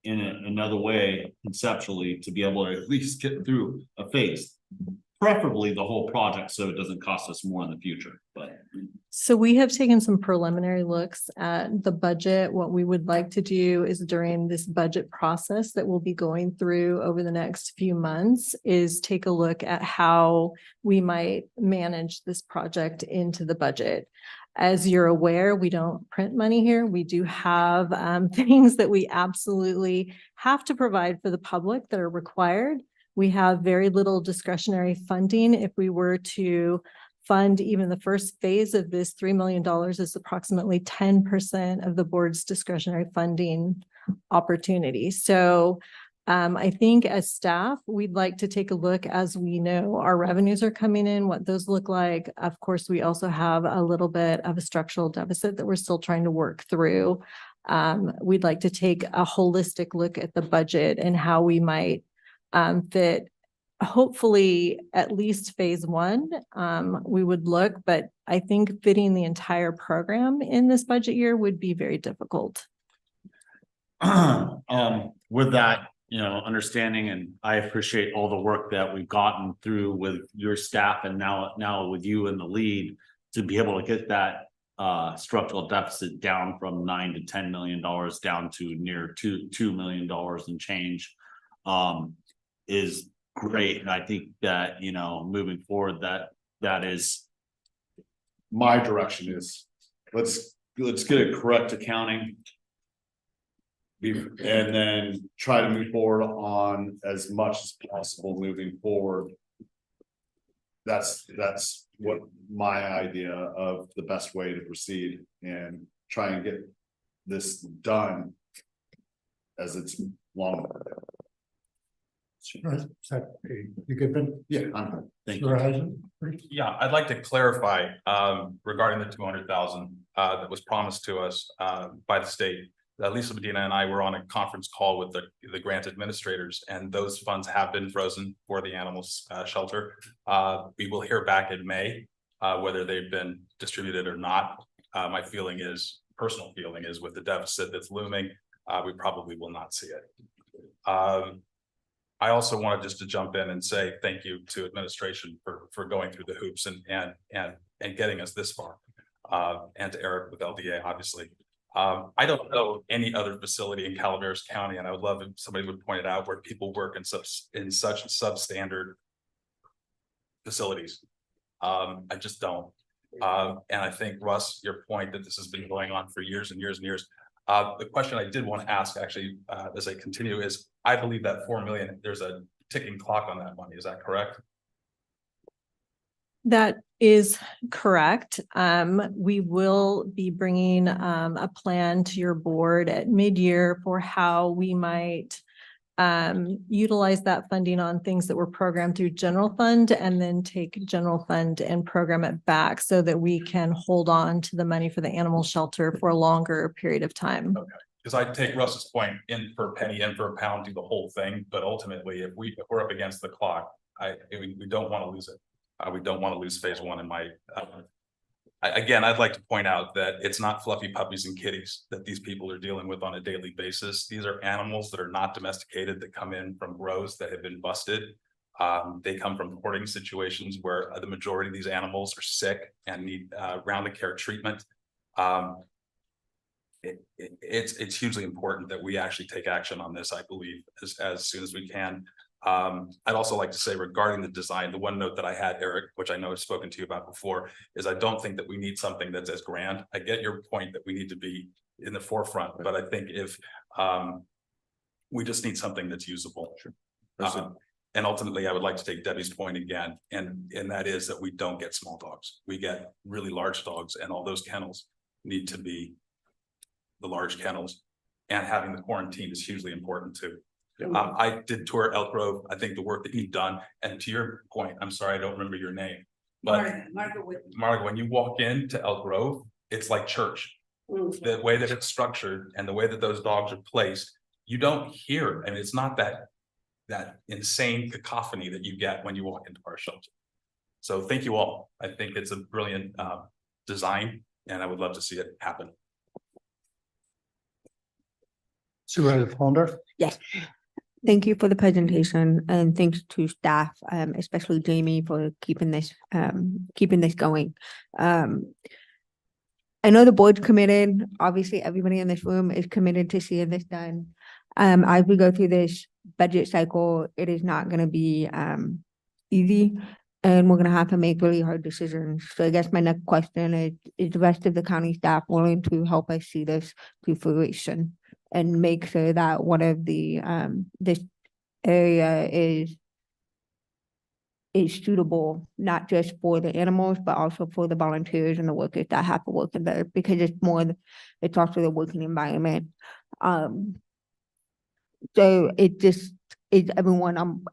in another way conceptually to be able to at least get through a phase? Preferably the whole project so it doesn't cost us more in the future, but. So we have taken some preliminary looks at the budget. What we would like to do is during this budget process that we'll be going through over the next few months is take a look at how we might manage this project into the budget. As you're aware, we don't print money here. We do have things that we absolutely have to provide for the public that are required. We have very little discretionary funding. If we were to fund even the first phase of this $3 million is approximately 10% of the board's discretionary funding opportunity. So I think as staff, we'd like to take a look as we know our revenues are coming in, what those look like. Of course, we also have a little bit of a structural deficit that we're still trying to work through. We'd like to take a holistic look at the budget and how we might fit hopefully at least phase one. We would look, but I think fitting the entire program in this budget year would be very difficult. With that, you know, understanding, and I appreciate all the work that we've gotten through with your staff and now with you in the lead to be able to get that structural deficit down from $9 to $10 million down to near $2 million and change is great. And I think that, you know, moving forward, that is my direction is let's get a correct accounting and then try to move forward on as much as possible moving forward. That's what my idea of the best way to proceed and try and get this done as it's long. You good, Ben? Yeah, I'm good. Thank you. Yeah, I'd like to clarify regarding the 200,000 that was promised to us by the state. Lisa Medina and I were on a conference call with the grant administrators, and those funds have been frozen for the animals shelter. We will hear back in May whether they've been distributed or not. My personal feeling is with the deficit that's looming, we probably will not see it. I also wanted just to jump in and say thank you to administration for going through the hoops and getting us this far, and to Eric with LDA, obviously. I don't know any other facility in Calaveras County, and I would love if somebody would point it out, where people work in such substandard facilities. I just don't. And I think, Russ, your point that this has been going on for years and years and years. The question I did want to ask, actually, as I continue, is I believe that 4 million, there's a ticking clock on that money. Is that correct? That is correct. We will be bringing a plan to your board at mid-year for how we might utilize that funding on things that were programmed through general fund and then take general fund and program it back so that we can hold on to the money for the animal shelter for a longer period of time. Okay. Because I take Russ's point, in for a penny, in for a pound, do the whole thing. But ultimately, if we're up against the clock, we don't want to lose it. We don't want to lose phase one in my Again, I'd like to point out that it's not fluffy puppies and kitties that these people are dealing with on a daily basis. These are animals that are not domesticated, that come in from grows that have been busted. They come from hoarding situations where the majority of these animals are sick and need round the care treatment. It's hugely important that we actually take action on this, I believe, as soon as we can. I'd also like to say regarding the design, the one note that I had, Eric, which I know I've spoken to you about before, is I don't think that we need something that's as grand. I get your point that we need to be in the forefront, but I think if we just need something that's usable. And ultimately, I would like to take Debbie's point again, and that is that we don't get small dogs. We get really large dogs, and all those kennels need to be the large kennels, and having the quarantine is hugely important too. I did tour Elk Grove. I think the work that you've done, and to your point, I'm sorry, I don't remember your name, but Margaret, when you walk into Elk Grove, it's like church. The way that it's structured and the way that those dogs are placed, you don't hear, and it's not that insane cacophony that you get when you walk into our shelter. So thank you all. I think it's a brilliant design, and I would love to see it happen. Supervisor Hollander? Yes. Thank you for the presentation, and thanks to staff, especially Jamie, for keeping this going. I know the board's committed. Obviously, everybody in this room is committed to seeing this done. As we go through this budget cycle, it is not going to be easy, and we're going to have to make really hard decisions. So I guess my next question is the rest of the county staff willing to help us see this to fruition and make sure that one of the this area is suitable, not just for the animals, but also for the volunteers and the workers that have to work in there, because it's also the working environment. So it just is everyone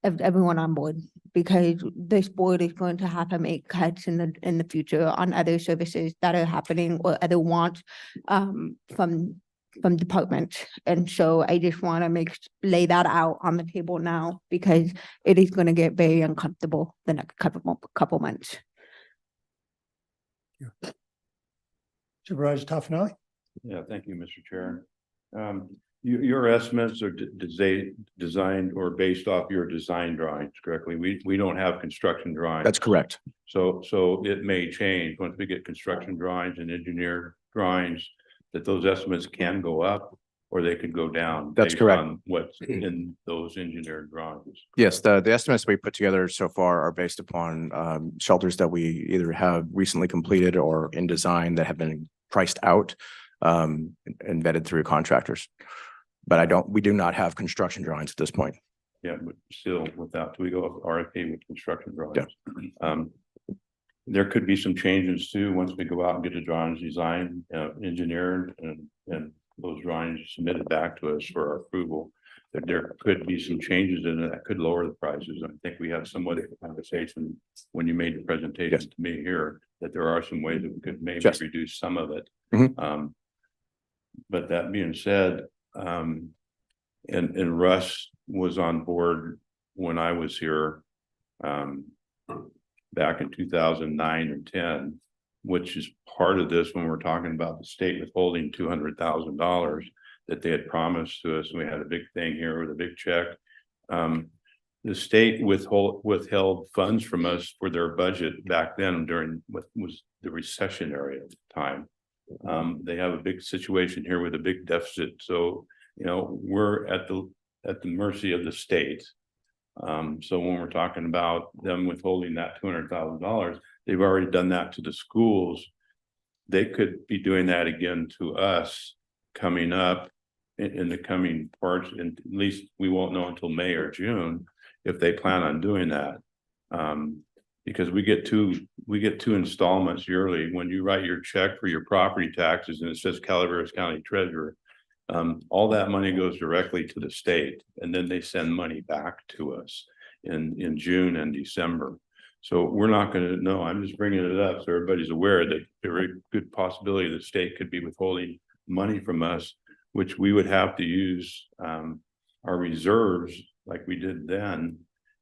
everyone on board, because this board is going to have to make cuts in the future on other services that are happening or other wants from departments. And so I just want to lay that out on the table now, because it is going to get very uncomfortable the next couple months. Supervisor Toffenelli? Yeah, thank you, Mr. Chair. Your estimates are designed or based off your design drawings, correctly? We don't have construction drawings. That's correct. So it may change once we get construction drawings and engineer drawings, that those estimates can go up or they could go down. That's correct. On what's in those engineered drawings. Yes, the estimates we put together so far are based upon shelters that we either have recently completed or in design that have been priced out and vetted through contractors. But we do not have construction drawings at this point. Yeah, but still without, we go up RFP with construction drawings. Yeah. There could be some changes too, once we go out and get the drawings designed, engineered, and those drawings submitted back to us for our approval. That there could be some changes in it that could lower the prices. I think we had somewhat of a conversation when you made the presentation to me here, that there are some ways that we could maybe reduce some of it. But that being said, and Russ was on board when I was here back in 2009 or 10, which is part of this when we're talking about the state withholding $200,000 that they had promised to us. And we had a big thing here with a big check. The state withheld funds from us for their budget back then during what was the recession area at the time. They have a big situation here with a big deficit. So, we're at the mercy of the state. So when we're talking about them withholding that $200,000, they've already done that to the schools. They could be doing that again to us coming up in the coming parts, and at least we won't know until May or June if they plan on doing that. Because we get two installments yearly. When you write your check for your property taxes and it says Calaveras County Treasurer, all that money goes directly to the state, and then they send money back to us in June and December. So we're not going to know. I'm just bringing it up so everybody's aware that there is a good possibility the state could be withholding money from us, which we would have to use our reserves like we did then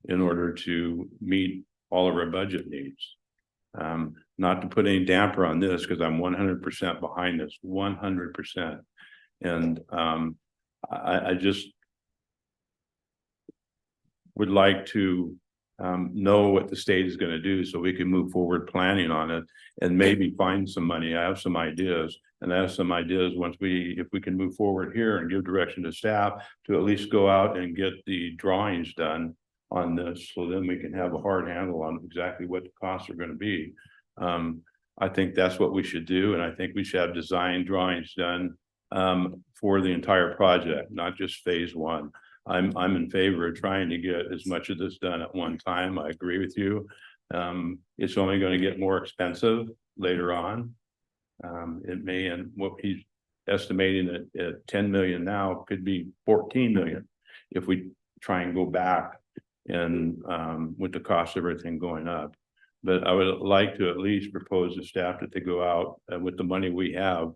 in order to meet all of our budget needs. not to put any damper on this, because I'm 100% behind this, 100%. And I just would like to know what the state is going to do so we can move forward planning on it and maybe find some money. I have some ideas, and I have some ideas if we can move forward here and give direction to staff to at least go out and get the drawings done on this, so then we can have a hard handle on exactly what the costs are going to be. I think that's what we should do, and I think we should have design drawings done for the entire project, not just phase one. I'm in favor of trying to get as much of this done at one time. I agree with you. It's only going to get more expensive later on. It may, and what he's estimating at 10 million now could be 14 million if we try and go back and with the cost of everything going up. But I would like to at least propose to staff that they go out with the money we have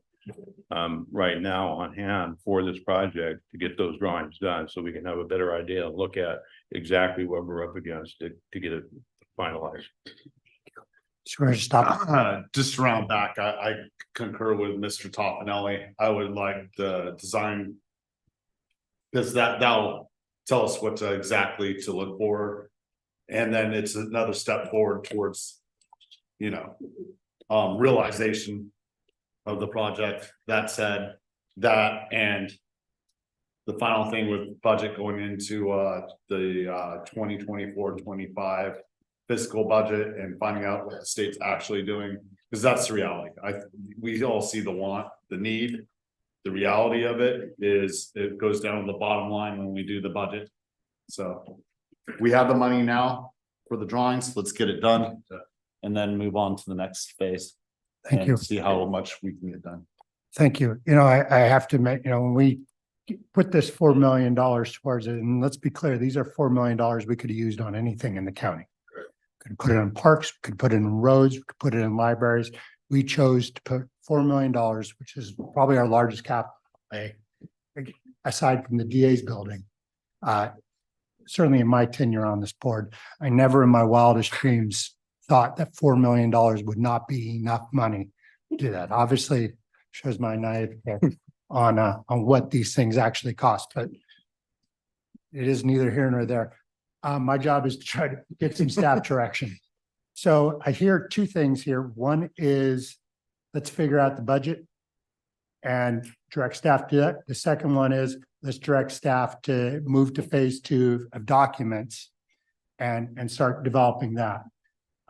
right now on hand for this project to get those drawings done, so we can have a better idea and look at exactly what we're up against to get it finalized. Sure, stop. Just around back, I concur with Mr. Toffenelli. I would like the design, because that'll tell us what exactly to look for, and then it's another step forward towards, realization of the project. That said, that and the final thing with budget going into the 2024-25 fiscal budget and finding out what the state's actually doing, because that's the reality. We all see the need. The reality of it is it goes down to the bottom line when we do the budget. So we have the money now for the drawings. Let's get it done and then move on to the next phase. Thank you. See how much we can get done. Thank you. I have to admit, when we put this $4 million towards it, and let's be clear, these are $4 million we could have used on anything in the county. Could put it in parks, could put it in roads, could put it in libraries. We chose to put $4 million, which is probably our largest capital aside from the DA's building. Certainly in my tenure on this board, I never in my wildest dreams thought that $4 million would not be enough money to do that. Obviously shows my naivete on what these things actually cost, but it is neither here nor there. My job is to try to get some staff direction. So I hear two things here. One is let's figure out the budget and direct staff to that. The second one is let's direct staff to move to phase 2 of documents and start developing that.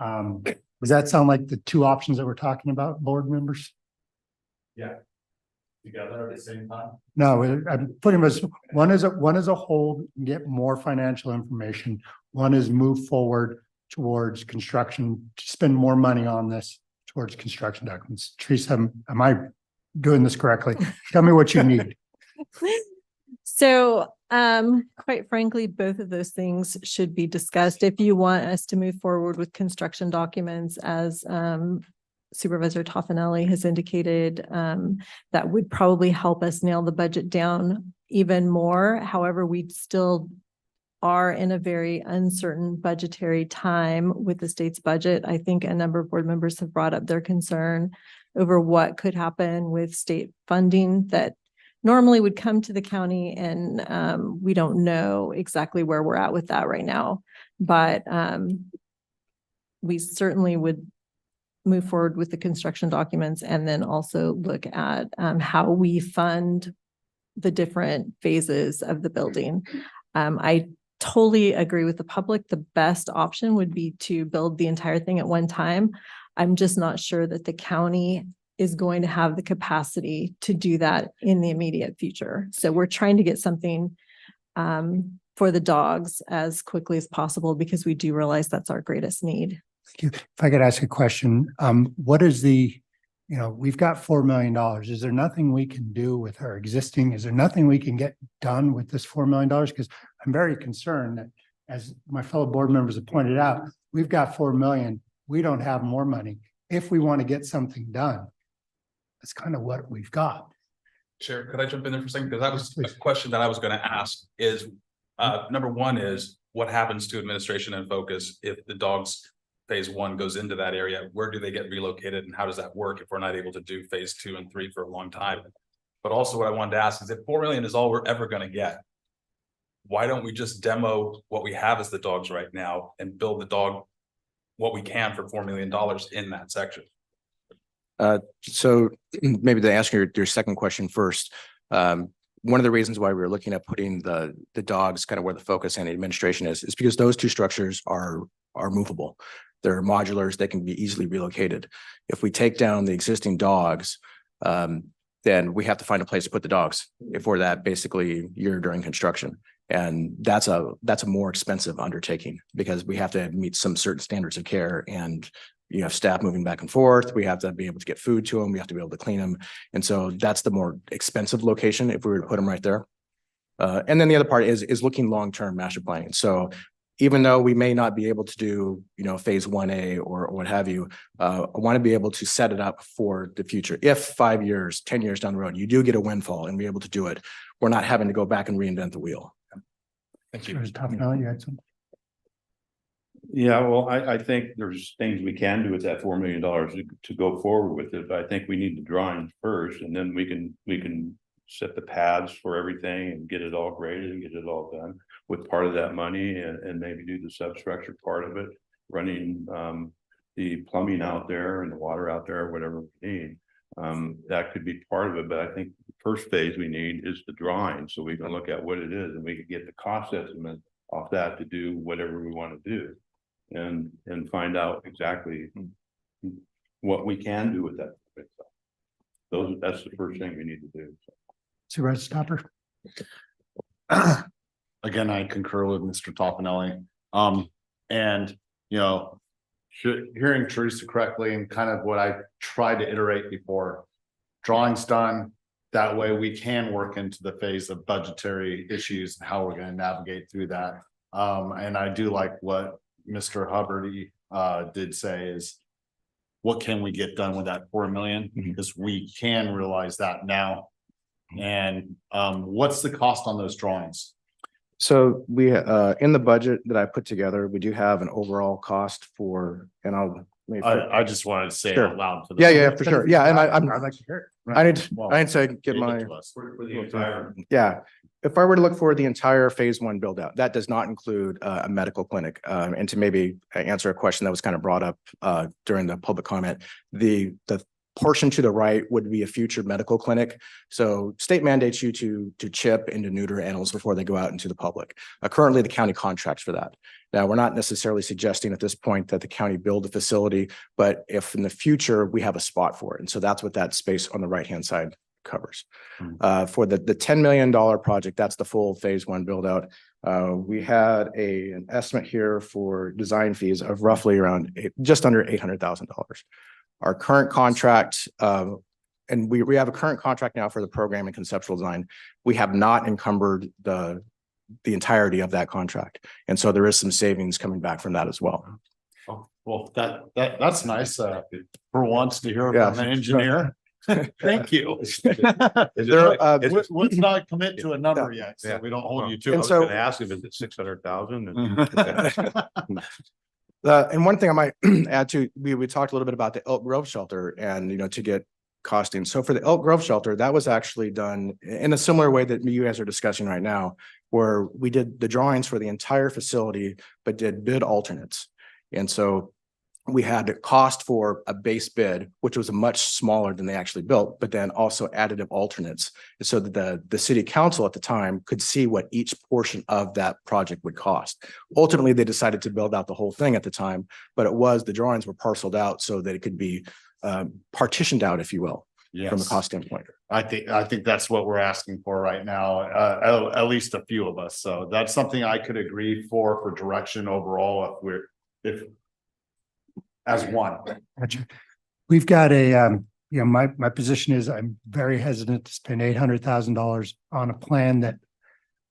Does that sound like the two options that we're talking about, board members? Yeah. Together at the same time? No, I'm putting this, one is a hold, get more financial information. One is move forward towards construction, spend more money on this towards construction documents. Teresa, am I doing this correctly? Tell me what you need. So, quite frankly, both of those things should be discussed. If you want us to move forward with construction documents, as Supervisor Toffenelli has indicated, that would probably help us nail the budget down even more. However, we still are in a very uncertain budgetary time with the state's budget. I think a number of board members have brought up their concern over what could happen with state funding that normally would come to the county, and we don't know exactly where we're at with that right now. But we certainly would move forward with the construction documents and then also look at how we fund the different phases of the building. I totally agree with the public. The best option would be to build the entire thing at one time. I'm just not sure that the county is going to have the capacity to do that in the immediate future. So we're trying to get something for the dogs as quickly as possible, because we do realize that's our greatest need. Thank you. If I could ask a question, what is we've got $4 million. Is there nothing we can do with our existing? Is there nothing we can get done with this $4 million? Because I'm very concerned that, as my fellow board members have pointed out, we've got $4 million. We don't have more money. If we want to get something done, that's kind of what we've got. Chair, could I jump in there for a second? Because that was a question that I was going to ask is, number one is what happens to administration and focus if the dogs phase one goes into that area, where do they get relocated and how does that work if we're not able to do phase 2 and 3 for a long time? But also what I wanted to ask is if 4 million is all we're ever gonna get, why don't we just demo what we have as the dogs right now and build the dog what we can for $4 million in that section? So maybe to answer your second question first, one of the reasons why we were looking at putting the dogs kind of where the focus and the administration is because those two structures are movable. They're modulars, they can be easily relocated. If we take down the existing dogs, then we have to find a place to put the dogs for that basically year during construction. And that's a more expensive undertaking because we have to meet some certain standards of care and you have staff moving back and forth. We have to be able to get food to them. We have to be able to clean them. And so that's the more expensive location if we were to put them right there. And then the other part is looking long-term master planning. So even though we may not be able to do, phase 1A or what have you, I want to be able to set it up for the future. If 5 years, 10 years down the road, you do get a windfall and be able to do it, we're not having to go back and reinvent the wheel. Thank you. You had some. Yeah, well, I think there's things we can do with that $4 million to go forward with it, but I think we need the drawings first, and then we can set the paths for everything and get it all graded and get it all done with part of that money and maybe do the substructure part of it, running the plumbing out there and the water out there, whatever we need. That could be part of it, but I think the first phase we need is the drawing so we can look at what it is and we can get the cost estimate off that to do whatever we want to do and find out exactly what we can do with that. That's the first thing we need to do. Supervisor Stopper. Again, I concur with Mr. Toffenelli. And hearing Teresa correctly and kind of what I tried to iterate before, drawings done, that way we can work into the phase of budgetary issues and how we're going to navigate through that. And I do like what Mr. Hubbard did say is, what can we get done with that 4 million? Because we can realize that now. And what's the cost on those drawings? So we in the budget that I put together, we do have an overall cost for, and I just wanted to say it Sure. out loud. For Yeah, for sure. Yeah, and I'd like to hear it. I need to get my, For the entire. yeah. If I were to look for the entire phase 1 build out, that does not include a medical clinic. And to maybe answer a question that was kind of brought up during the public comment, the portion to the right would be a future medical clinic. So state mandates you to chip and to neuter animals before they go out into the public. Currently, the county contracts for that. Now, we're not necessarily suggesting at this point that the county build a facility, but if in the future we have a spot for it. And so that's what that space on the right-hand side covers. For the $10 million project, that's the full phase 1 build out. We had an estimate here for design fees of roughly around just under $800,000. Our current contract, and we have a current contract now for the program and conceptual design. We have not encumbered the entirety of that contract. And so there is some savings coming back from that as well. Oh, well, that's nice for once to hear from an engineer. Thank you. Let's not commit to a number yet, so we don't hold you to it. And so- I was gonna ask if it's 600,000. And one thing I might add to, we talked a little bit about the Elk Grove shelter and, to get costing. So for the Elk Grove shelter, that was actually done in a similar way that you guys are discussing right now, where we did the drawings for the entire facility, but did bid alternates. And so we had a cost for a base bid, which was much smaller than they actually built, but then also additive alternates. So that the city council at the time could see what each portion of that project would cost. Ultimately, they decided to build out the whole thing at the time, but the drawings were parceled out so that it could be partitioned out, if you will, from a cost standpoint. I think that's what we're asking for right now, at least a few of us. So that's something I could agree for direction overall if as one. Gotcha. We've got my position is I'm very hesitant to spend $800,000 on a plan that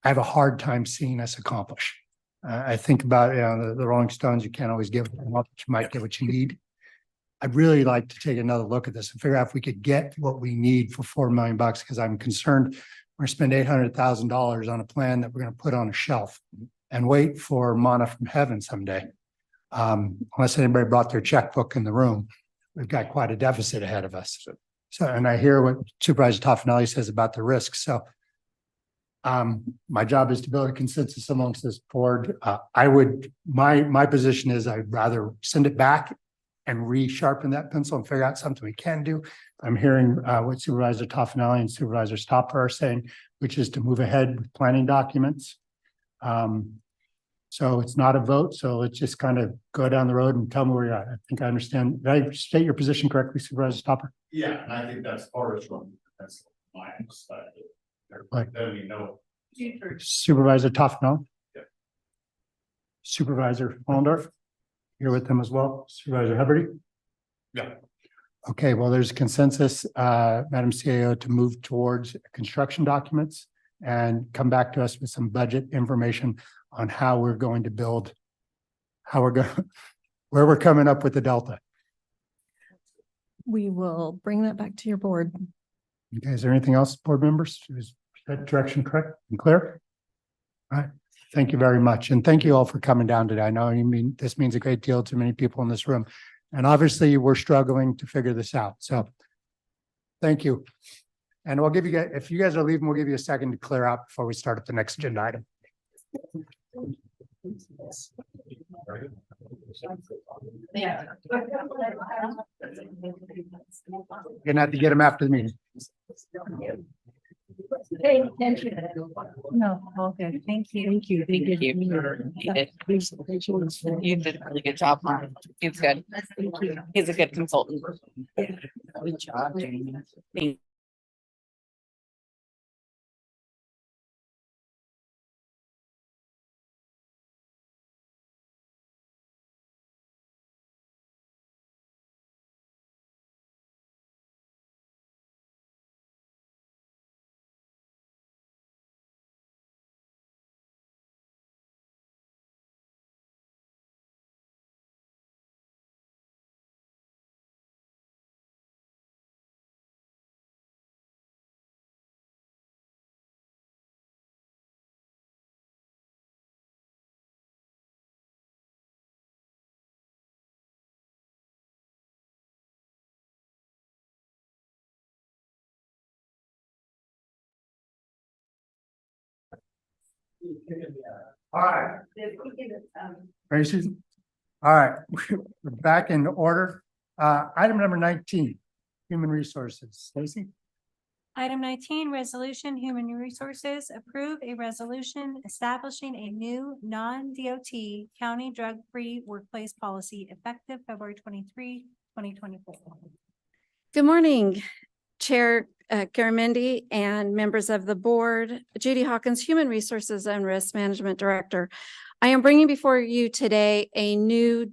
I have a hard time seeing us accomplish. I think about, the Rolling Stones, you can't always give what you want, but you might get what you need. I'd really like to take another look at this and figure out if we could get what we need for $4 million, because I'm concerned we're going to spend $800,000 on a plan that we're going to put on a shelf and wait for manna from heaven someday. Unless anybody brought their checkbook in the room, we've got quite a deficit ahead of us. So, and I hear what Supervisor Toffenelli says about the risks. So my job is to build a consensus amongst this board. My position is I'd rather send it back and resharpen that pencil and figure out something we can do. I'm hearing what Supervisor Toffenelli and Supervisor Stopper are saying, which is to move ahead with planning documents. So it's not a vote. So let's just kind of go down the road and tell me where you're at. I think I understand. Did I state your position correctly, Supervisor Stopper? Yeah, and I think that's part of what, that's my perspective. Right. Then we know. Supervisor Toffenelli? Yeah. Supervisor Allendorf? You're with them as well. Supervisor Hubbard? Yeah. Okay, well, there's consensus, Madam CAO, to move towards construction documents and come back to us with some budget information on how we're going to build, where we're coming up with the delta. We will bring that back to your board. Okay, is there anything else, board members? Is that direction correct and clear? All right, thank you very much. And thank you all for coming down today. I know this means a great deal to many people in this room. And obviously we're struggling to figure this out. So thank you. And we'll give you guys, if you guys are leaving, we'll give you a second to clear out before we start up the next agenda item. Yeah. You're gonna have to get them after the meeting. Pay attention. No, okay, thank you. Thank you. Thank you. You did a really good job, Mark. He's good. He's a good consultant. Good job, Jamie. Thank All right. Ready, Susan? All right, we're back in order. Item number 19, human resources. Stacy? Item 19, resolution, human resources, approve a resolution establishing a new non-DOT county drug-free workplace policy effective February 23, 2024. Good morning, Chair Garamendi and members of the board. Judy Hawkins, Human Resources and Risk Management Director. I am bringing before you today a new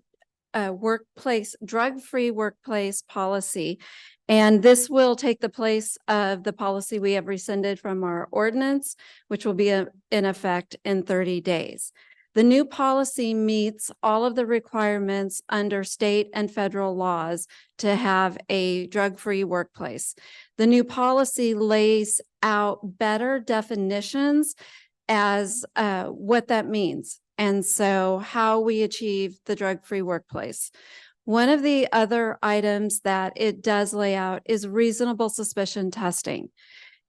workplace, drug-free workplace policy. And this will take the place of the policy we have rescinded from our ordinance, which will be in effect in 30 days. The new policy meets all of the requirements under state and federal laws to have a drug-free workplace. The new policy lays out better definitions as what that means, and so how we achieve the drug-free workplace. One of the other items that it does lay out is reasonable suspicion testing.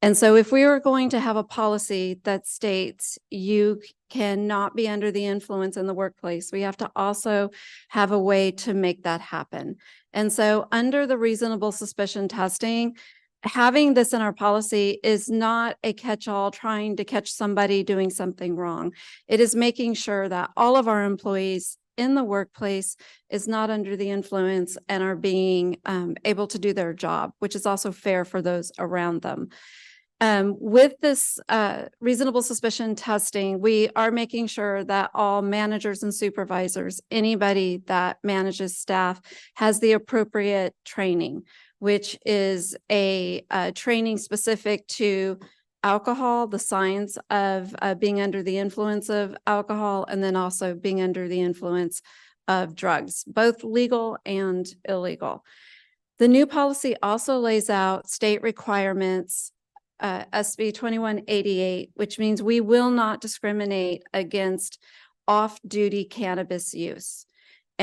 And so if we are going to have a policy that states you cannot be under the influence in the workplace, we have to also have a way to make that happen. And so under the reasonable suspicion testing, having this in our policy is not a catch-all trying to catch somebody doing something wrong. It is making sure that all of our employees in the workplace is not under the influence and are being able to do their job, which is also fair for those around them. With this reasonable suspicion testing, we are making sure that all managers and supervisors, anybody that manages staff, has the appropriate training, which is a training specific to alcohol, the science of being under the influence of alcohol, and then also being under the influence of drugs, both legal and illegal. The new policy also lays out state requirements, SB 2188, which means we will not discriminate against off-duty cannabis use.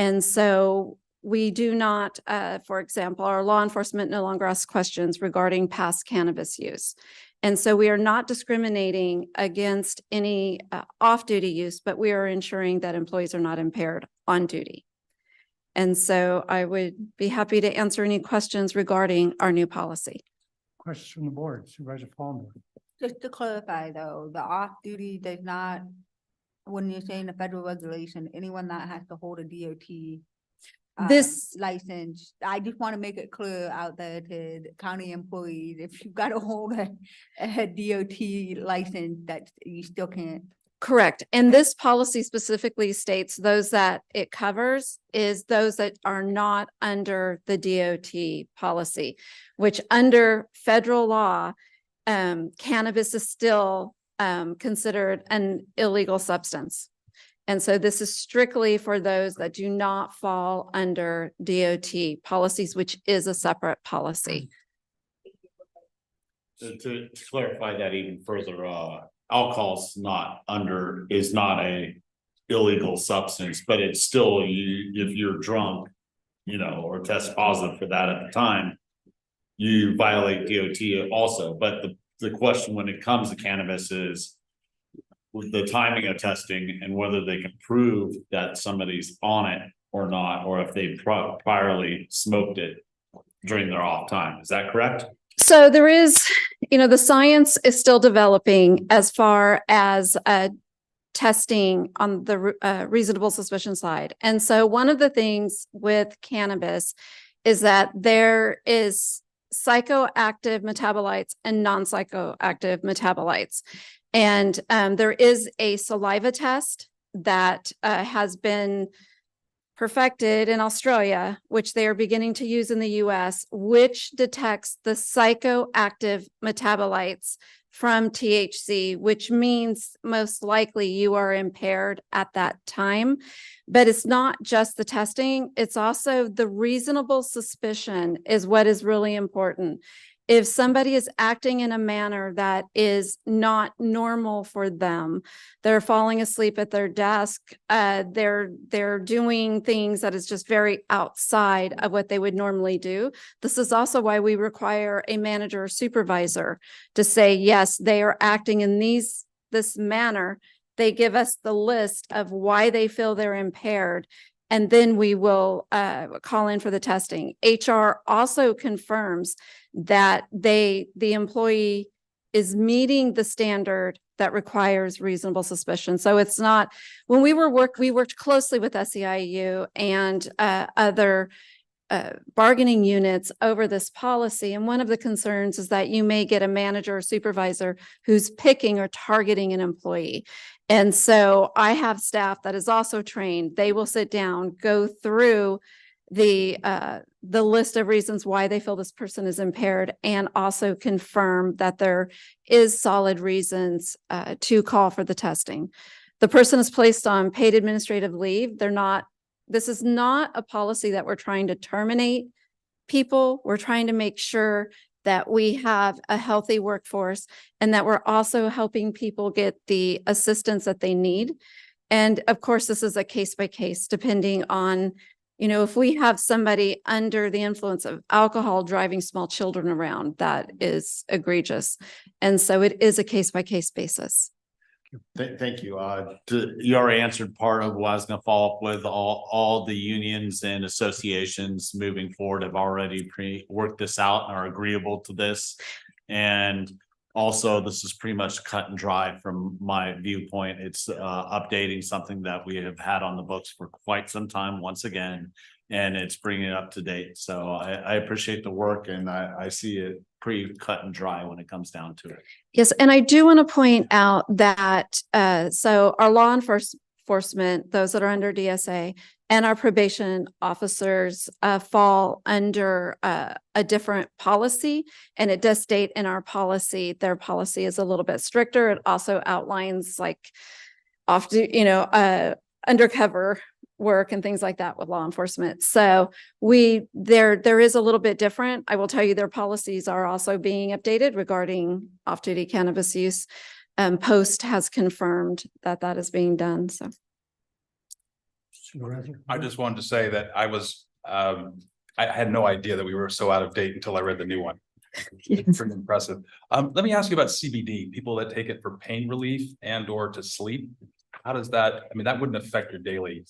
And so we do not, for example, our law enforcement no longer asks questions regarding past cannabis use. And so we are not discriminating against any off-duty use, but we are ensuring that employees are not impaired on duty. And so I would be happy to answer any questions regarding our new policy. Questions from the board, Supervisor Palmer. Just to clarify though, the off-duty does not, when you're saying the federal regulation, anyone that has to hold a DOT This license, I just want to make it clear out there to the county employees, if you've got to hold a DOT license, that you still can't. Correct. And this policy specifically states those that it covers is those that are not under the DOT policy, which under federal law, cannabis is still considered an illegal substance. And so this is strictly for those that do not fall under DOT policies, which is a separate policy. To clarify that even further, alcohol's is not a illegal substance, but it's still, if you're drunk, or test positive for that at the time, you violate DOT also. But the question when it comes to cannabis is with the timing of testing and whether they can prove that somebody's on it or not, or if they priorly smoked it during their off time. Is that correct? So there is, the science is still developing as far as testing on the reasonable suspicion side. And so one of the things with cannabis is that there is psychoactive metabolites and non-psychoactive metabolites. And there is a saliva test that has been perfected in Australia, which they are beginning to use in the US, which detects the psychoactive metabolites from THC, which means most likely you are impaired at that time. But it's not just the testing, it's also the reasonable suspicion is what is really important. If somebody is acting in a manner that is not normal for them, they're falling asleep at their desk, they're doing things that is just very outside of what they would normally do. This is also why we require a manager or supervisor to say, yes, they are acting in this manner. They give us the list of why they feel they're impaired. And then we will call in for the testing. HR also confirms that the employee is meeting the standard that requires reasonable suspicion. So it's not, when we worked closely with SEIU and other bargaining units over this policy. And one of the concerns is that you may get a manager or supervisor who's picking or targeting an employee. And so I have staff that is also trained. They will sit down, go through the list of reasons why they feel this person is impaired, and also confirm that there is solid reasons to call for the testing. The person is placed on paid administrative leave. This is not a policy that we're trying to terminate people. We're trying to make sure that we have a healthy workforce and that we're also helping people get the assistance that they need. And of course, this is a case by case, depending on, if we have somebody under the influence of alcohol driving small children around, that is egregious. And so it is a case by case basis. Thank you. You already answered part of what I was going to follow up with. All the unions and associations moving forward have already worked this out and are agreeable to this. And also, this is pretty much cut and dry from my viewpoint. It's updating something that we have had on the books for quite some time once again, and it's bringing it up to date. So I appreciate the work, and I see it pretty cut and dry when it comes down to it. Yes, and I do want to point out that so our law enforcement, those that are under DSA, and our probation officers fall under a different policy, and it does state in our policy, their policy is a little bit stricter. It also outlines like undercover work and things like that with law enforcement. So there is a little bit different. I will tell you their policies are also being updated regarding off-duty cannabis use. Post has confirmed that is being done. So Supervisor? I just wanted to say that I had no idea that we were so out of date until I read the new one. It's pretty impressive. Let me ask you about CBD, people that take it for pain relief and or to sleep. How does that, I mean, that wouldn't affect your daily.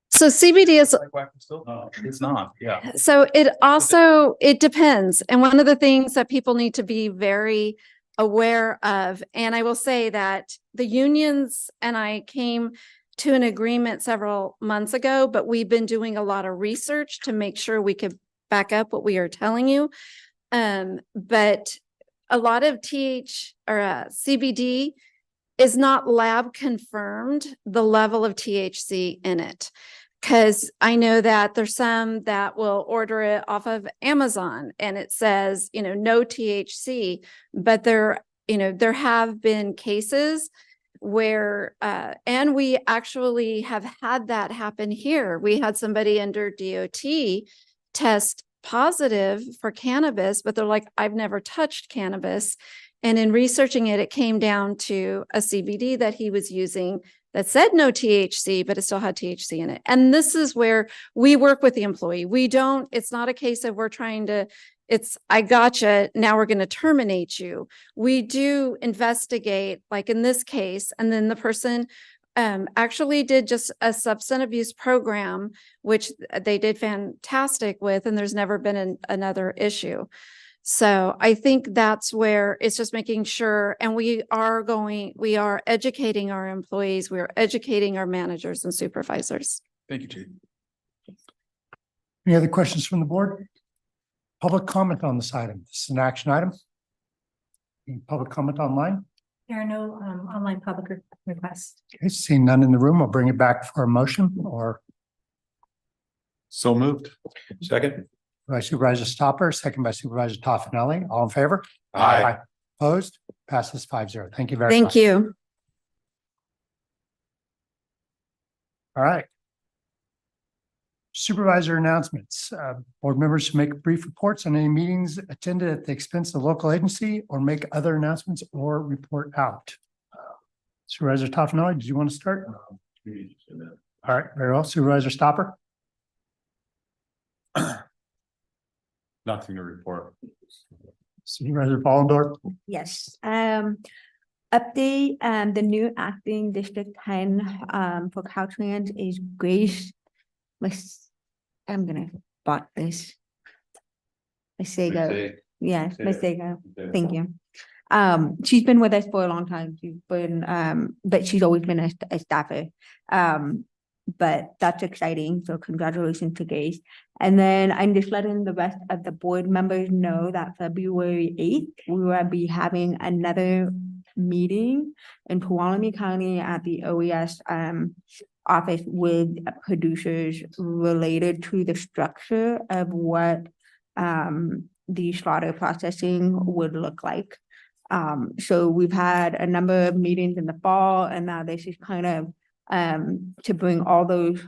So CBD is No, it's not, yeah. So it depends. And one of the things that people need to be very aware of, and I will say that the unions and I came to an agreement several months ago, but we've been doing a lot of research to make sure we could back up what we are telling you. But a lot of CBD is not lab confirmed, the level of THC in it. Because I know that there's some that will order it off of Amazon and it says, no THC, but there have been cases where, and we actually have had that happen here. We had somebody under DOT test positive for cannabis, but they're like, I've never touched cannabis. And in researching it, it came down to a CBD that he was using that said no THC, but it still had THC in it. And this is where we work with the employee. It's not a case of we're trying to, I gotcha, now we're going to terminate you. We do investigate, like in this case, and then the person actually did just a substance abuse program, which they did fantastic with, and there's never been another issue. So I think that's where it's just making sure, and we are educating our employees, we are educating our managers and supervisors. Thank you, Chief. Any other questions from the board? Public comment on this item. This is an action item. Any public comment online? There are no online public requests. Okay, seeing none in the room, I'll bring it back for a motion or. So moved. Second. By Supervisor Stopper, second by Supervisor Toffenelli. All in favor? Aye. Opposed? Passes 5-0. Thank you very much. Thank you. All right. Supervisor announcements. Board members should make brief reports on any meetings attended at the expense of the local agency or make other announcements or report out. Supervisor Toffenelli, did you want to start? All right, very well. Supervisor Stopper? Nothing to report. Supervisor Ballendorf? Yes, update, the new acting District 10, for Caltrans is Grace. I'm gonna bot this. Masego. Yes, Masego. Thank you. She's been with us for a long time. She's been, but she's always been a staffer. But that's exciting. So congratulations to Grace. And then I'm just letting the rest of the board members know that February 8th, we will be having another meeting in Tuolumne County at the OES office with producers related to the structure of what the slaughter processing would look like. So we've had a number of meetings in the fall, and now this is kind of to bring all those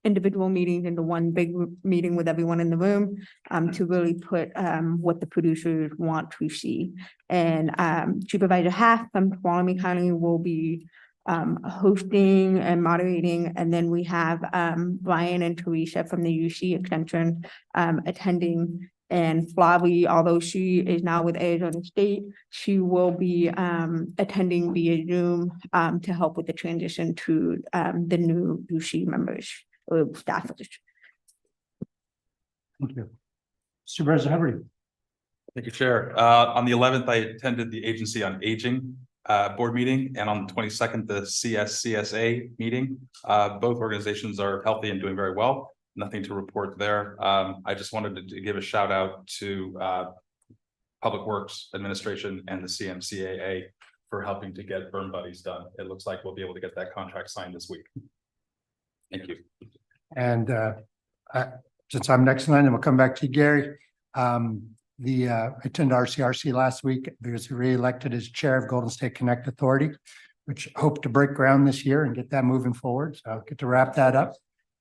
individual meetings into one big meeting with everyone in the room, to really put what the producers want to see. And Supervisor Haft from Tuolumne County will be hosting and moderating, and then we have Brian and Teresa from the UC Extension attending. And Flavie, although she is now with Arizona State, she will be attending via Zoom to help with the transition to the new UC members or staffers. Thank you. Supervisor Hubbard? Thank you, Chair. On the 11th, I attended the Agency on Aging board meeting, and on the 22nd, the CSCSA meeting. Both organizations are healthy and doing very well. Nothing to report there. I just wanted to give a shout out to Public Works Administration and the CMCAA for helping to get burn buddies done. It looks like we'll be able to get that contract signed this week. Thank you. And since I'm next in line, and we'll come back to you, Gary. I attended RCRC last week because he re-elected as chair of Golden State Connect Authority, which hope to break ground this year and get that moving forward. So I'll get to wrap that up.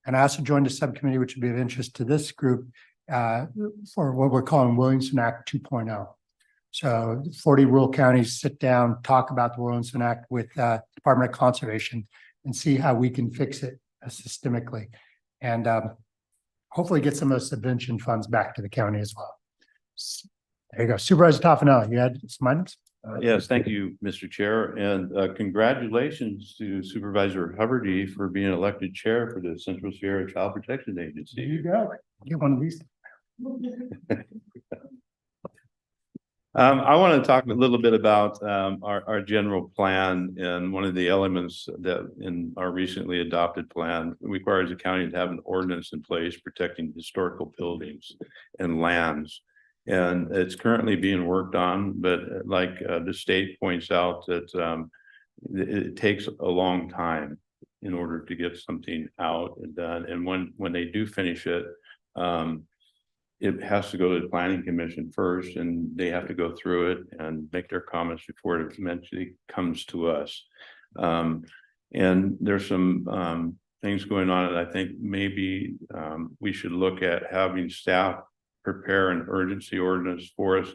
And I also joined a subcommittee, which would be of interest to this group for what we're calling Williamson Act 2.0. So 40 rural counties sit down, talk about the Williamson Act with Department of Conservation and see how we can fix it systemically. And hopefully get some of those subvention funds back to the county as well. There you go. Supervisor Toffenali, you had some items? Yes, thank you, Mr. Chair, and congratulations to Supervisor Hubbard for being elected chair for the Central Sierra Child Protection There Agency. you go. Get one of these. I want to talk a little bit about our general plan, and one of the elements that in our recently adopted plan requires the county to have an ordinance in place protecting historical buildings and lands. And it's currently being worked on, but like the state points out that it takes a long time in order to get something out and done. And when they do finish it, it has to go to the planning commission first, and they have to go through it and make their comments before it eventually comes to us. And there's some things going on that I think maybe we should look at having staff prepare an urgency ordinance for us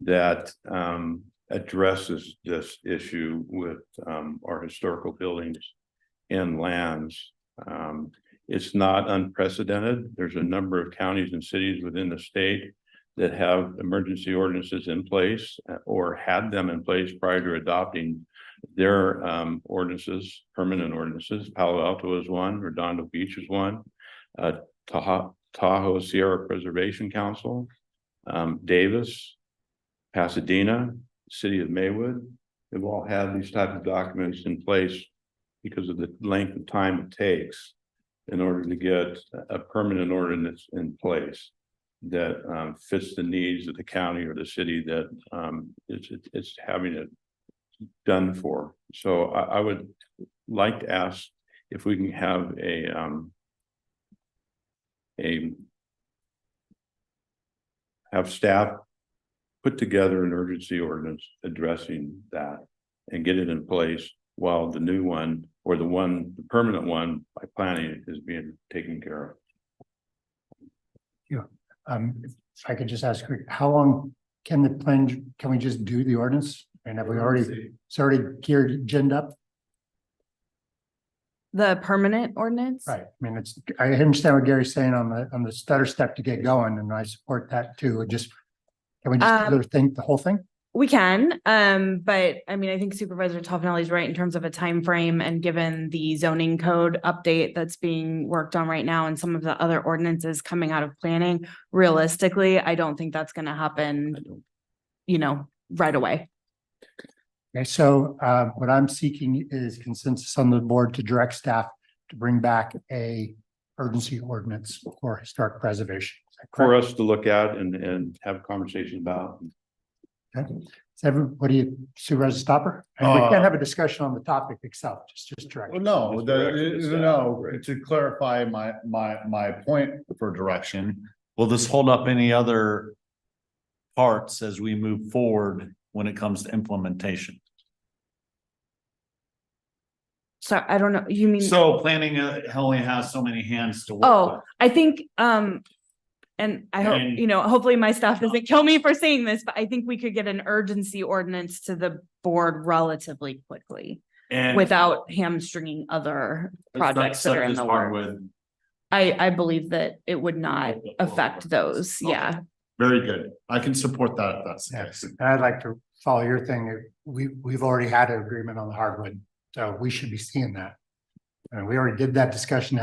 that addresses this issue with our historical buildings and lands. It's not unprecedented. There's a number of counties and cities within the state that have emergency ordinances in place or had them in place prior to adopting their ordinances, permanent ordinances. Palo Alto is one, Redondo Beach is one, Tahoe Sierra Preservation Council, Davis, Pasadena, City of Maywood. They've all had these types of documents in place because of the length of time it takes in order to get a permanent ordinance in place that fits the needs of the county or the city that it's having it done for. So I would like to ask if we can have have staff put together an urgency ordinance addressing that and get it in place while the new one or the permanent one by planning is being taken care of. Yeah. If I could just ask, how long can we just do the ordinance? And have we already, it's already ginned up? The permanent ordinance? Right. I mean, I understand what Gary's saying on the stutter step to get going, and I support that too. Can we just think the whole thing? We can, but I mean, I think Supervisor Toffenali is right in terms of a time frame, and given the zoning code update that's being worked on right now and some of the other ordinances coming out of planning, realistically, I don't think that's going to happen, right away. Okay, so what I'm seeking is consensus on the board to direct staff to bring back a urgency ordinance for historic preservation. For us to look at and have a conversation about. Okay. So everybody, Supervisor Stopper? And we can't have a discussion on the topic itself, just direction. Well, to clarify my point for direction, will this hold up any other parts as we move forward when it comes to implementation? So I don't know, you mean? So planning only has so many hands to work with. I think, and I hope, hopefully my staff doesn't kill me for saying this, but I think we could get an urgency ordinance to the board relatively quickly And without hamstringing other projects that are in the works. I believe that it would not affect those. Okay. Yeah. Very good. I can support that if that's the Yes, case. and I'd like to follow your thing. We've already had an agreement on the hardwood, so we should be seeing that. And we already did that discussion,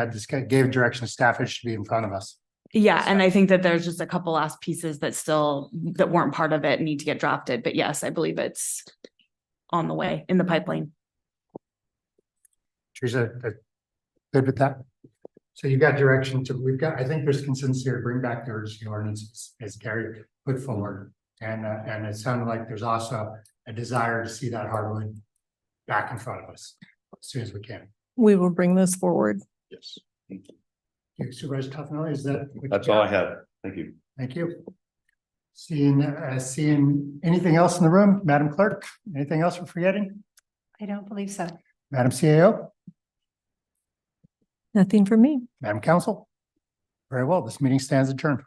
gave direction to staff, it should be in front of us. Yeah, and I think that there's just a couple last pieces that weren't part of it and need to get drafted, but yes, I believe it's on the way in the pipeline. Teresa, good with that? So you got direction I think there's consensus here to bring back the urgency ordinance as Gary put forward. And it sounded like there's also a desire to see that hardwood back in front of us as soon as we can. We will bring this forward. Yes. Supervisor Toffenali, is that? That's all I had. Thank you. Thank you. Seeing anything else in the room, Madam Clerk, anything else we're forgetting? I don't believe so. Madam CAO, Nothing for me. Madam Council. Very well, this meeting stands adjourned.